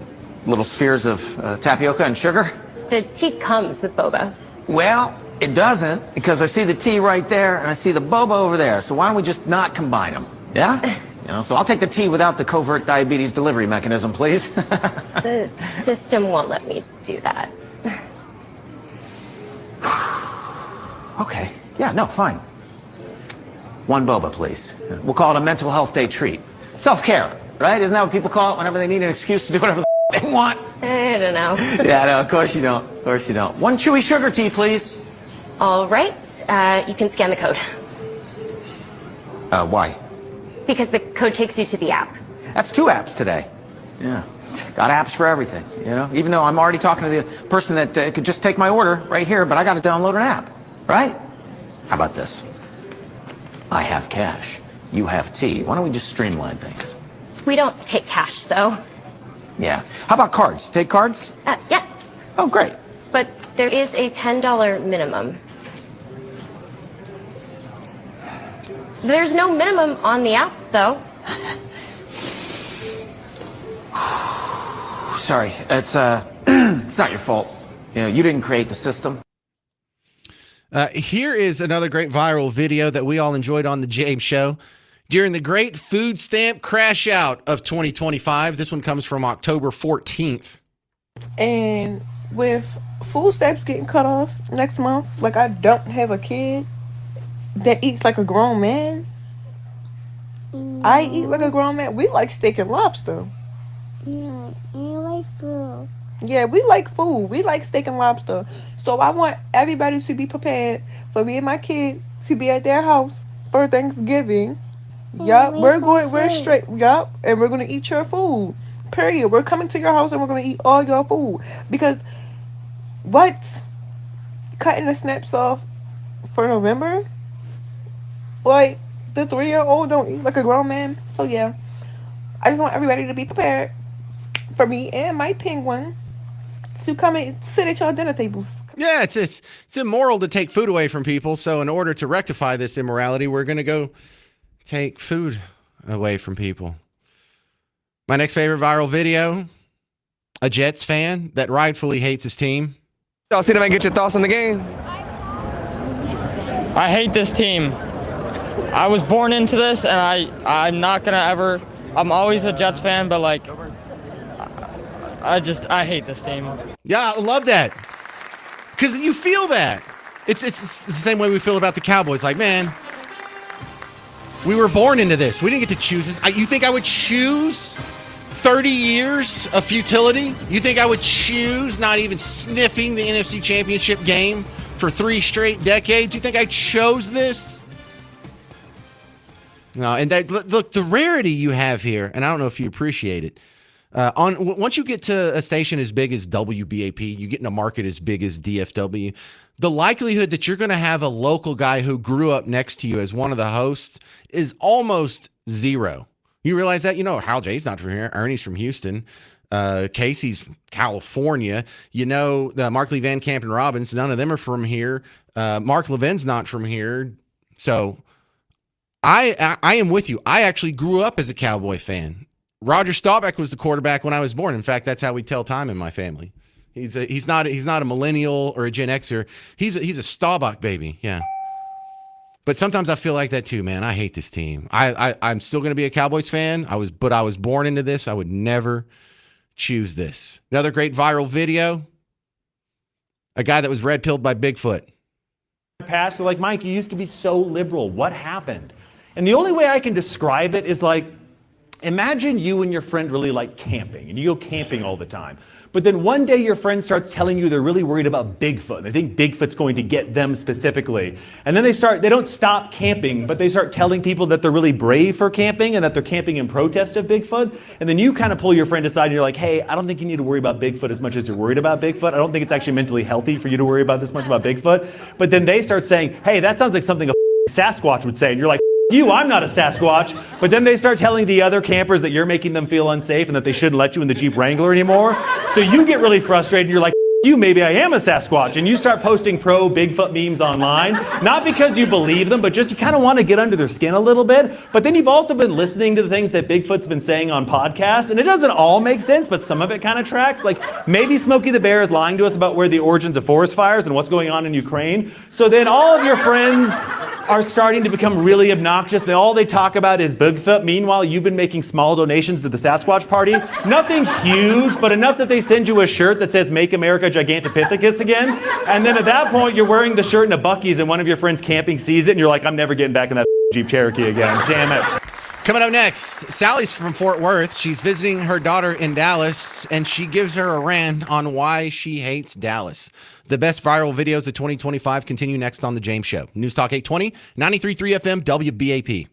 little spheres of tapioca and sugar? The tea comes with boba. Well, it doesn't because I see the tea right there and I see the boba over there. So why don't we just not combine them? Yeah? So I'll take the tea without the covert diabetes delivery mechanism, please. The system won't let me do that. Okay. Yeah, no, fine. One boba, please. We'll call it a mental health day treat. Self-care, right? Isn't that what people call it whenever they need an excuse to do whatever the they want? I don't know. Yeah, no, of course you don't. Of course you don't. One chewy sugar tea, please. All right. You can scan the code. Why? Because the code takes you to the app. That's 2 apps today. Yeah. Got apps for everything, Even though I'm already talking to the person that could just take my order right here, but I got to download an app, right? How about this? I have cash. You have tea. Why don't we just streamline things? We don't take cash, though. Yeah. How about cards? Take cards? Yes. Oh, great. But there is a $10 minimum. There's no minimum on the app, though. Sorry, it's it's not your fault. You didn't create the system. Here is another great viral video that we all enjoyed on the James Show during the great food stamp crash out of 2025. This one comes from October 14th. And with food stamps getting cut off next month, like I don't have a kid that eats like a grown man. I eat like a grown man. We like steak and lobster. Yeah, you like food. Yeah, we like food. We like steak and lobster. So I want everybody to be prepared for me and my kid to be at their house for Thanksgiving. Yup, we're straight. Yup, and we're gonna eat your food. Period. We're coming to your house and we're gonna eat all your food. Because what? Cutting the snaps off for November? Like, the 3-year-old don't eat like a grown man. So yeah, I just want everybody to be prepared for me and my penguin to come and sit at your dinner tables. Yeah, it's immoral to take food away from people. So in order to rectify this immorality, we're going to go take food away from people. My next favorite viral video, a Jets fan that rightfully hates his team. Y'all see them and get your thoughts on the game? I hate this team. I was born into this, and I'm not going to ever... I'm always a Jets fan, but, like, I hate this team. Yeah, I love that. Because you feel that. It's the same way we feel about the Cowboys. Like, man, we were born into this. We didn't get to choose this. You think I would choose 30 years of futility? You think I would choose not even sniffing the NFC Championship game for 3 straight decades? You think I chose this? No, and that, look, the rarity you have here, and I don't know if you appreciate it. Once you get to a station as big as WBAP, you get in a market as big as DFW, the likelihood that you're going to have a local guy who grew up next to you as one of the hosts is almost zero. You realize that? Hal J's not from here. Ernie's from Houston. Casey's from California. Mark Lee Van Camp and Robbins, none of them are from here. Mark Levin's not from here. So I am with you. I actually grew up as a Cowboy fan. Roger Staubach was the quarterback when I was born. In fact, that's how we tell time in my family. He's not a millennial or a Gen Xer. He's a Staubach baby. Yeah. But sometimes I feel like that too, man. I hate this team. I'm still going to be a Cowboys fan. I was born into this. I would never choose this. Another great viral video. A guy that was red pilled by Bigfoot. Past, like, Mike, you used to be so liberal. What happened? And the only way I can describe it is like, imagine you and your friend really like camping, and you go camping all the time. But then one day your friend starts telling you they're really worried about Bigfoot. They think Bigfoot's going to get them specifically. And then they don't stop camping, but they start telling people that they're really brave for camping and that they're camping in protest of Bigfoot. And then you kind of pull your friend aside and you're like, hey, I don't think you need to worry about Bigfoot as much as you're worried about Bigfoot. I don't think it's actually mentally healthy for you to worry about this much about Bigfoot. But then they start saying, hey, that sounds like something a Sasquatch would say. And you're like, you, I'm not a Sasquatch. But then they start telling the other campers that you're making them feel unsafe and that they shouldn't let you in the Jeep Wrangler anymore. So you get really frustrated and you're like, you, maybe I am a Sasquatch. And you start posting pro Bigfoot memes online, not because you believe them, but just you kind of want to get under their skin a little bit. But then you've also been listening to the things that Bigfoot's been saying on podcasts, and it doesn't all make sense, but some of it kind of tracks. Like maybe Smokey the Bear is lying to us about where the origins of forest fires and what's going on in Ukraine. So then all of your friends are starting to become really obnoxious. All they talk about is Bigfoot. Meanwhile, you've been making small donations to the Sasquatch Party. Nothing huge, but enough that they send you a shirt that says Make America Gigantopithecus again. And then at that point, you're wearing the shirt in a Buc-ee's and one of your friends camping sees it and you're like, I'm never getting back in that Jeep Cherokee again. Damn it. Coming up next, Sally's from Fort Worth. She's visiting her daughter in Dallas, and she gives her a rant on why she hates Dallas. The best viral videos of 2025 continue next on The James Show. News Talk 820, 93.3 FM, WBAP.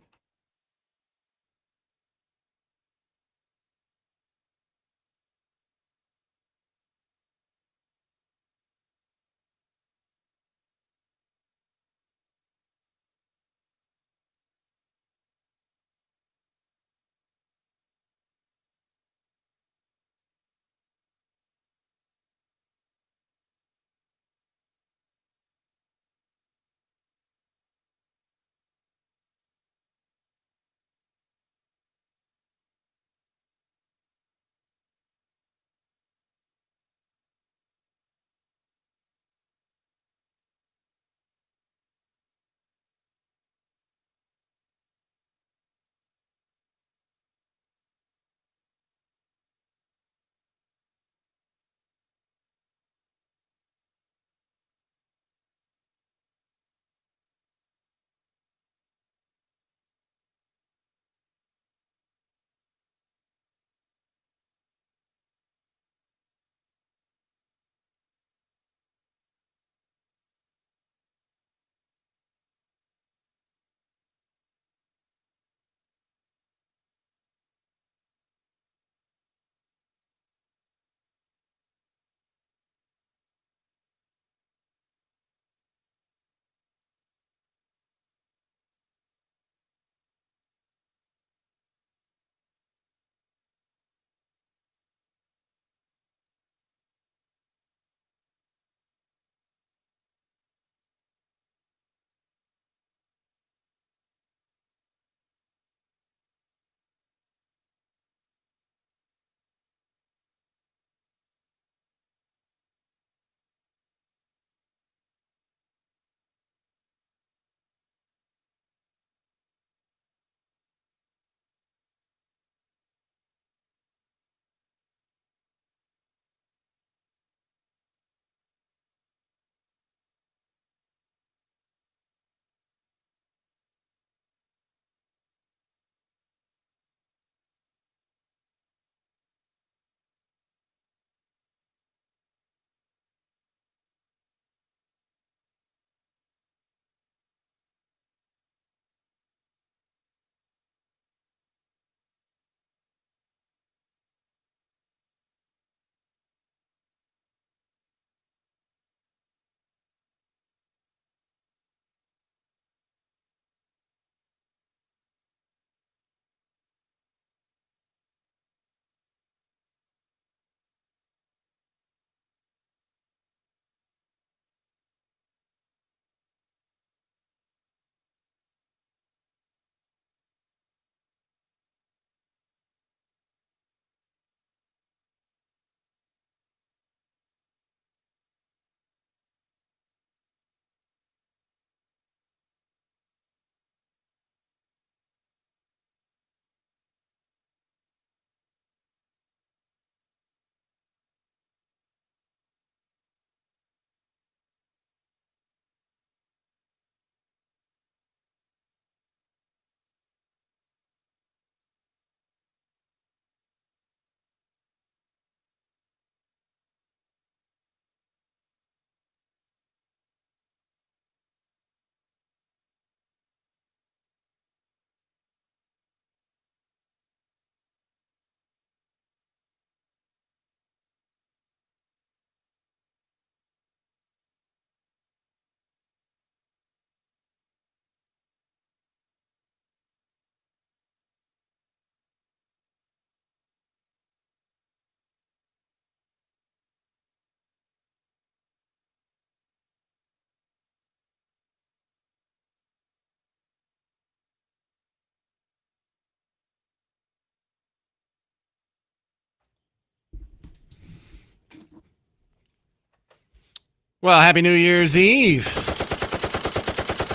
Well, happy New Year's Eve.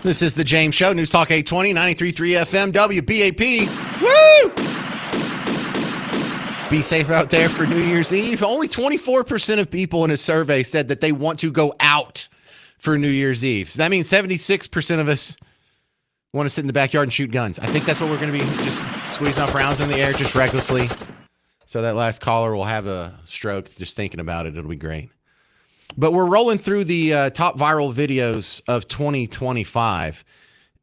This is the James Show, News Talk 820, 93.3 FM, WBAP. Woo! Be safe out there for New Year's Eve. Only 24% of people in a survey said that they want to go out for New Year's Eve. So that means 76% of us want to sit in the backyard and shoot guns. I think that's what we're going to be, just squeezing off rounds in the air just recklessly. So that last caller will have a stroke just thinking about it. It'll be great. But we're rolling through the top viral videos of 2025.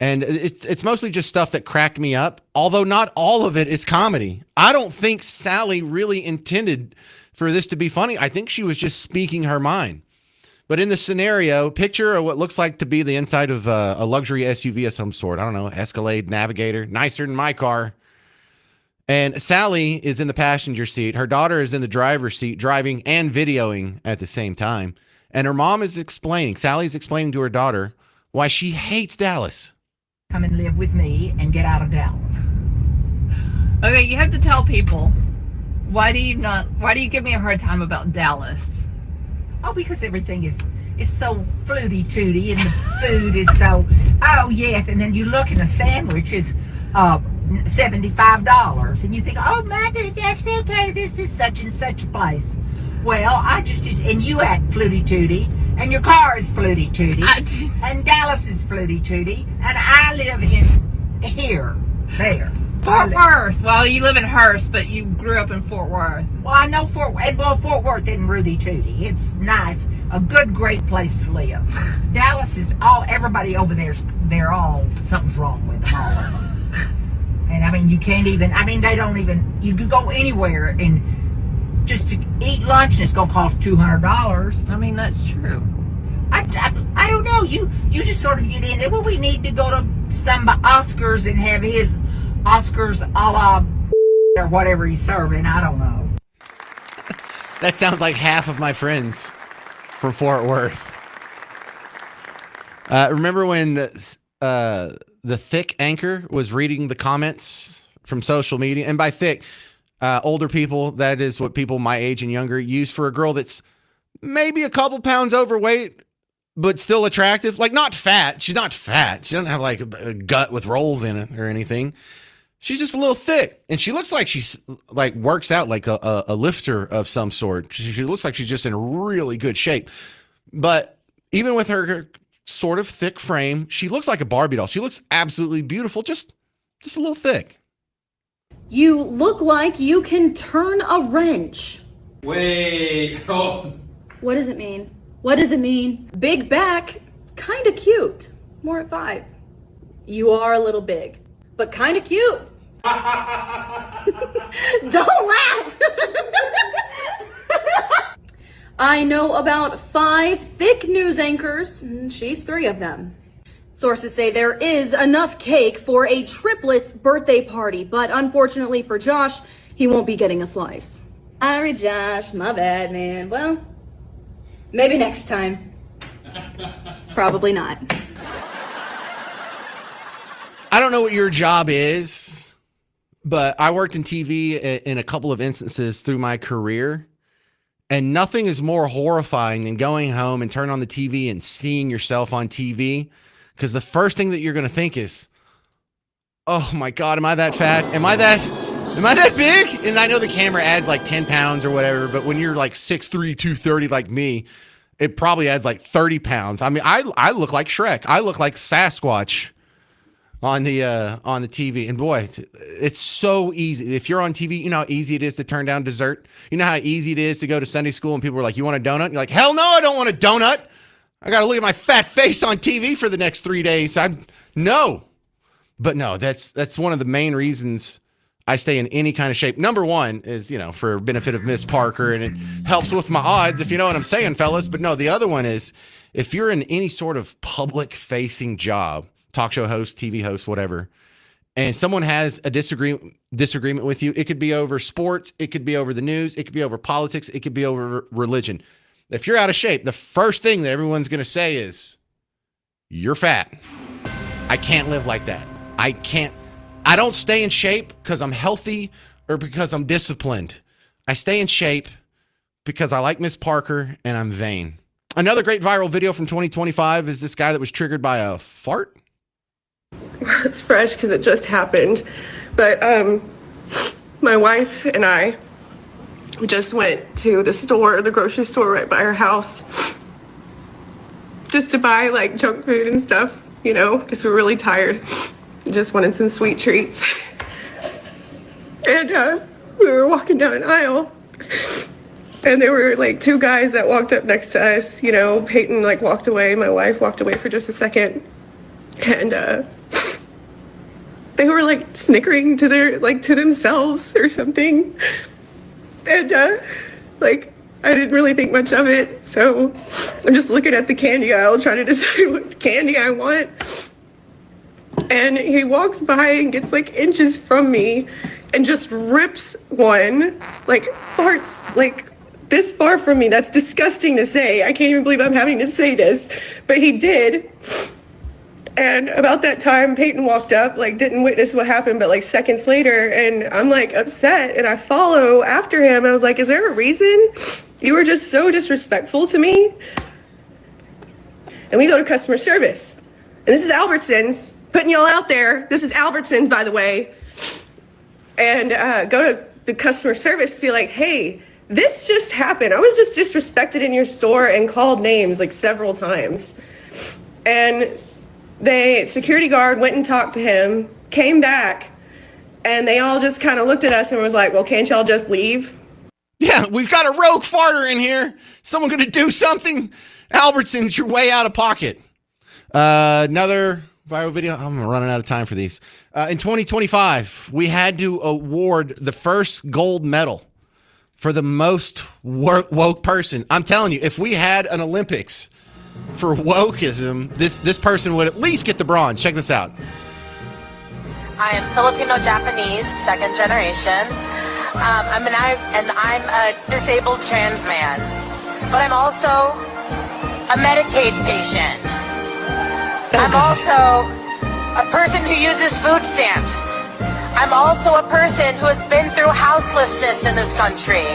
And it's mostly just stuff that cracked me up, although not all of it is comedy. I don't think Sally really intended for this to be funny. I think she was just speaking her mind. But in the scenario, picture what looks like to be the inside of a luxury SUV of some sort. I don't know, Escalade, Navigator, nicer than my car. And Sally is in the passenger seat. Her daughter is in the driver's seat, driving and videoing at the same time. And her mom is explaining, Sally's explaining to her daughter why she hates Dallas. Come and live with me and get out of Dallas. Okay, you have to tell people, why do you give me a hard time about Dallas? Oh, because everything is so fluty tooty and the food is so, oh yes, and then you look and a sandwich is $75 and you think, oh mother, that's okay, this is such and such a place. Well, and you act fluty tooty and your car is fluty tooty and Dallas is fluty tooty and I live there. Fort Worth. Well, you live in Hearst, but you grew up in Fort Worth. Well, I know Fort Worth isn't Rudy Tooty. It's nice, a good, great place to live. Dallas is everybody over there, something's wrong with them, all of them. And I mean, you can't even, you can go anywhere and just to eat lunch and it's going to cost $200. I mean, that's true. I don't know. You just sort of get in there. Well, we need to go to some Oscars and have his Oscars a la or whatever he's serving. I don't know. That sounds like half of my friends from Fort Worth. Remember when the thick anchor was reading the comments from social media? And by thick, older people, that is what people my age and younger use for a girl that's maybe a couple pounds overweight, but still attractive. Like, not fat. She's not fat. She doesn't have like a gut with rolls in it or anything. She's just a little thick, and she looks like she's like works out like a lifter of some sort. She looks like she's just in really good shape. But even with her sort of thick frame, she looks like a Barbie doll. She looks absolutely beautiful, just a little thick. You look like you can turn a wrench. Wait. Oh. What does it mean? What does it mean? Big back, kind of cute. More at 5. You are a little big, but kind of cute. Don't laugh. I know about 5 thick news anchors. She's 3 of them. Sources say there is enough cake for a triplets birthday party, but unfortunately for Josh, he won't be getting a slice. Sorry, Josh. My bad, man. Well, maybe next time. Probably not. I don't know what your job is, but I worked in TV in a couple of instances through my career, and nothing is more horrifying than going home and turning on the TV and seeing yourself on TV, because the first thing that you're going to think is, oh my God, am I that fat? Am I that big? And I know the camera adds like 10 pounds or whatever, but when you're like 6'3", 230 like me, it probably adds like 30 pounds. I mean, I look like Shrek. I look like Sasquatch on the TV. And boy, it's so easy. If you're on TV, you know how easy it is to turn down dessert. You know how easy it is to go to Sunday school and people are like, you want a donut? And you're like, hell no, I don't want a donut. I got to look at my fat face on TV for the next 3 days. No. But no, that's one of the main reasons I stay in any kind of shape. Number one is, for benefit of Miss Parker, and it helps with my odds, if you know what I'm saying, fellas. But no, the other one is if you're in any sort of public facing job, talk show host, TV host, whatever, and someone has a disagreement with you, it could be over sports, it could be over the news, it could be over politics, it could be over religion. If you're out of shape, the first thing that everyone's going to say is, you're fat. I can't live like that. I don't stay in shape because I'm healthy or because I'm disciplined. I stay in shape because I like Miss Parker and I'm vain. Another great viral video from 2025 is this guy that was triggered by a fart. It's fresh because it just happened. But my wife and I just went to the grocery store right by our house, just to buy like junk food and stuff, you know, because we're really tired. Just wanted some sweet treats. And we were walking down an aisle, and there were like two guys that walked up next to us. You know, Peyton like walked away. My wife walked away for just a second, and they were like snickering to themselves or something. And like I didn't really think much of it, so I'm just looking at the candy aisle trying to decide what candy I want. And he walks by and gets like inches from me and just rips one, like farts like this far from me. That's disgusting to say. I can't even believe I'm having to say this, but he did. And about that time, Peyton walked up, like didn't witness what happened, but like seconds later, and I'm like upset, and I follow after him. And I was like, is there a reason? You were just so disrespectful to me. And we go to customer service. And this is Albertsons, putting y'all out there. This is Albertsons, by the way. And go to the customer service to be like, hey, this just happened. I was just disrespected in your store and called names like several times. And the security guard went and talked to him, came back, and they all just kind of looked at us and was like, well, can't y'all just leave? Yeah, we've got a rogue farter in here. Someone going to do something? Albertsons, you're way out of pocket. Another viral video. I'm running out of time for these. In 2025, we had to award the first gold medal for the most woke person. I'm telling you, if we had an Olympics for wokeism, this person would at least get the bronze. Check this out. I am Filipino-Japanese, second generation. I'm a disabled trans man, but I'm also a Medicaid patient. I'm also a person who uses food stamps. I'm also a person who has been through houselessness in this country.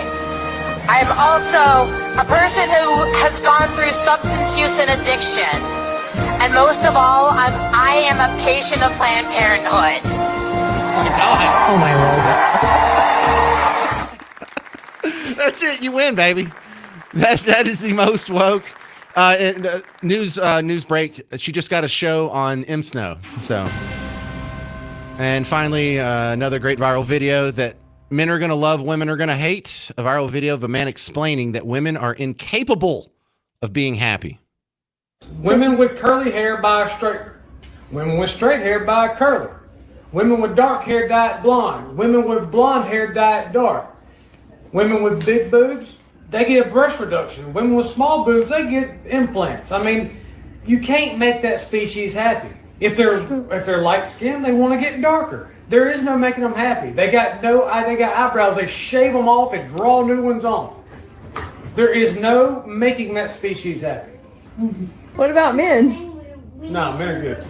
I'm also a person who has gone through substance use and addiction. And most of all, I am a patient of Planned Parenthood. Oh my Lord. That's it. You win, baby. That is the most woke. News break. She just got a show on M-Snow. So, and finally, another great viral video that men are going to love, women are going to hate. A viral video of a man explaining that women are incapable of being happy. Women with curly hair buy a straighter. Women with straight hair buy a curler. Women with dark hair dye it blonde. Women with blonde hair dye it dark. Women with big boobs, they get a breast reduction. Women with small boobs, they get implants. I mean, you can't make that species happy. If they're light skinned, they want to get darker. There is no making them happy. They got eyebrows. They shave them off and draw new ones on. There is no making that species happy. What about men? No, men are good.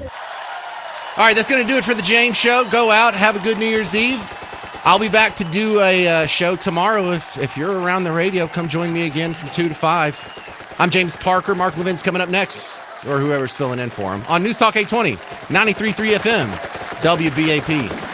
All right, that's going to do it for the James Show. Go out, have a good New Year's Eve. I'll be back to do a show tomorrow. If you're around the radio, come join me again from 2 to 5. I'm James Parker. Mark Levin's coming up next, or whoever's filling in for him, on News Talk 820, 93.3 FM, WBAP.